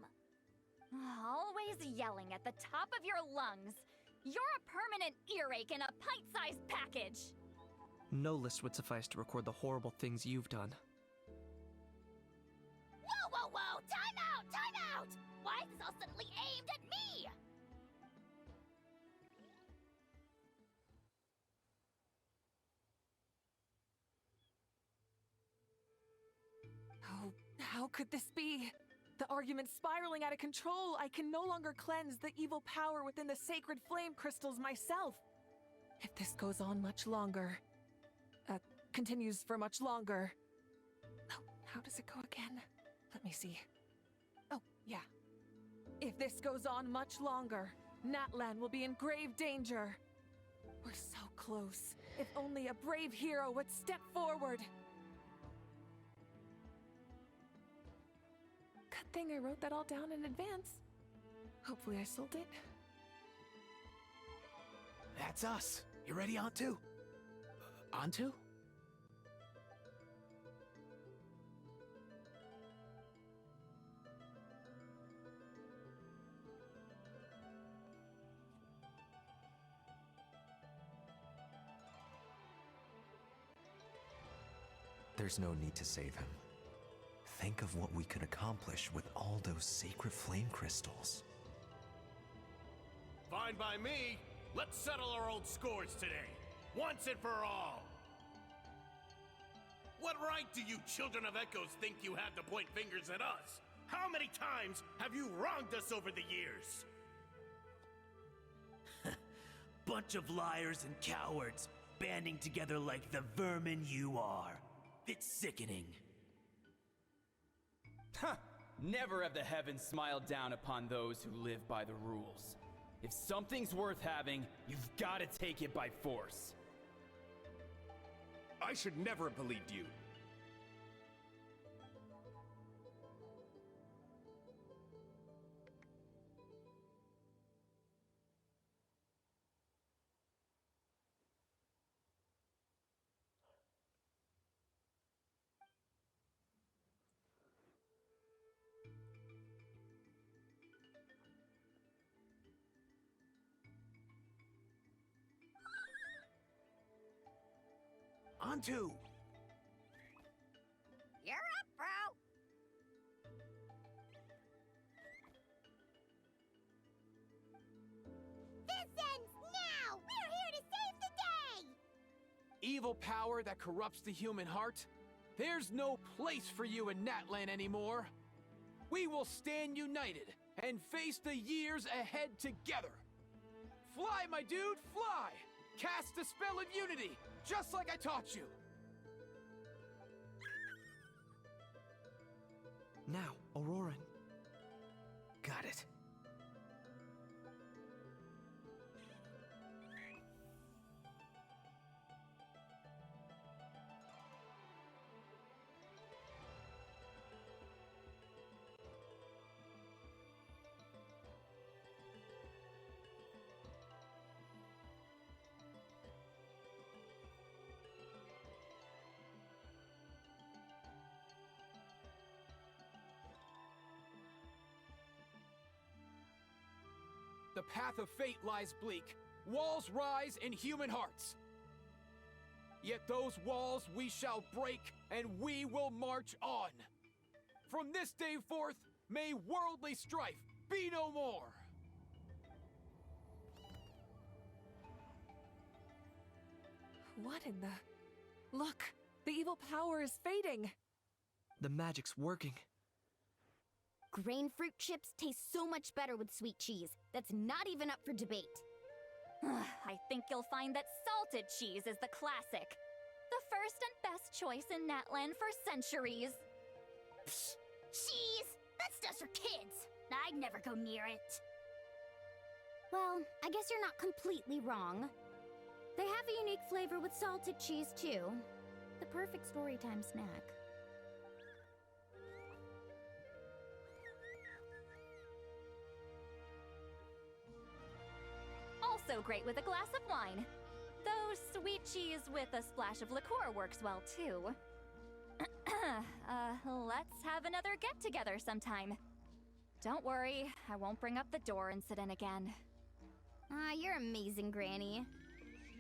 Speaker 5: Always yelling at the top of your lungs. You're a permanent earache in a pint-sized package.
Speaker 8: No list would suffice to record the horrible things you've done.
Speaker 23: Whoa! Time out! Time out! Why is this all suddenly aimed at me?
Speaker 22: How could this be? The argument's spiraling out of control. I can no longer cleanse the evil power within the sacred flame crystals myself. If this goes on much longer, continues for much longer. Oh, how does it go again? Let me see. Oh, yeah. If this goes on much longer, Natlan will be in grave danger. We're so close. If only a brave hero would step forward. Good thing I wrote that all down in advance. Hopefully I sold it.
Speaker 9: That's us. You ready, Antu? Antu?
Speaker 10: There's no need to save him. Think of what we could accomplish with all those sacred flame crystals.
Speaker 13: Fine by me. Let's settle our old scores today, once and for all. What right do you children of Echoes think you have to point fingers at us? How many times have you wronged us over the years?
Speaker 12: Bunch of liars and cowards, banding together like the vermin you are. It's sickening.
Speaker 11: Huh! Never have the heavens smiled down upon those who live by the rules. If something's worth having, you've got to take it by force.
Speaker 16: I should never have believed you.
Speaker 9: Antu!
Speaker 3: You're up, bro! This ends now! We're here to save the day!
Speaker 9: Evil power that corrupts the human heart? There's no place for you in Natlan anymore. We will stand united and face the years ahead together. Fly, my dude, fly! Cast a spell of unity, just like I taught you.
Speaker 8: Now, Auroran.
Speaker 21: Got it.
Speaker 9: The path of fate lies bleak. Walls rise in human hearts. Yet those walls we shall break, and we will march on. From this day forth, may worldly strife be no more.
Speaker 22: What in the... Look! The evil power is fading!
Speaker 8: The magic's working.
Speaker 23: Grain fruit chips taste so much better with sweet cheese. That's not even up for debate.
Speaker 5: I think you'll find that salted cheese is the classic. The first and best choice in Natlan for centuries.
Speaker 3: Psh, cheese! That's just for kids. I'd never go near it.
Speaker 23: Well, I guess you're not completely wrong. They have a unique flavor with salted cheese, too. The perfect storytime snack.
Speaker 5: Also great with a glass of wine. Though sweet cheese with a splash of liqueur works well, too. Let's have another get-together sometime. Don't worry, I won't bring up the door incident again.
Speaker 23: You're amazing, Granny.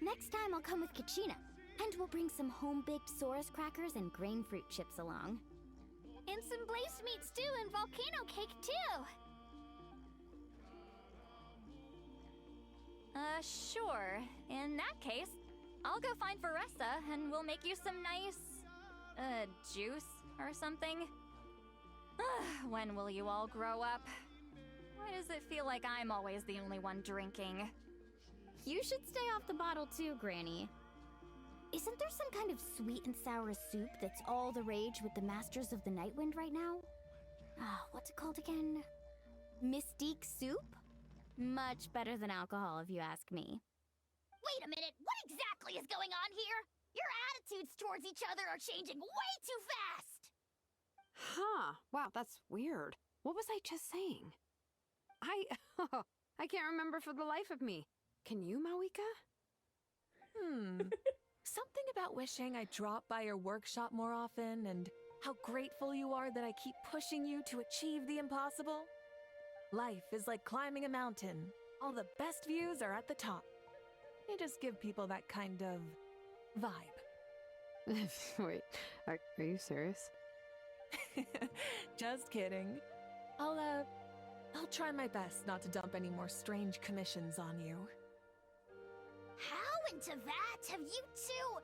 Speaker 23: Next time I'll come with Kachina, and we'll bring some home-baked Saurus crackers and grain fruit chips along.
Speaker 4: And some blaze meat stew and volcano cake, too!
Speaker 5: Sure. In that case, I'll go find Varessa and we'll make you some nice, juice or something. When will you all grow up? Why does it feel like I'm always the only one drinking?
Speaker 23: You should stay off the bottle too, Granny. Isn't there some kind of sweet and sour soup that's all the rage with the Masters of the Nightwind right now? What's it called again? Mystique soup? Much better than alcohol, if you ask me.
Speaker 3: Wait a minute, what exactly is going on here? Your attitudes towards each other are changing way too fast!
Speaker 24: Huh. Wow, that's weird. What was I just saying? I can't remember for the life of me. Can you, Mawika?
Speaker 22: Something about wishing I dropped by your workshop more often and how grateful you are that I keep pushing you to achieve the impossible. Life is like climbing a mountain. All the best views are at the top. You just give people that kind of vibe.
Speaker 24: Wait, are you serious?
Speaker 22: Just kidding. I'll try my best not to dump any more strange commissions on you.
Speaker 3: How into that have you two?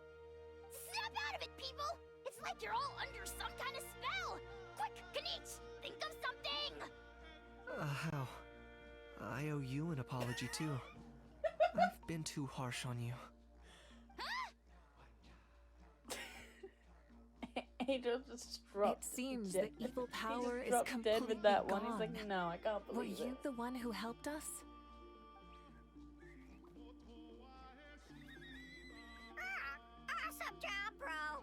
Speaker 3: Snap out of it, people! It's like you're all under some kind of spell! Quick, Kanich, think of something!
Speaker 8: How? I owe you an apology too. I've been too harsh on you.
Speaker 2: Angel just dropped.
Speaker 22: It seems the evil power is
Speaker 2: dropped
Speaker 22: completely
Speaker 2: dead with that one.
Speaker 22: gone.
Speaker 2: He's like, no, I can't
Speaker 22: Were
Speaker 2: believe
Speaker 22: you
Speaker 2: it.
Speaker 22: the one who helped us?
Speaker 3: Awesome job, bro!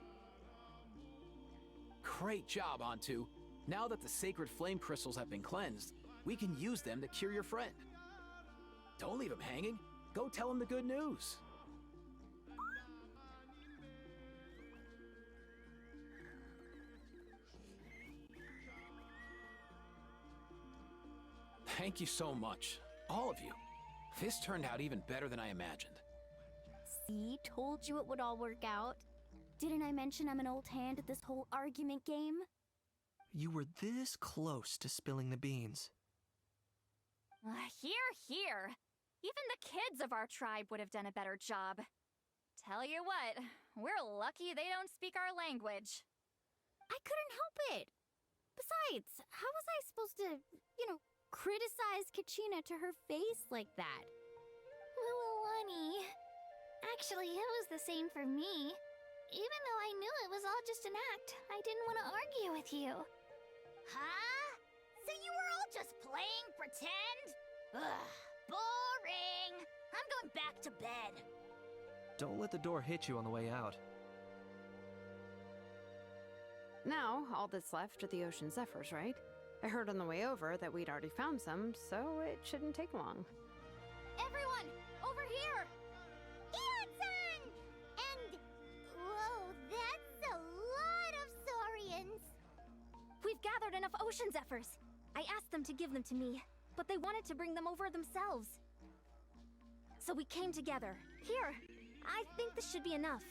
Speaker 9: Great job, Antu. Now that the sacred flame crystals have been cleansed, we can use them to cure your friend. Don't leave him hanging. Go tell him the good news. Thank you so much, all of you. This turned out even better than I imagined.
Speaker 23: See, told you it would all work out. Didn't I mention I'm an old hand at this whole argument game?
Speaker 8: You were this close to spilling the beans.
Speaker 5: Here. Even the kids of our tribe would have done a better job. Tell you what, we're lucky they don't speak our language.
Speaker 23: I couldn't help it. Besides, how was I supposed to, criticize Kachina to her face like that?
Speaker 4: Honey. Actually, it was the same for me. Even though I knew it was all just an act, I didn't want to argue with you.
Speaker 3: Huh? So you were all just playing pretend? Ugh, boring! I'm going back to bed.
Speaker 8: Don't let the door hit you on the way out.
Speaker 24: Now, all that's left are the ocean zephyrs, right? I heard on the way over that we'd already found some, so it shouldn't take long.
Speaker 3: Everyone, over here! Eon-san! And... whoa, that's a lot of saurians!
Speaker 4: We've gathered enough ocean zephyrs. I asked them to give them to me, but they wanted to bring them over themselves. So we came together. Here, I think this should be enough.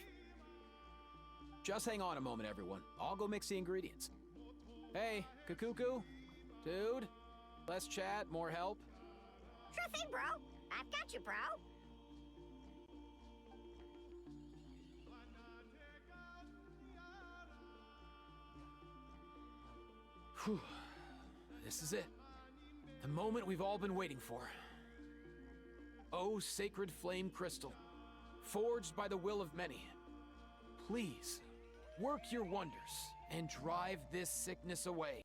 Speaker 9: Just hang on a moment, everyone. I'll go mix the ingredients. Hey, Kakuku? Dude? Less chat, more help?
Speaker 3: Sure thing, bro! I've got you, bro!
Speaker 9: Whew. This is it. The moment we've all been waiting for. Oh, sacred flame crystal, forged by the will of many. Please, work your wonders and drive this sickness away.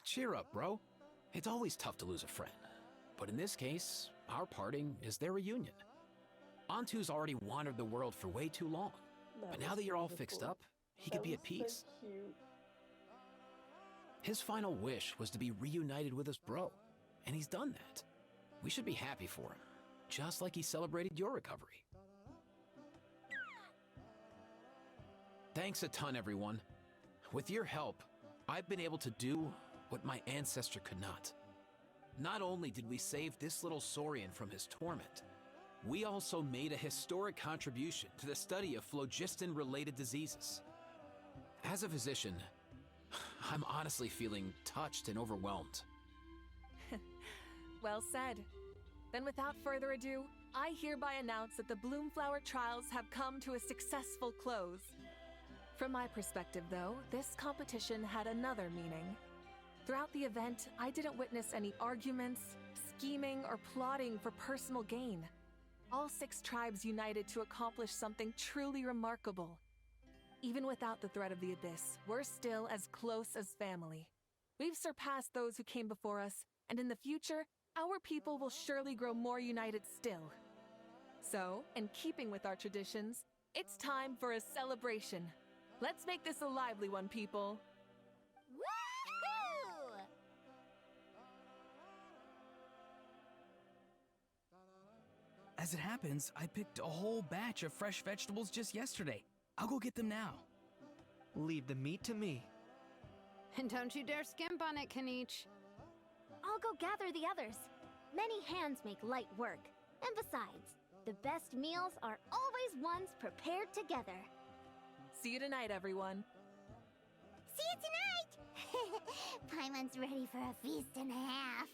Speaker 9: cheer up, bro. It's always tough to lose a friend. But in this case, our parting is their reunion. Antu's already wandered the world for way too long. But now that you're all fixed up, he could be at peace.
Speaker 2: So cute.
Speaker 9: His final wish was to be reunited with his bro, and he's done that. We should be happy for him, just like he celebrated your recovery. Thanks a ton, everyone. With your help, I've been able to do what my ancestor could not. Not only did we save this little Saurian from his torment, we also made a historic contribution to the study of phlogiston-related diseases. As a physician, I'm honestly feeling touched and overwhelmed.
Speaker 22: Well said. Then without further ado, I hereby announce that the Bloomflower trials have come to a successful close. From my perspective, though, this competition had another meaning. Throughout the event, I didn't witness any arguments, scheming, or plotting for personal gain. All 6 tribes united to accomplish something truly remarkable. Even without the threat of the Abyss, we're still as close as family. We've surpassed those who came before us, and in the future, our people will surely grow more united still. So, in keeping with our traditions, it's time for a celebration. Let's make this a lively one, people.
Speaker 3: Woohoo!
Speaker 21: As it happens, I picked a whole batch of fresh vegetables just yesterday. I'll go get them now.
Speaker 8: Leave the meat to me.
Speaker 20: And don't you dare skimp on it, Kanich.
Speaker 23: I'll go gather the others. Many hands make light work. And besides, the best meals are always ones prepared together.
Speaker 22: See you tonight, everyone.
Speaker 3: See you tonight! Paimon's ready for a feast and a half.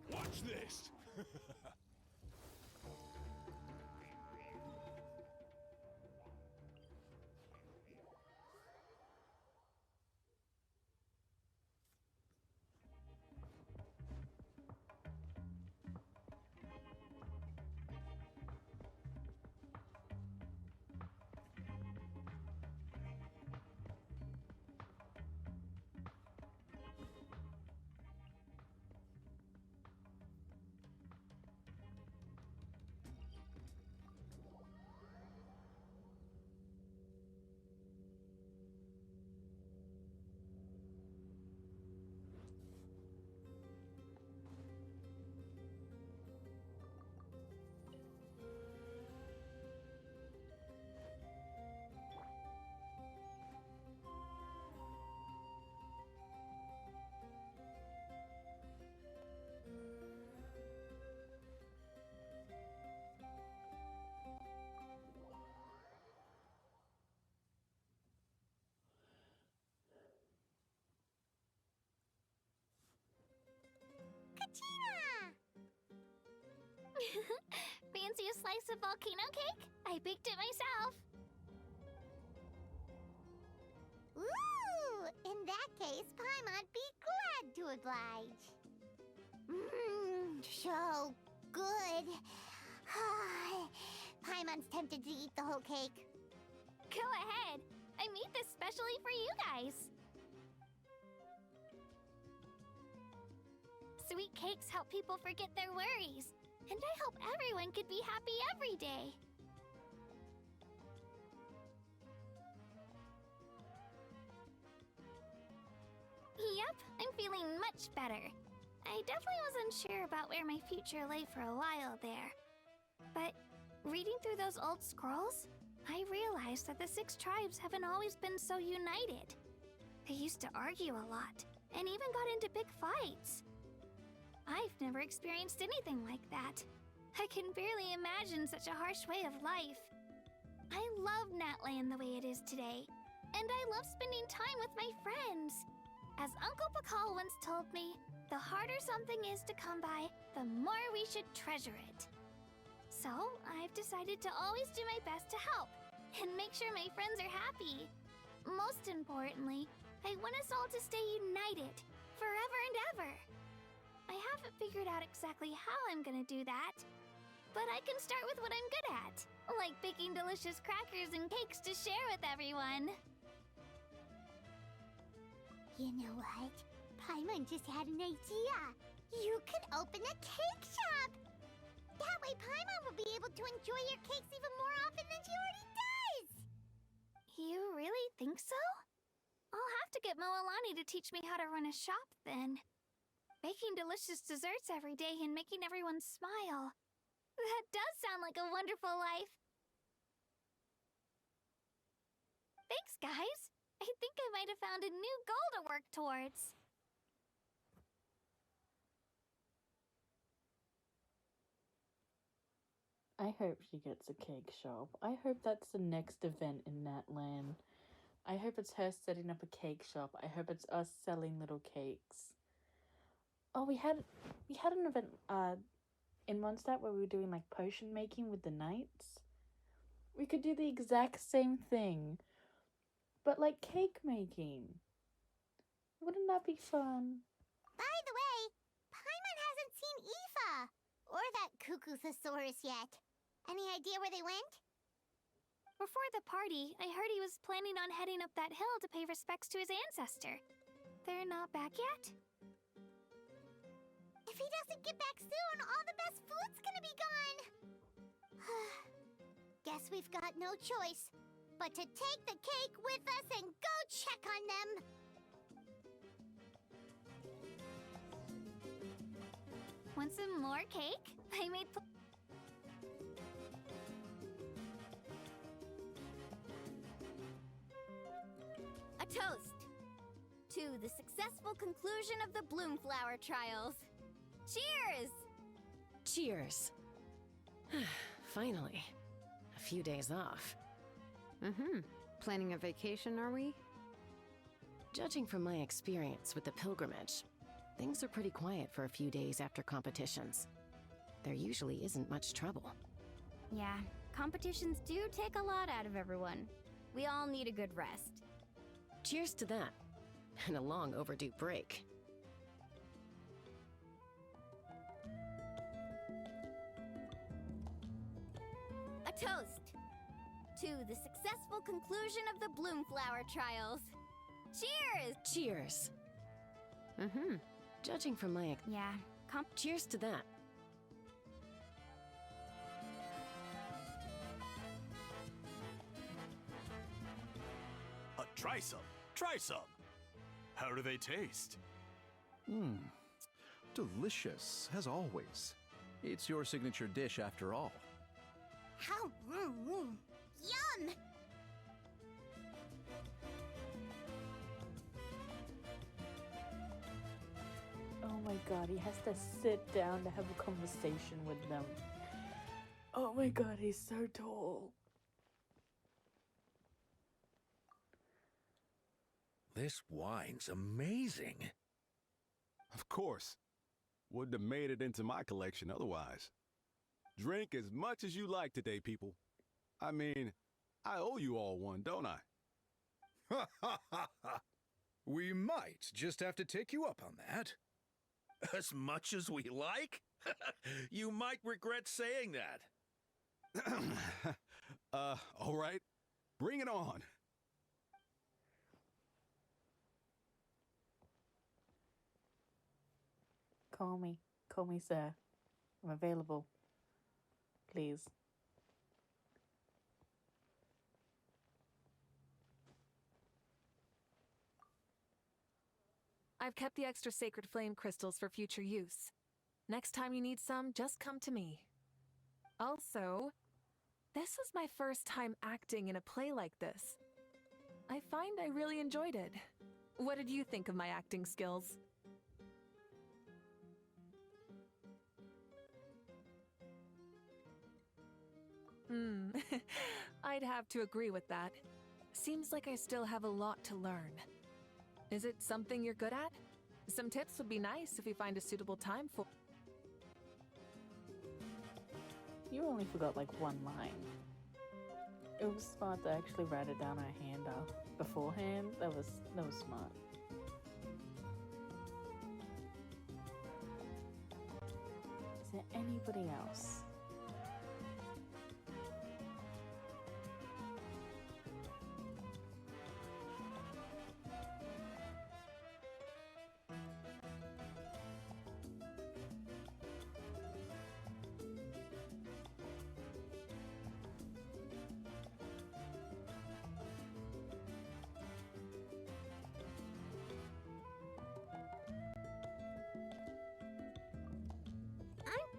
Speaker 13: Watch this!
Speaker 23: Fancy a slice of volcano cake? I baked it myself.
Speaker 3: Ooh! In that case, Paimon'd be glad to oblige. Mmm, so good. Paimon's tempted to eat the whole cake.
Speaker 4: Go ahead. I made this specially for you guys. Sweet cakes help people forget their worries. And I hope everyone could be happy every day. Yep, I'm feeling much better. I definitely wasn't sure about where my future lay for a while there. But reading through those old scrolls, I realized that the 6 tribes haven't always been so united. They used to argue a lot, and even got into big fights. I've never experienced anything like that. I can barely imagine such a harsh way of life. I love Natland the way it is today, and I love spending time with my friends. As Uncle Pakal once told me, the harder something is to come by, the more we should treasure it. So, I've decided to always do my best to help, and make sure my friends are happy. Most importantly, I want us all to stay united, forever and ever. I haven't figured out exactly how I'm gonna do that, but I can start with what I'm good at, like baking delicious crackers and cakes to share with everyone.
Speaker 3: You know what? Paimon just had an idea. You could open a cake shop. That way Paimon will be able to enjoy your cakes even more often than she already does.
Speaker 4: You really think so? I'll have to get Moalani to teach me how to run a shop then. Baking delicious desserts every day and making everyone smile. That does sound like a wonderful life. Thanks, guys. I think I might have found a new goal to work towards.
Speaker 2: I hope she gets a cake shop. I hope that's the next event in Natland. I hope it's her setting up a cake shop. I hope it's us selling little cakes. Oh, we had an event in Mondstadt where we were doing like potion making with the knights. We could do the exact same thing, but like cake making. Wouldn't that be fun?
Speaker 3: By the way, Paimon hasn't seen Aoife or that cuckoo thesaurus yet. Any idea where they went?
Speaker 4: Before the party, I heard he was planning on heading up that hill to pay respects to his ancestor. They're not back yet?
Speaker 3: If he doesn't get back soon, all the best food's gonna be gone. Guess we've got no choice but to take the cake with us and go check on them.
Speaker 4: Want some more cake? I made
Speaker 23: A toast to the successful conclusion of the Bloomflower trials. Cheers!
Speaker 19: Cheers. Finally. A few days off.
Speaker 24: Planning a vacation, are we?
Speaker 19: Judging from my experience with the pilgrimage, things are pretty quiet for a few days after competitions. There usually isn't much trouble.
Speaker 23: Yeah, competitions do take a lot out of everyone. We all need a good rest.
Speaker 19: Cheers to that. And a long overdue break.
Speaker 23: A toast to the successful conclusion of the Bloomflower trials. Cheers!
Speaker 19: Cheers. Judging from my cheers to that.
Speaker 13: Try some. Try some. How do they taste?
Speaker 14: Delicious, as always. It's your signature dish after all.
Speaker 3: How? Yum!
Speaker 2: Oh my god, he has to sit down to have a conversation with them. Oh my god, he's so tall.
Speaker 15: This wine's amazing.
Speaker 16: Of course. Wouldn't have made it into my collection otherwise. Drink as much as you like today, people. I mean, I owe you all one, don't I?
Speaker 17: Ha ha ha ha! We might just have to take you up on that.
Speaker 13: As much as we like? You might regret saying that.
Speaker 16: All right. Bring it on.
Speaker 2: Call me, sir. I'm available. Please.
Speaker 22: I've kept the extra sacred flame crystals for future use. Next time you need some, just come to me. Also, this was my first time acting in a play like this. I find I really enjoyed it. What did you think of my acting skills? I'd have to agree with that. Seems like I still have a lot to learn. Is it something you're good at? Some tips would be nice if we find a suitable time for.
Speaker 2: You only forgot like one line. It was smart to actually write it down on a handout beforehand. That was smart. Is there anybody else?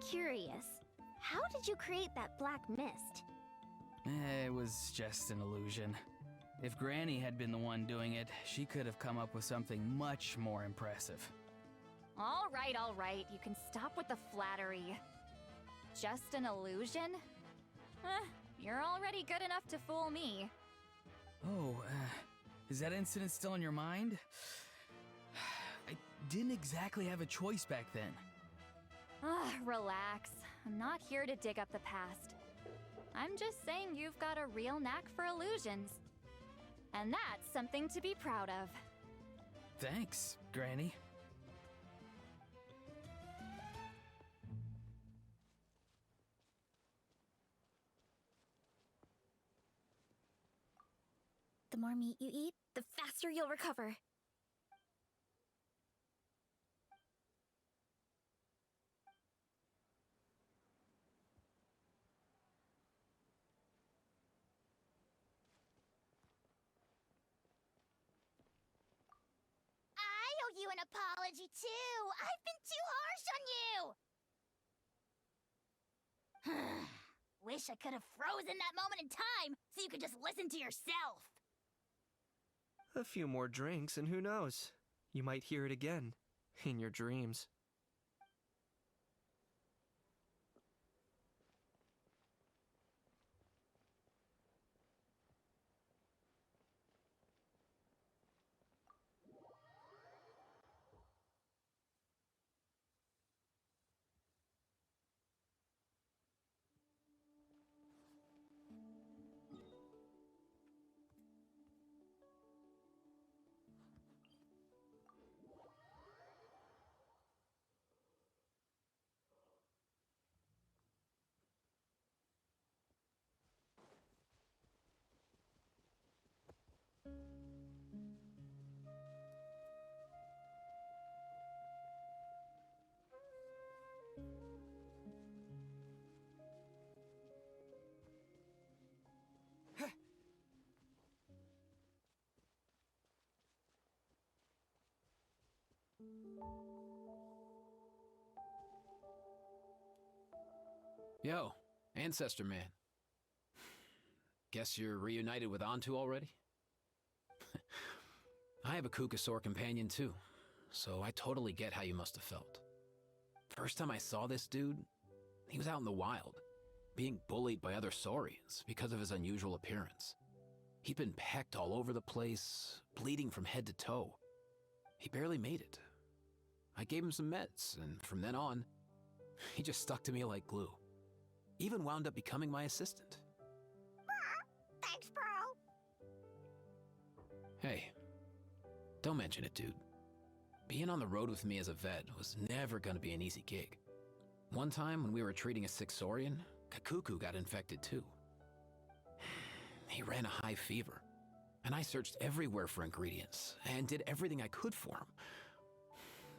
Speaker 23: Curious, how did you create that black mist?
Speaker 21: It was just an illusion. If Granny had been the one doing it, she could have come up with something much more impressive.
Speaker 5: All right, you can stop with the flattery. Just an illusion? You're already good enough to fool me.
Speaker 21: Oh, is that incident still on your mind? I didn't exactly have a choice back then.
Speaker 5: Relax. I'm not here to dig up the past. I'm just saying you've got a real knack for illusions. And that's something to be proud of.
Speaker 21: Thanks, Granny.
Speaker 4: The more meat you eat, the faster you'll recover.
Speaker 3: I owe you an apology too. I've been too harsh on you. Wish I could have frozen that moment in time so you could just listen to yourself.
Speaker 8: A few more drinks, and who knows? You might hear it again. In your dreams.
Speaker 9: Yo, Ancestor Man. Guess you're reunited with Antu already? I have a Kukasaur companion too, so I totally get how you must have felt. First time I saw this dude, he was out in the wild, being bullied by other saurians because of his unusual appearance. He'd been pecked all over the place, bleeding from head to toe. He barely made it. I gave him some meds, and from then on, he just stuck to me like glue. Even wound up becoming my assistant.
Speaker 3: Thanks, bro.
Speaker 9: Hey, don't mention it, dude. Being on the road with me as a vet was never gonna be an easy gig. One time when we were treating a sick saurian, Kakuku got infected too. He ran a high fever, and I searched everywhere for ingredients and did everything I could for him.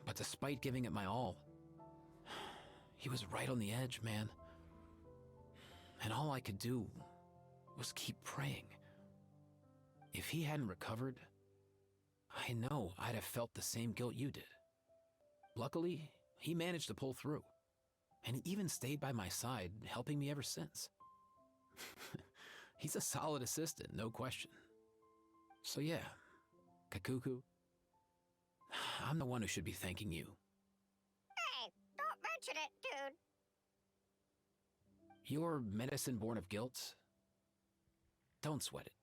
Speaker 9: But despite giving it my all, he was right on the edge, man. And all I could do was keep praying. If he hadn't recovered, I know I'd have felt the same guilt you did. Luckily, he managed to pull through, and he even stayed by my side, helping me ever since. He's a solid assistant, no question. So yeah, Kakuku, I'm the one who should be thanking you.
Speaker 3: Hey, don't mention it, dude.
Speaker 9: Your medicine born of guilt? Don't sweat it.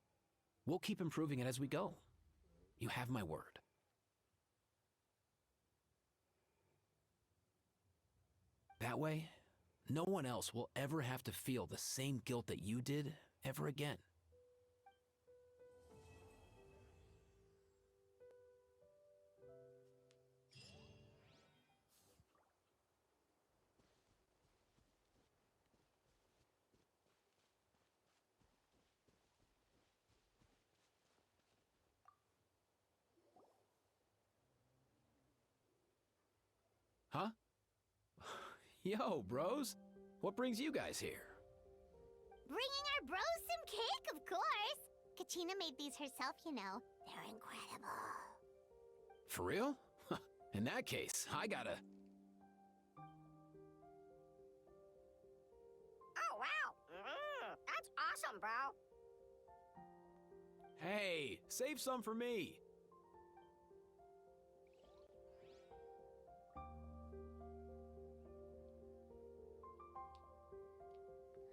Speaker 9: We'll keep improving it as we go. You have my word. That way, no one else will ever have to feel the same guilt that you did ever again. Huh? Yo, bros. What brings you guys here?
Speaker 3: Bringing our bros some cake, of course! Kachina made these herself, you know. They're incredible.
Speaker 9: For real? In that case, I gotta...
Speaker 3: Oh, wow! That's awesome, bro!
Speaker 9: Hey, save some for me!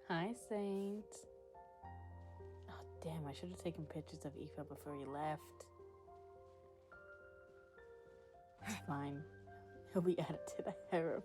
Speaker 2: Hi, Saint. Oh, damn, I should have taken pictures of Aoife before he left. It's fine. He'll be added to the harem.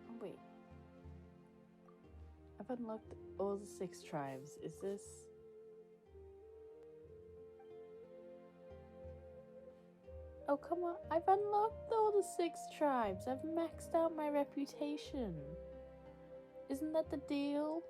Speaker 2: Oh, wait. I've unlocked all the 6 tribes. Is this... Oh, come on. I've unlocked all the 6 tribes. I've maxed out my reputation. Isn't that the deal?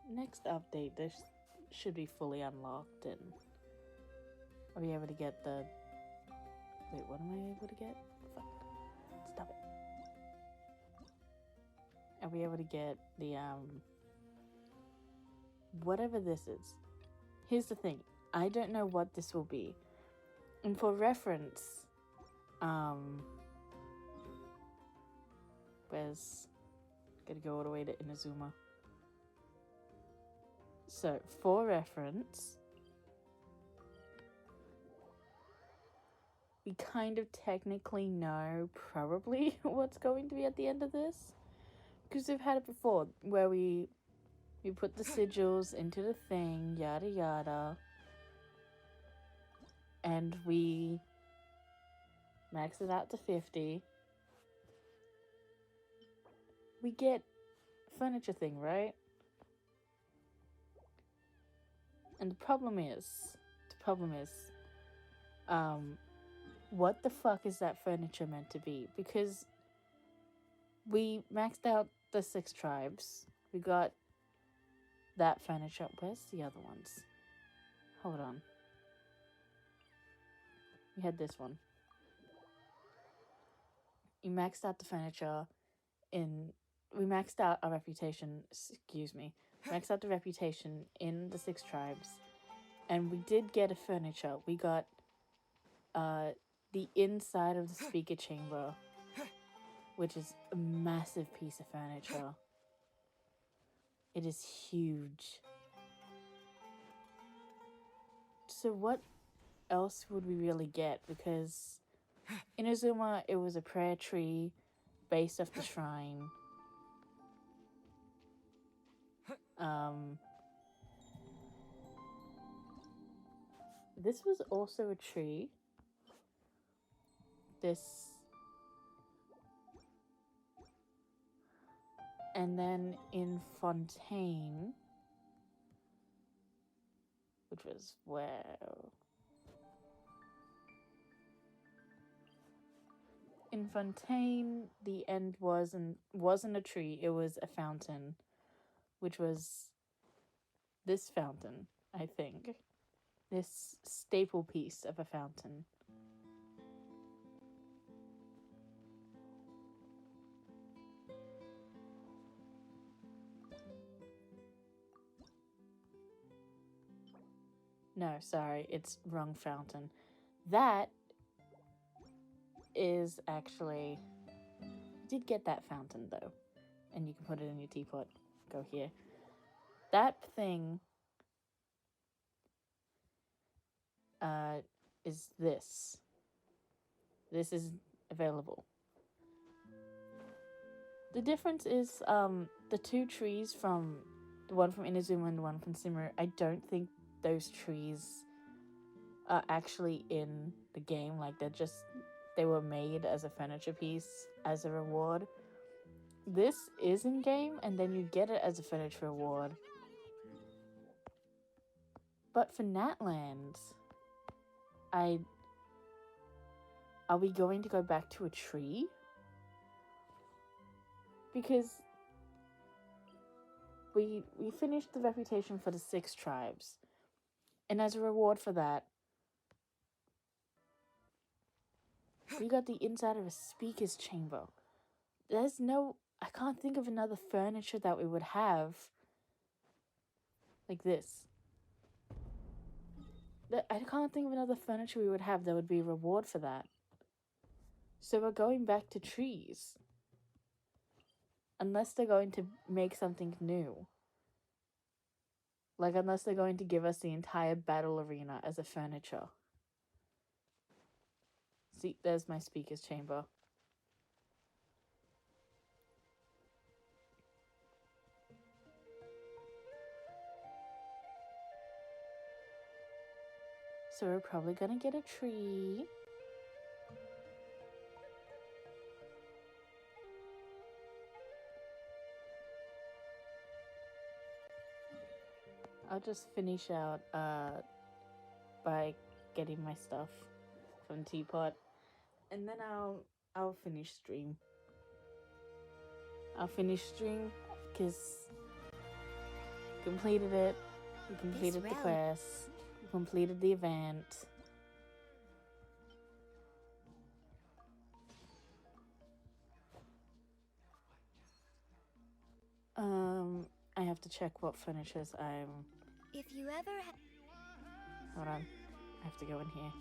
Speaker 2: Next update, this should be fully unlocked and I'll be able to get the... Wait, what am I able to get? Fuck. Stop it. I'll be able to get the, whatever this is. Here's the thing. I don't know what this will be. And for reference, where's... Gotta go all the way to Inazuma. So, for reference, we kind of technically know probably what's going to be at the end of this. Because we've had it before, where we put the sigils into the thing, yada yada. And we max it out to 50. We get furniture thing, right? And the problem is, what the fuck is that furniture meant to be? Because we maxed out the 6 tribes. We got that furniture. Where's the other ones? Hold on. We had this one. We maxed out the furniture in... We maxed out our reputation, excuse me. Maxed out the reputation in the 6 tribes. And we did get a furniture. We got the inside of the speaker chamber, which is a massive piece of furniture. It is huge. So what else would we really get? Because in Inazuma, it was a prayer tree based off the shrine. This was also a tree. And then in Fontaine, which was where... In Fontaine, the end wasn't a tree, it was a fountain, which was this fountain, I think. This staple piece of a fountain. No, sorry, it's wrong fountain. That is actually... I did get that fountain, though. And you can put it in your teapot. Go here. That thing... is this. This is available. The difference is, the two trees from... The one from Inazuma and the one from Simmer, I don't think those trees are actually in the game. Like, they were made as a furniture piece as a reward. This is in game, and then you get it as a furniture reward. But for Natland, are we going to go back to a tree? Because we finished the reputation for the 6 tribes. And as a reward for that, we got the inside of a speaker's chamber. I can't think of another furniture that we would have like this. I can't think of another furniture we would have that would be a reward for that. So we're going back to trees. Unless they're going to make something new. Like, unless they're going to give us the entire battle arena as a furniture. See, there's my speaker's chamber. So we're probably gonna get a tree. I'll just finish out by getting my stuff from Teapot, and then I'll finish stream. I'll finish stream because completed it. We completed the quest. We completed the event. I have to check what furnitures I'm...
Speaker 3: If you ever
Speaker 2: Hold on. I have to go in here.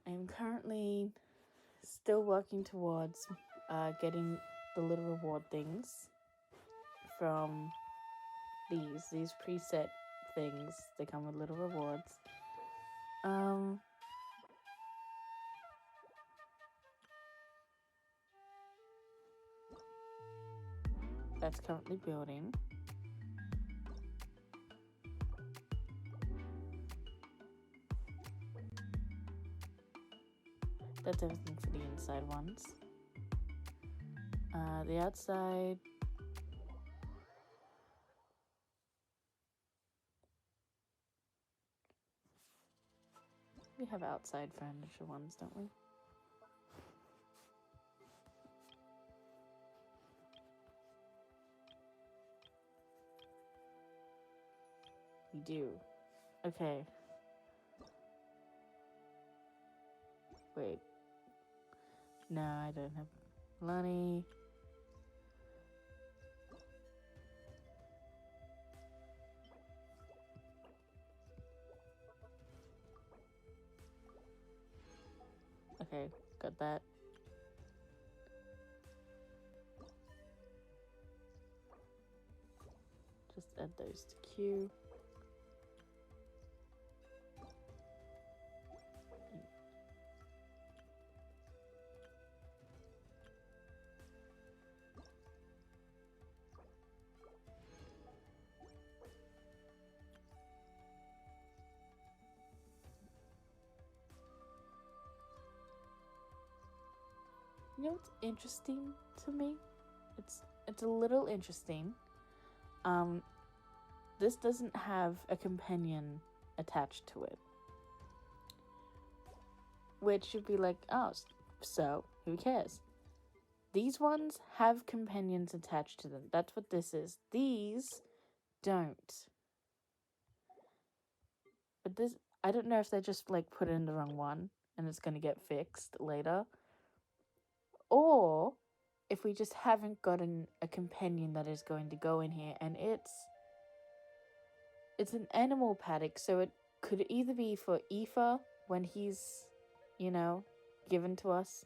Speaker 2: I am currently still working towards getting the little reward things from these preset things. They come with little rewards. That's currently building. That's everything for the inside ones. The outside... We have outside furniture ones, don't we? We do. Okay. Wait. No, I don't have money. Okay, got that. Just add those to queue. You know what's interesting to me? It's a little interesting. This doesn't have a companion attached to it. Which would be like, oh, so who cares? These ones have companions attached to them. That's what this is. These don't. But this, I don't know if they just like put in the wrong one and it's gonna get fixed later. Or if we just haven't gotten a companion that is going to go in here, and it's an animal paddock, so it could either be for Aoife when he's, you know, given to us,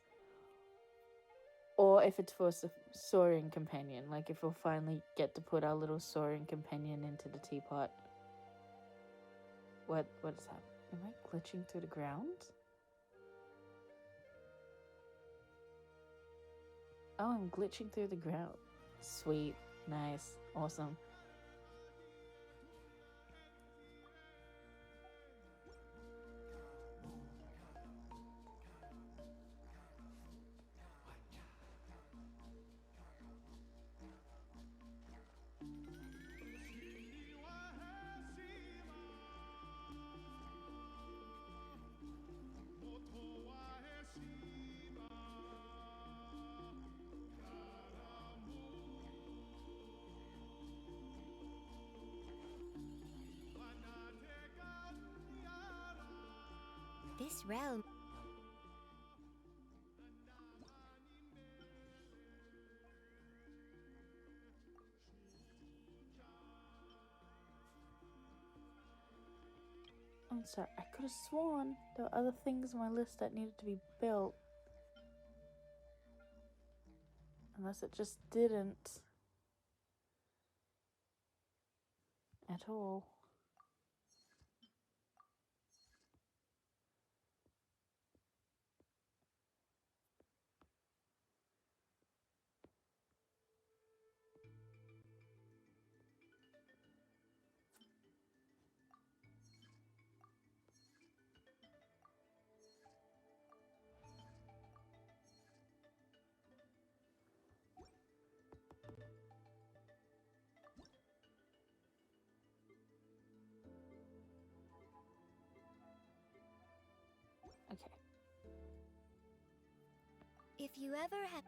Speaker 2: or if it's for a soaring companion, like if we'll finally get to put our little soaring companion into the teapot. What is happening? Am I glitching through the ground? Oh, I'm glitching through the ground. Sweet. Nice. Awesome.
Speaker 3: This realm.
Speaker 2: I'm sorry, I could have sworn there were other things on my list that needed to be built. Unless it just didn't. At all. Okay.
Speaker 3: If you ever have.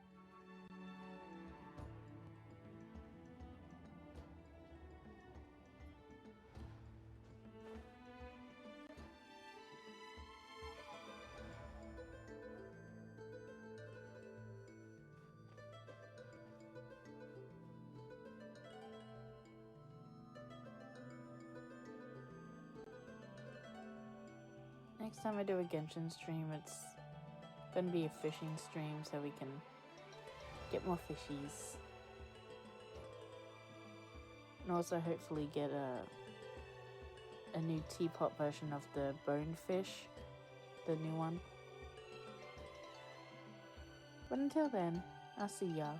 Speaker 2: Next time I do a Genshin stream, it's gonna be a fishing stream so we can get more fishies. And also hopefully get a new teapot version of the bonefish, the new one. But until then, I'll see y'all.